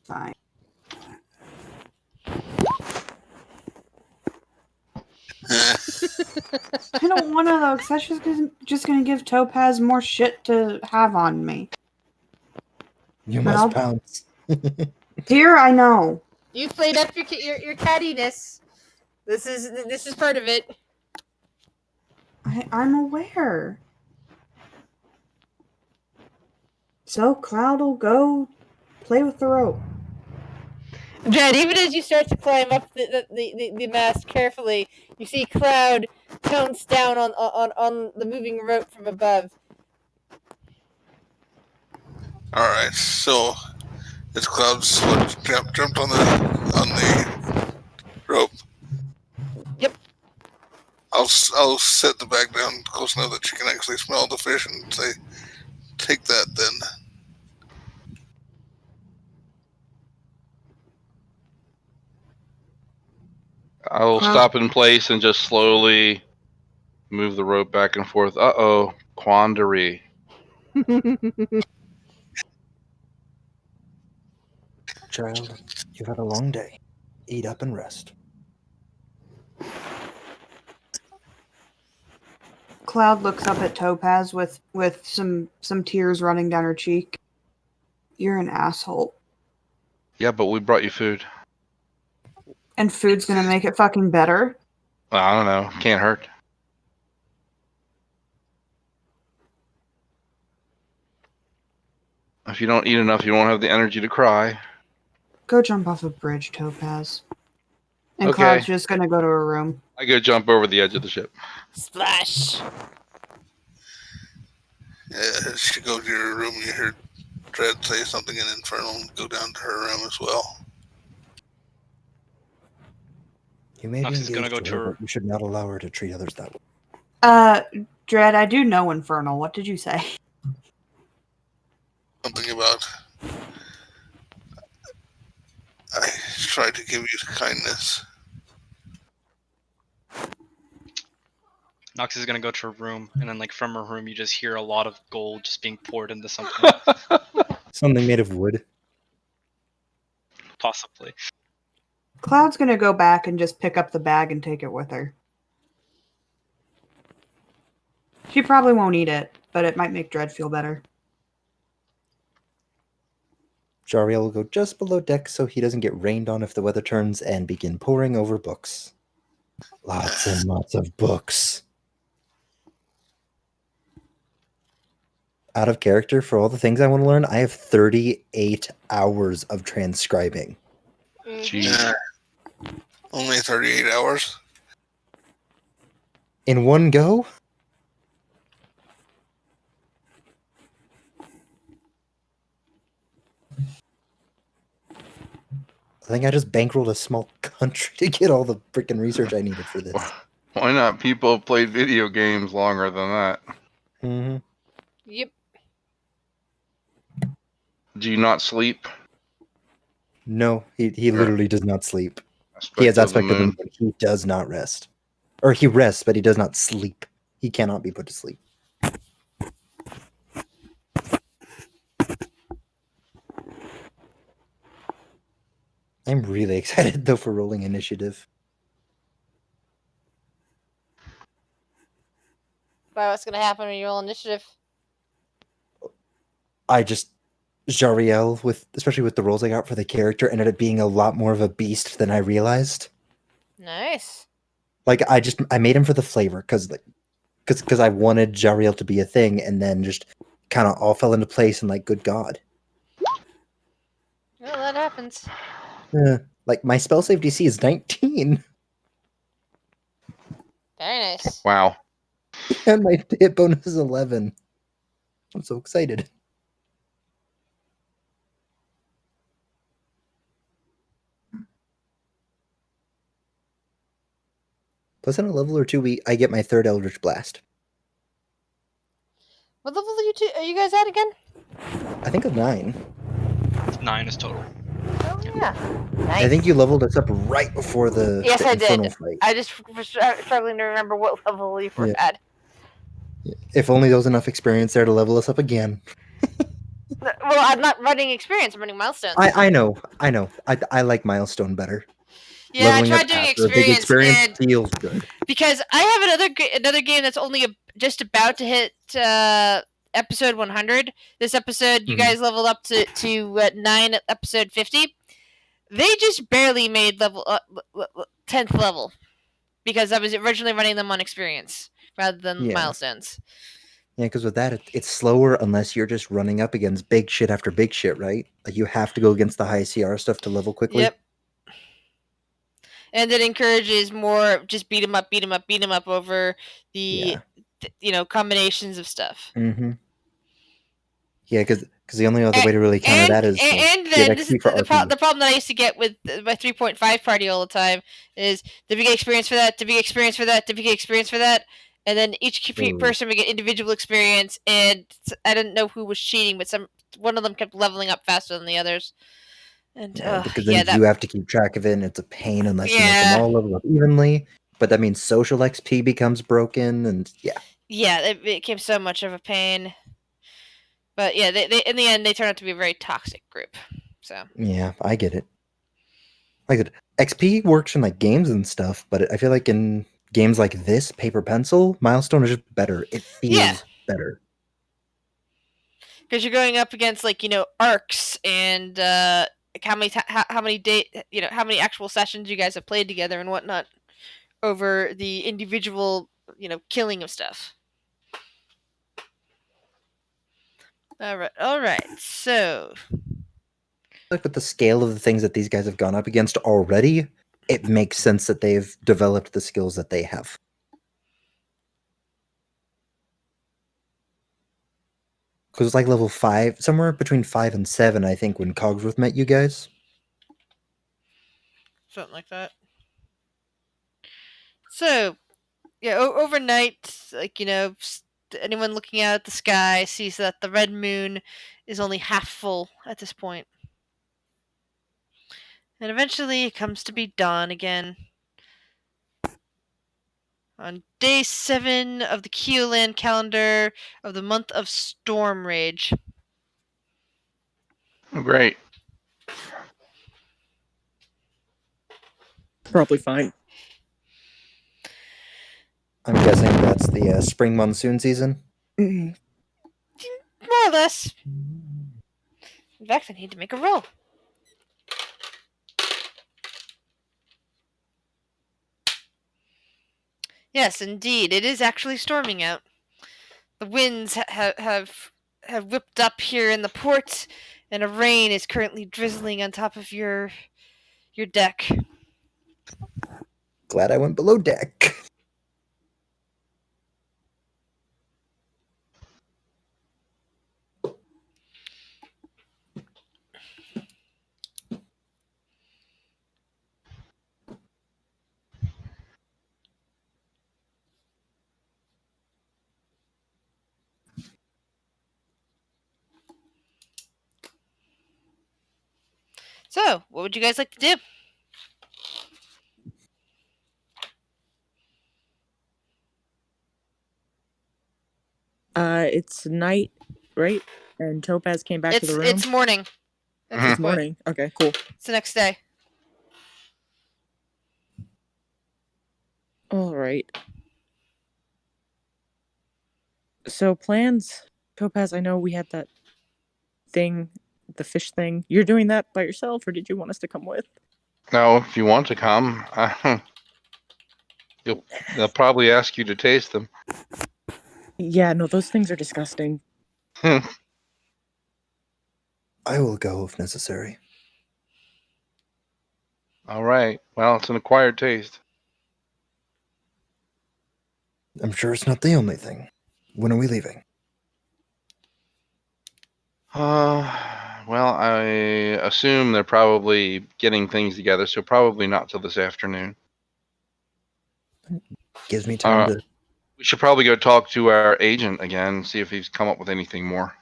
Fine. I don't want to though, because that's just gonna give Topaz more shit to have on me. You Well- must pounce. Dear, I know. You played up your cattiness. This is part of it. I'm aware. So Cloud will go play with the rope. Jed, even as you start to climb up the mast carefully, you see Cloud pounce down on the moving rope from above. All right, so it's Cloud's jumped on the rope. Yep. I'll set the bag down close enough that she can actually smell the fish and say, "Take that, then." I'll stop in place and just slowly move the rope back and forth. Uh-oh, quandary. Child, you've had a long day. Eat up and rest. Cloud looks up at Topaz with some tears running down her cheek. You're an asshole. Yeah, but we brought you food. And food's gonna make it fucking better? I don't know. Can't hurt. If you don't eat enough, you won't have the energy to cry. Go jump off a bridge, Topaz. And Okay. Cloud's just gonna go to her room. I go jump over the edge of the ship. Splash. Yeah, she goes to your room. You hear Dread say something in Infernal and go down to her room as well. You may be Nox is engaged gonna go to to her, her- but you should not allow her to treat others that way. Dread, I do know Infernal. What did you say? Something about I tried to give you kindness. Nox is gonna go to her room, and then like from her room, you just hear a lot of gold just being poured into something, Something made of wood. possibly. Cloud's gonna go back and just pick up the bag and take it with her. She probably won't eat it, but it might make Dread feel better. Jariel will go just below deck so he doesn't get rained on if the weather turns and begin poring over books. Lots and lots of books. Out of character for all the things I want to learn, I have 38 hours of transcribing. Jeez. Only 38 hours. In one go? I think I just bankrolled a small country to get all the freaking research I needed for this. Why not? People have played video games longer than that. Mm-hmm. Yep. Do you not sleep? No, he literally does not sleep. Aspect He has of the aspect of him, moon. but he does not rest. Or he rests, but he does not sleep. He cannot be put to sleep. I'm really excited though for rolling initiative. But what's gonna happen when you roll initiative? I just Jariel with especially with the rolls I got for the character ended up being a lot more of a beast than I realized. Nice. Like I made him for the flavor because I wanted Jariel to be a thing, and then just kind of all fell into place. And like, good God, Well, that happens. like my spell save DC is 19, Very nice. Wow. and my hit bonus is 11. I'm so excited. Plus, in a level or two, I get my third Eldritch Blast. What level are you guys at again? I think of 9. 9 is total. Oh yeah. Nice. I think you leveled us up right before the Yes, I did. Infernal fight. I just was struggling to remember what level you were Yeah. at. If only there was enough experience there to level us up again. Well, I'm not running experience. I'm running milestones. I know. I like milestone better. Yeah, I Leveling tried up doing after a big experience and feels good. because I have another game that's only just about to hit episode 100. This episode, you Mhm. guys leveled up to 9 at episode 50. They just barely made level 10th level because I was originally running them on experience rather than Yeah. milestones. Yeah, because with that, it's slower unless you're just running up against big shit after big shit, right? Like you have to go against the high CR stuff to level quickly. Yep. And it encourages more just beat 'em up, beat 'em up, beat 'em up over the combinations of stuff. Mm-hmm. Yeah, because the only other way to really counter that is and get then this is XP for the RP. problem that I used to get with my 3.5 party all the time is did we get experience for that? Did we get experience for that? Did we get experience for that? And then each person would get individual experience, and I didn't know who was cheating, but one of them kept leveling up faster than the others. And Because then you have to keep track of it, and it's a pain unless you make them Yeah. all level up evenly. But that means social XP becomes broken, and yeah, it became so much of a pain. But yeah, they in the end they turned out to be a very toxic group. So yeah, I get it. Like XP works in like games and stuff, but I feel like in games like this, paper pencil, milestone is just better. It feels better. because you're going up against arcs and how many how many actual sessions you guys have played together and whatnot over the individual killing of stuff. All right. So Like with the scale of the things that these guys have gone up against already, it makes sense that they've developed the skills that they have. Because it's like level 5, somewhere between 5 and 7, I think, when Cogsworth met you guys. something like that. So yeah, overnight, anyone looking out at the sky sees that the red moon is only half full at this point. And eventually it comes to be dawn again. On day 7 of the Keoland calendar of the month of Storm Rage. Great. Probably fine. I'm guessing that's the spring monsoon season. Mm, More or less. In fact, I need to make a roll. Yes, indeed. It is actually storming out. The winds have whipped up here in the port, and a rain is currently drizzling on top of your deck. Glad I went below deck. So, what would you guys like to do? It's night, right? And Topaz came back to the room. It's morning. At this It's point. morning. Okay, cool. It's the next day. All right. So plans, Topaz. I know we had that thing, the fish thing. You're doing that by yourself, or did you want us to come with? No, if you want to come, they'll probably ask you to taste them. Yeah, no, those things are disgusting. I will go if necessary. All right. Well, it's an acquired taste. I'm sure it's not the only thing. When are we leaving? Well, I assume they're probably getting things together, so probably not till this afternoon. Gives me time to. We should probably go talk to our agent again, see if he's come up with anything more.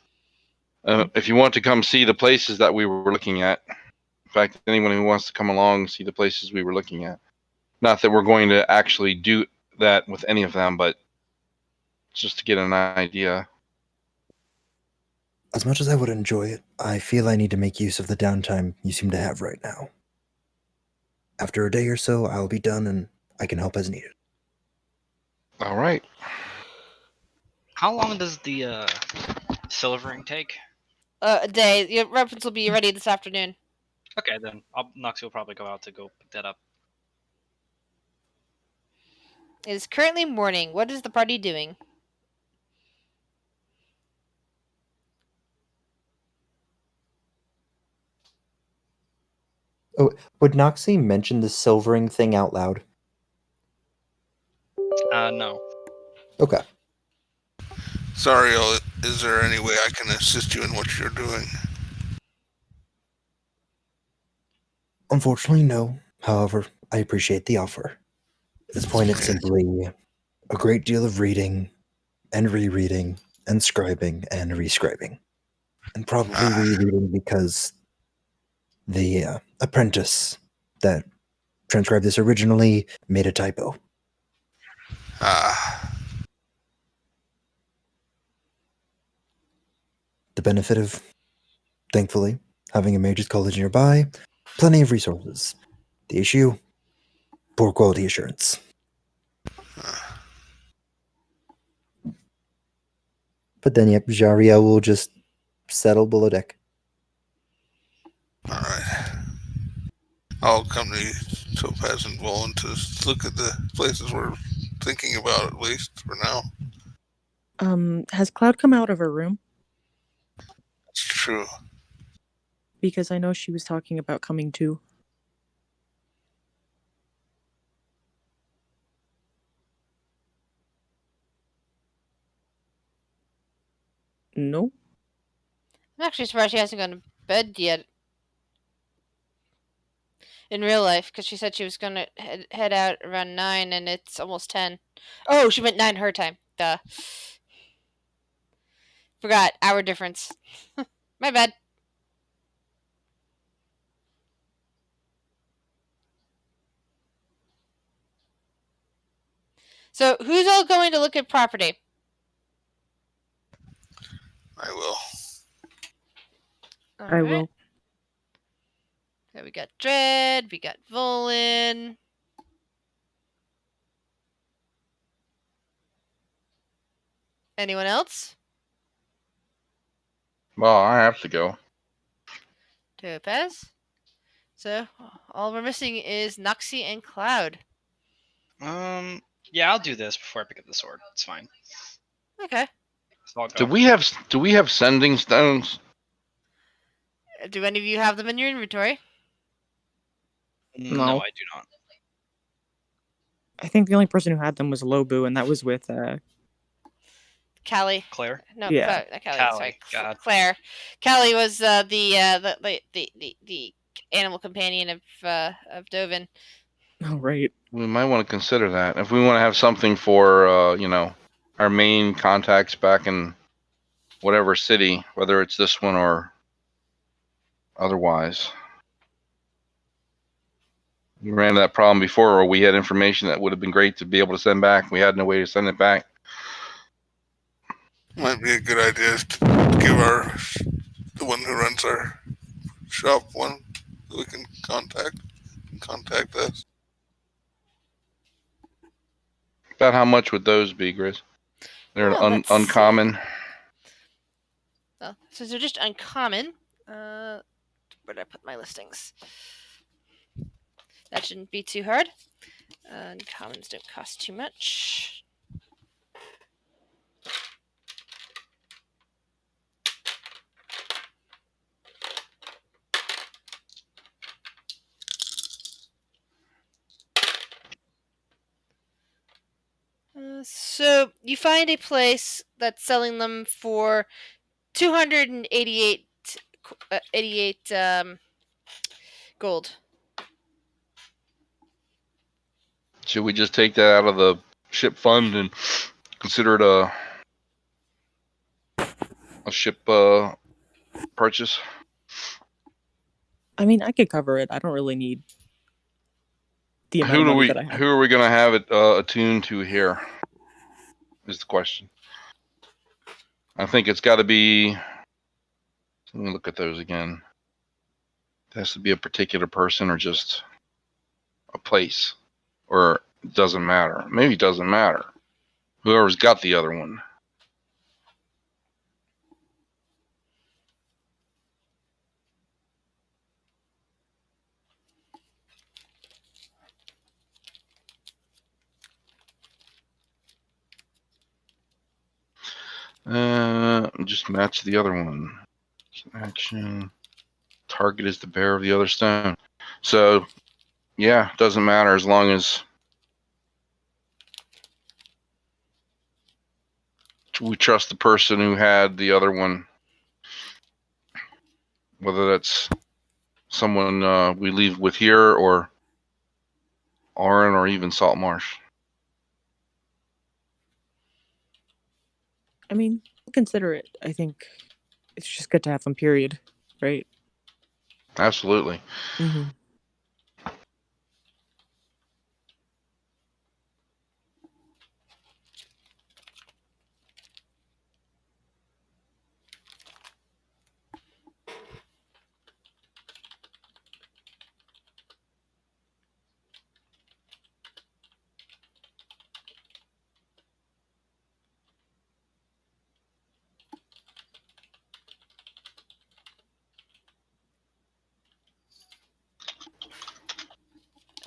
If you want to come see the places that we were looking at, in fact, anyone who wants to come along and see the places we were looking at. Not that we're going to actually do that with any of them, but just to get an idea. As much as I would enjoy it, I feel I need to make use of the downtime you seem to have right now. After a day or so, I'll be done and I can help as needed. All right. How long does the silvering take? A day. Your reference will be ready this afternoon. Okay, then Noxie will probably go out to go pick that up. It is currently morning. What is the party doing? Oh, would Noxie mention the silvering thing out loud? No. Okay. Sorry, is there any way I can assist you in what you're doing? Unfortunately, no. However, I appreciate the offer. At this point, it's simply a great deal of reading and rereading and scribing and rescribing. And probably rereading because the apprentice that transcribed this originally made a typo. The benefit of, thankfully, having a mage's college nearby, plenty of resources. The issue, poor quality assurance. But then, yep, Jariel will just settle below deck. Alright. I'll accompany Topaz and Volan to look at the places we're thinking about, at least for now. Has Cloud come out of her room? It's true. Because I know she was talking about coming too. No? I'm actually surprised she hasn't gone to bed yet. In real life, because she said she was gonna head out around 9, and it's almost 10. Oh, she meant 9 her time. Duh. Forgot. Hour difference. My bad. So, who's all going to look at property? I will. I will. So we got Dread, we got Volan. Anyone else? Well, I have to go. Topaz. So, all we're missing is Noxie and Cloud. Yeah, I'll do this before I pick up the sword. It's fine. Okay. So I'll go. Do we have sending stones? Do any of you have them in your inventory? No, No. I do not. I think the only person who had them was Lobu, and that was with Callie. Claire? No, Yeah. not Callie. Callie, Sorry, God. Claire. Callie was the animal companion of Dovin. Oh right. We might want to consider that. If we want to have something for, our main contacts back in whatever city, whether it's this one or otherwise. We ran into that problem before where we had information that would have been great to be able to send back. We had no way to send it back. Might be a good idea to give the one who runs our shop one that we can contact us. About how much would those be, Grizz? They're Well, let's see. uncommon. Well, since they're just uncommon, where did I put my listings? That shouldn't be too hard. Uncommons don't cost too much. So you find a place that's selling them for 288 88 gold. Should we just take that out of the ship fund and consider it a ship purchase? I mean, I could cover it. I don't really need the amount Who of do money we? that I have. Who are we gonna have it attuned to here? Is the question. I think it's got to be. Let me look at those again. It has to be a particular person or just a place, or it doesn't matter. Maybe it doesn't matter. Whoever's got the other one. Just match the other one. Action. Target is the bearer of the other stone. So, yeah, doesn't matter as long as we trust the person who had the other one. Whether that's someone we leave with here or Oren or even Saltmarsh. I mean, consider it. I think it's just good to have them, period. Right? Absolutely. Mm-hmm.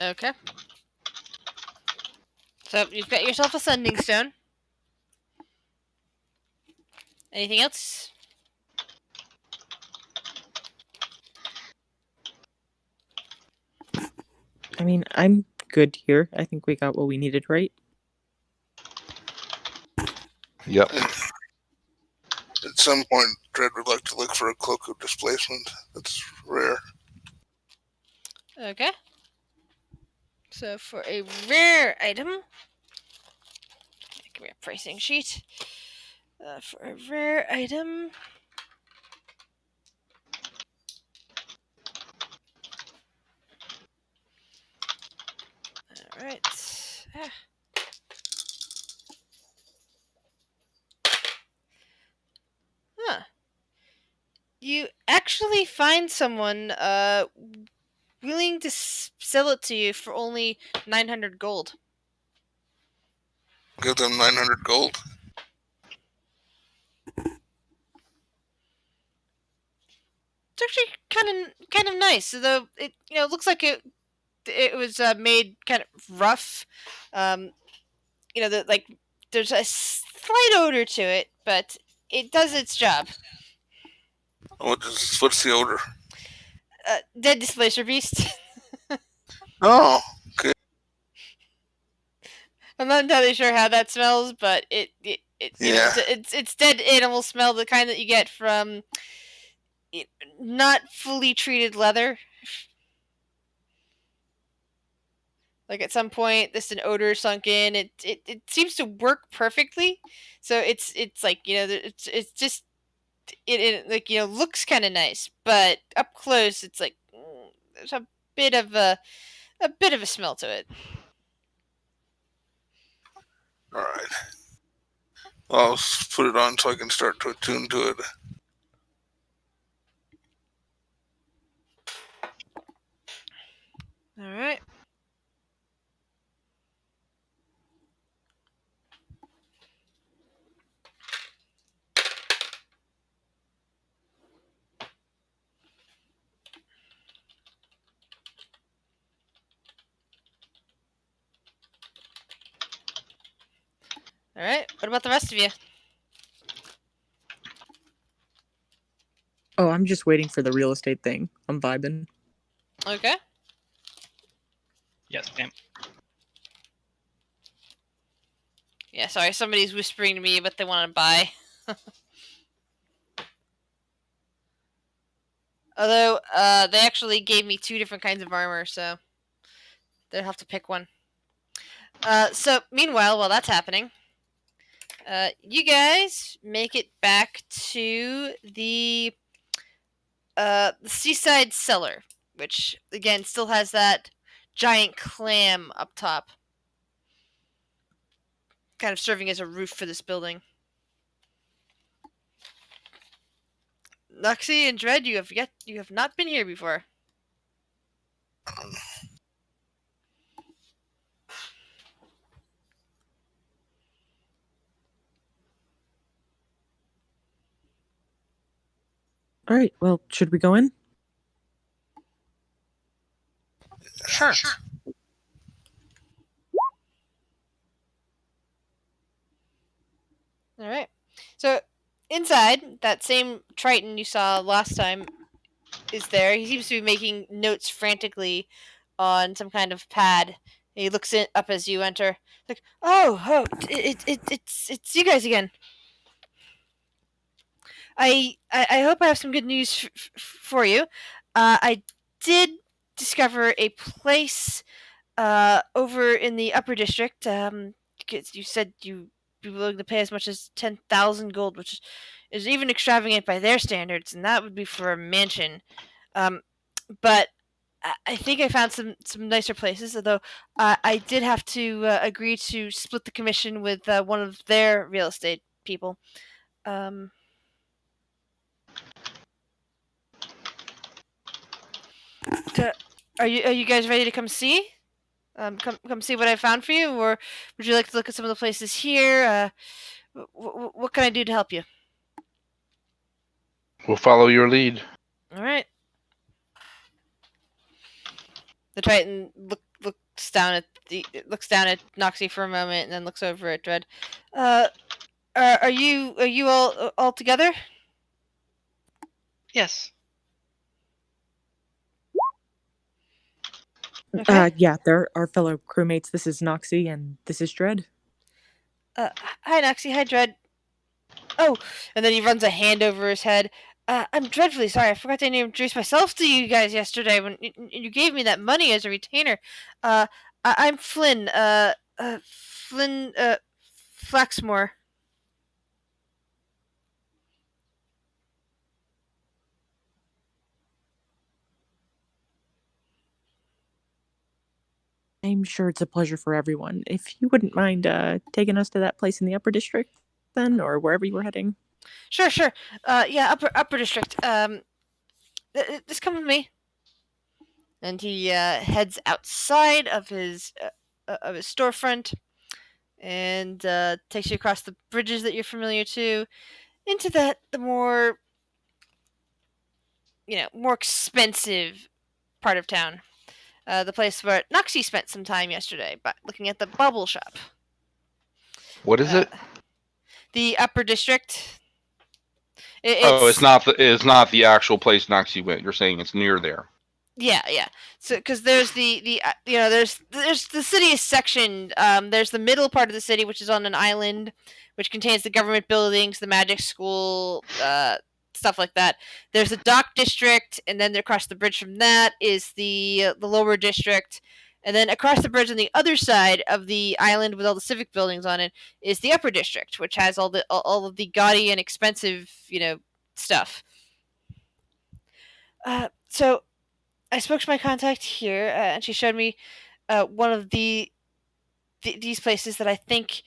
Okay. So you've got yourself a sending stone. Anything else? I mean, I'm good here. I think we got what we needed, right? Yep. At some point, Dredd would like to look for a cloak of displacement. That's rare. Okay. So for a rare item, give me a pricing sheet. For a rare item, all right. Huh. You actually find someone willing to sell it to you for only 900 gold. Give them 900 gold. It's actually kind of nice, although it looks like it was made kind of rough. Like there's a slight odor to it, but it does its job. What's the odor? Dead displacer beast. Oh, okay. I'm not entirely sure how that smells, but it's dead animal smell, the kind that you get from not fully treated leather. Like at some point, this an odor sunk in. It seems to work perfectly. So it's like it's just it like looks kind of nice, but up close it's like there's a bit of a smell to it. All right. I'll put it on so I can start to attune to it. All right. All right. What about the rest of you? Oh, I'm just waiting for the real estate thing. I'm vibing. Okay. Yes, ma'am. Yeah, sorry, somebody's whispering to me, but they want to buy. Although, they actually gave me 2 different kinds of armor, so they'll have to pick one. So meanwhile, while that's happening, you guys make it back to the seaside cellar, which again still has that giant clam up top, kind of serving as a roof for this building. Luxie and Dread, you have not been here before. All right. Well, should we go in? Sure. All right. So inside, that same Triton you saw last time is there. He seems to be making notes frantically on some kind of pad. He looks up as you enter. Like, it's you guys again. I hope I have some good news for you. I did discover a place over in the upper district. 'Cause you said you'd be willing to pay as much as 10,000 gold, which is even extravagant by their standards, and that would be for a mansion. But I think I found some nicer places, although I did have to agree to split the commission with one of their real estate people. Are you guys ready to come see? Come see what I found for you, or would you like to look at some of the places here? What can I do to help you? We'll follow your lead. All right. The Triton looks down at Noxie for a moment, and then looks over at Dread. Are you all together? Yes. Okay. Yeah, they're our fellow crewmates. This is Noxie, and this is Dread. Hi Noxie. Hi Dread. Oh, and then he runs a hand over his head. I'm dreadfully sorry. I forgot to introduce myself to you guys yesterday when you gave me that money as a retainer. I'm Flynn. Flynn. Flaxmore. I'm sure it's a pleasure for everyone. If you wouldn't mind taking us to that place in the upper district, then, or wherever you were heading. Sure. Yeah, upper district. Just come with me. And he heads outside of his storefront and takes you across the bridges that you're familiar to into the more more expensive part of town. The place where Noxie spent some time yesterday, by looking at the bubble shop. What is it? The upper district. It's not the actual place Noxie went. You're saying it's near there. Yeah. So, because there's there's the city is sectioned. There's the middle part of the city, which is on an island, which contains the government buildings, the magic school, stuff like that. There's the dock district, and then across the bridge from that is the lower district, and then across the bridge on the other side of the island with all the civic buildings on it is the upper district, which has all of the gaudy and expensive stuff. So I spoke to my contact here, and she showed me one of these places that I think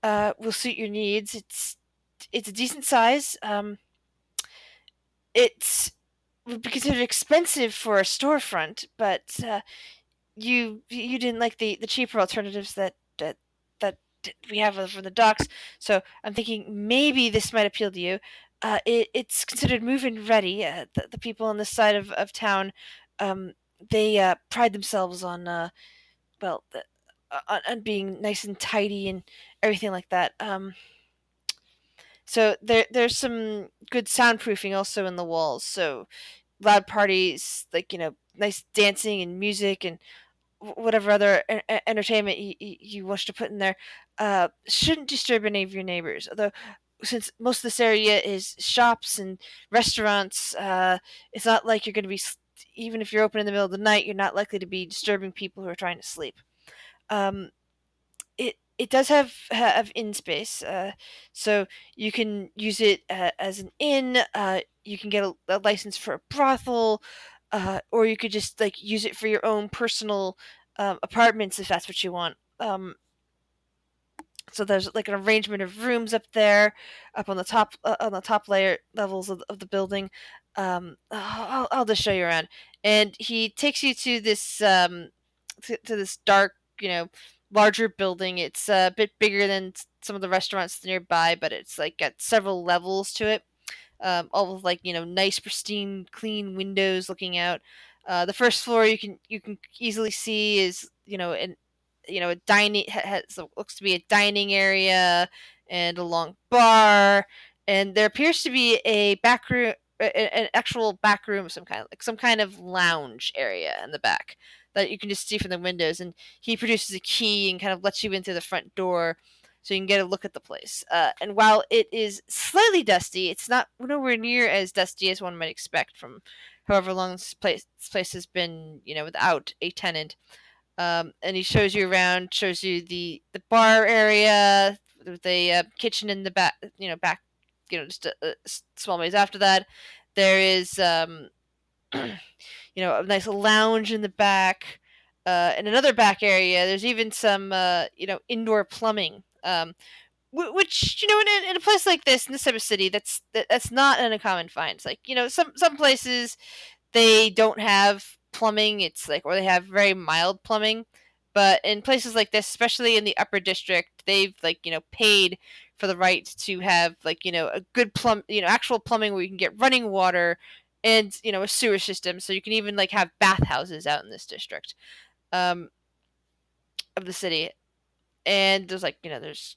will suit your needs. It's a decent size. It would be considered expensive for a storefront, but you didn't like the cheaper alternatives that we have from the docks. So I'm thinking maybe this might appeal to you. It's considered move-in ready. The people on this side of town, um, they pride themselves on well, on being nice and tidy and everything like that. So there's some good soundproofing also in the walls. So loud parties, like nice dancing and music and whatever other entertainment you wish to put in there, shouldn't disturb any of your neighbors. Although, since most of this area is shops and restaurants, it's not like you're going to be, even if you're open in the middle of the night, you're not likely to be disturbing people who are trying to sleep. Um, it does have inn space, so you can use it as an inn. You can get a license for a brothel, or you could just like use it for your own personal apartments if that's what you want. So there's like an arrangement of rooms up there, up on the top layer levels of the building. I'll just show you around, and he takes you to this to this dark, larger building. It's a bit bigger than some of the restaurants nearby, but it's like got several levels to it. All with like nice, pristine, clean windows looking out. The first floor you can easily see is an a dining looks to be a dining area and a long bar, and there appears to be a back room, an actual back room of some kind, like some kind of lounge area in the back that you can just see from the windows. And he produces a key and kind of lets you into the front door so you can get a look at the place. And while it is slightly dusty, it's not nowhere near as dusty as one might expect from however long this place has been, without a tenant. And he shows you around, shows you the bar area with a kitchen in the back, just a small ways after that. There is, a nice lounge in the back. In another back area, there's even some, indoor plumbing. Which in a place like this, in this type of city, that's not an uncommon find. It's like some places they don't have plumbing. It's like, or they have very mild plumbing. But in places like this, especially in the upper district, they've paid for the right to have a good actual plumbing where you can get running water and a sewer system. So you can even have bathhouses out in this district of the city. And there's there's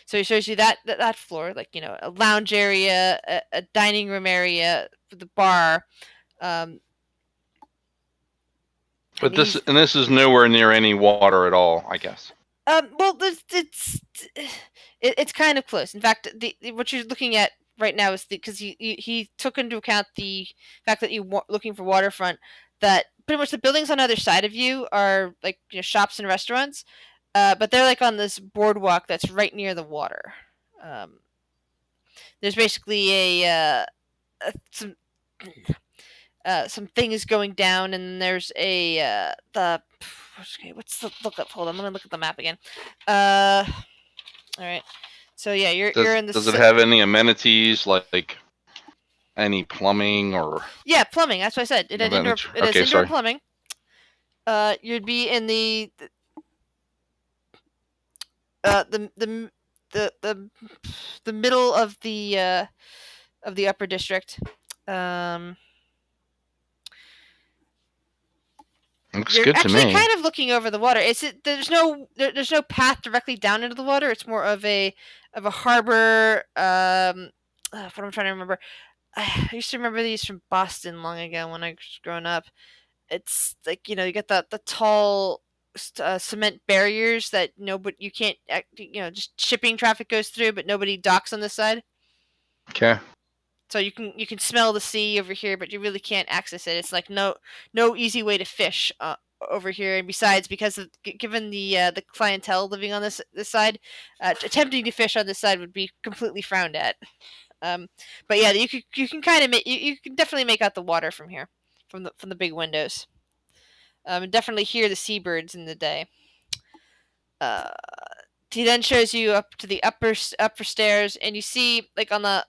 so he shows you that floor, a lounge area, a dining room area for the bar. But this is nowhere near any water at all, I guess. Well, it's kind of close. In fact, what you're looking at right now is because he took into account the fact that you're looking for waterfront. That pretty much the buildings on either side of you are shops and restaurants, but they're on this boardwalk that's right near the water. There's basically some things going down, and there's what's the lookup? Hold on, let me look at the map again. All right. So yeah, you're in the. Does it have any amenities like any plumbing or? Yeah, plumbing. That's what I said. It has indoor plumbing. You'd be in the middle of the upper district. Looks You're good to actually me. kind of looking over the water. There's no path directly down into the water. It's more of a harbor. What I'm trying to remember. I used to remember these from Boston long ago when I was growing up. It's you get the tall cement barriers that but you can't just shipping traffic goes through, but nobody docks on this side. Okay. So you can smell the sea over here, but you really can't access it. It's no easy way to fish over here. And besides, because of given the clientele living on this side, attempting to fish on this side would be completely frowned at. But yeah, you can kind of you can definitely make out the water from here, from the big windows. And definitely hear the seabirds in the day. he then shows you up to the upper stairs, and you see like on the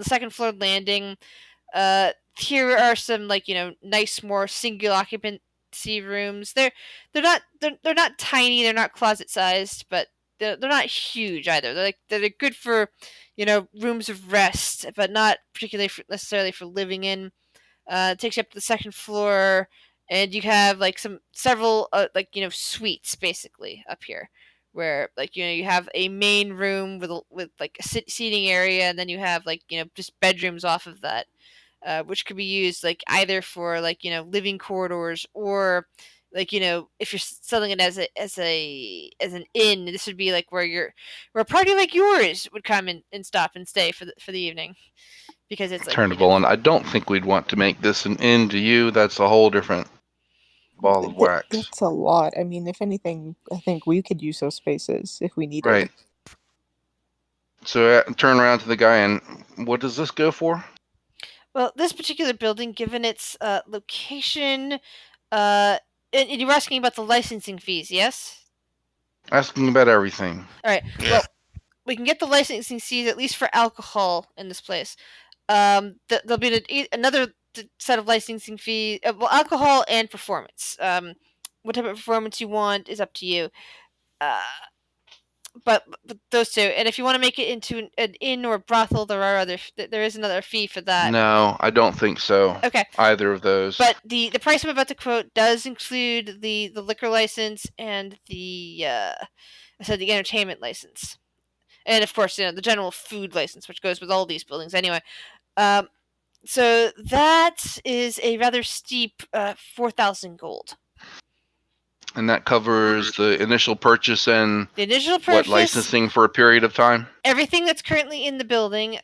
second floor landing. Here are some like nice more single occupancy rooms. They're not tiny. They're not closet sized, but they're not huge either. They're good for rooms of rest, but not particularly necessarily for living in. It takes you up to the second floor, and you have like several suites basically up here, where like you have a main room with like a seating area, and then you have like just bedrooms off of that, which could be used like either for like living corridors, or like if you're selling it as an inn, this would be like where a party like yours would come and stop and stay for the evening, because it's like Turn to Volan. I don't think we'd want to make this an end to you. That's a whole different ball of wax. That's a lot. I mean, if anything, I think we could use those spaces if we needed. Right. So turn around to the guy and what does this go for? Well, this particular building, given its location, and you were asking about the licensing fees, yes? Asking about everything. All right. Yeah. Well, we can get the licensing fees at least for alcohol in this place. There'll be another set of licensing fees. Well, alcohol and performance. What type of performance you want is up to you. But those two, and if you want to make it into an inn or a brothel, there is another fee for that. No, I don't think so. Okay. Either of those. But the price I'm about to quote does include the liquor license and the entertainment license, and of course the general food license, which goes with all these buildings anyway. So that is a rather steep 4,000 gold. And that covers the initial purchase and the initial purchase, what, licensing for a period of time? Everything that's currently in the building,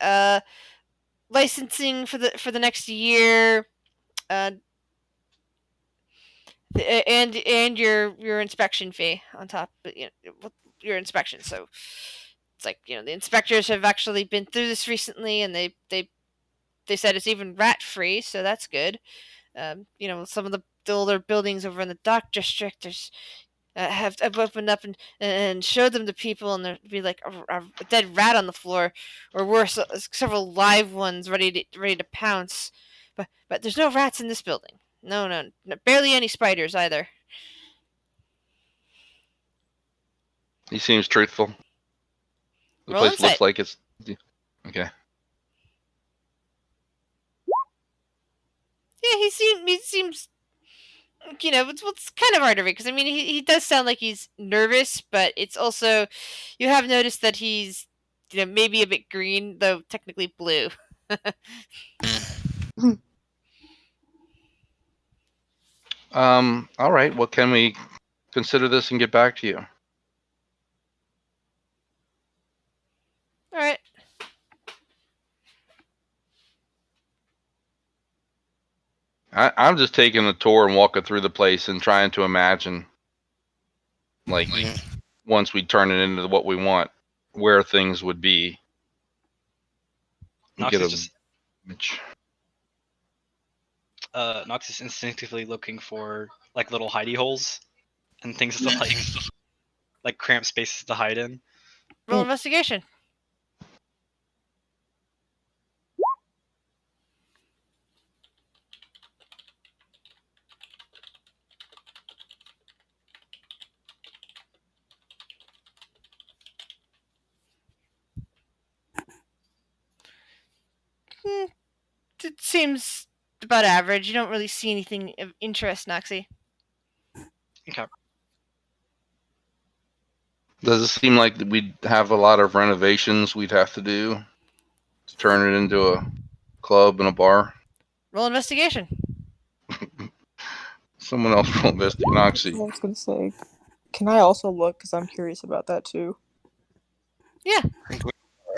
licensing for the next year, and your inspection fee on top, your inspection. So it's like the inspectors have actually been through this recently, and they said it's even rat free, so that's good. Some of the older buildings over in the dock district, I've opened up and showed them to people, and there'd be like a dead rat on the floor, or worse, several live ones ready to pounce. But there's no rats in this building. No, barely any spiders either. He seems truthful. The Roll place insight. looks like it's okay. Yeah, he seems. It's kind of hard to read, because I mean he does sound like he's nervous, but it's also, you have noticed that he's maybe a bit green, though technically blue. All right. Well, can we consider this and get back to you? All right. I'm just taking a tour and walking through the place and trying to imagine, like, once we turn it into what we want, where things would be. Nox Get is a just image. Nox is instinctively looking for like little hidey holes and things to like cramped spaces to hide in. Roll investigation. It seems about average. You don't really see anything of interest, Noxie. Okay. Does it seem like we'd have a lot of renovations we'd have to do to turn it into a club and a bar? Roll investigation. Someone else roll investigate. I Noxie. was gonna say, can I also look, because I'm curious about that too? Yeah.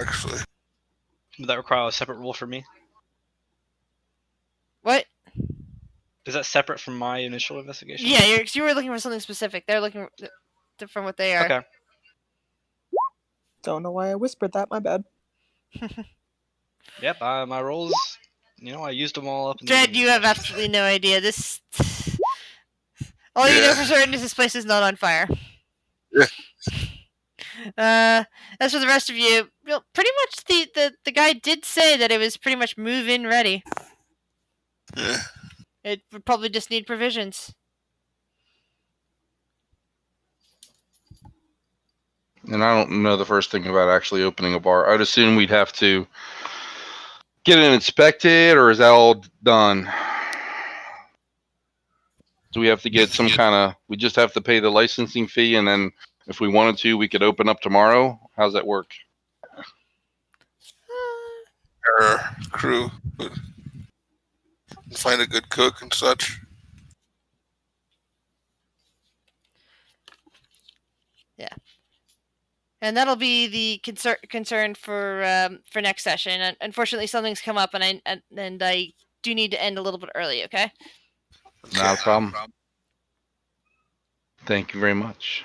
Actually, Would that require a separate roll for me? What? Is that separate from my initial investigation? Yeah, you were looking for something specific. They're looking from what they are. Okay. Don't know why I whispered that. My bad. Yep. My rolls. I used them all up. In the Dread, beginning. you have absolutely no idea. This. All you know for certain is this place is not on fire. Yeah. As for the rest of you, well, pretty much the guy did say that it was pretty much move-in ready. Yeah. It would probably just need provisions. And I don't know the first thing about actually opening a bar. I'd assume we'd have to get it inspected, or is that all done? Do we have to get some kind of? We just have to pay the licensing fee, and then if we wanted to, we could open up tomorrow. How's that work? Our crew would find a good cook and such. And that'll be the concern for next session. And unfortunately, something's come up, and I do need to end a little bit early. Okay. Not a problem. Thank you very much.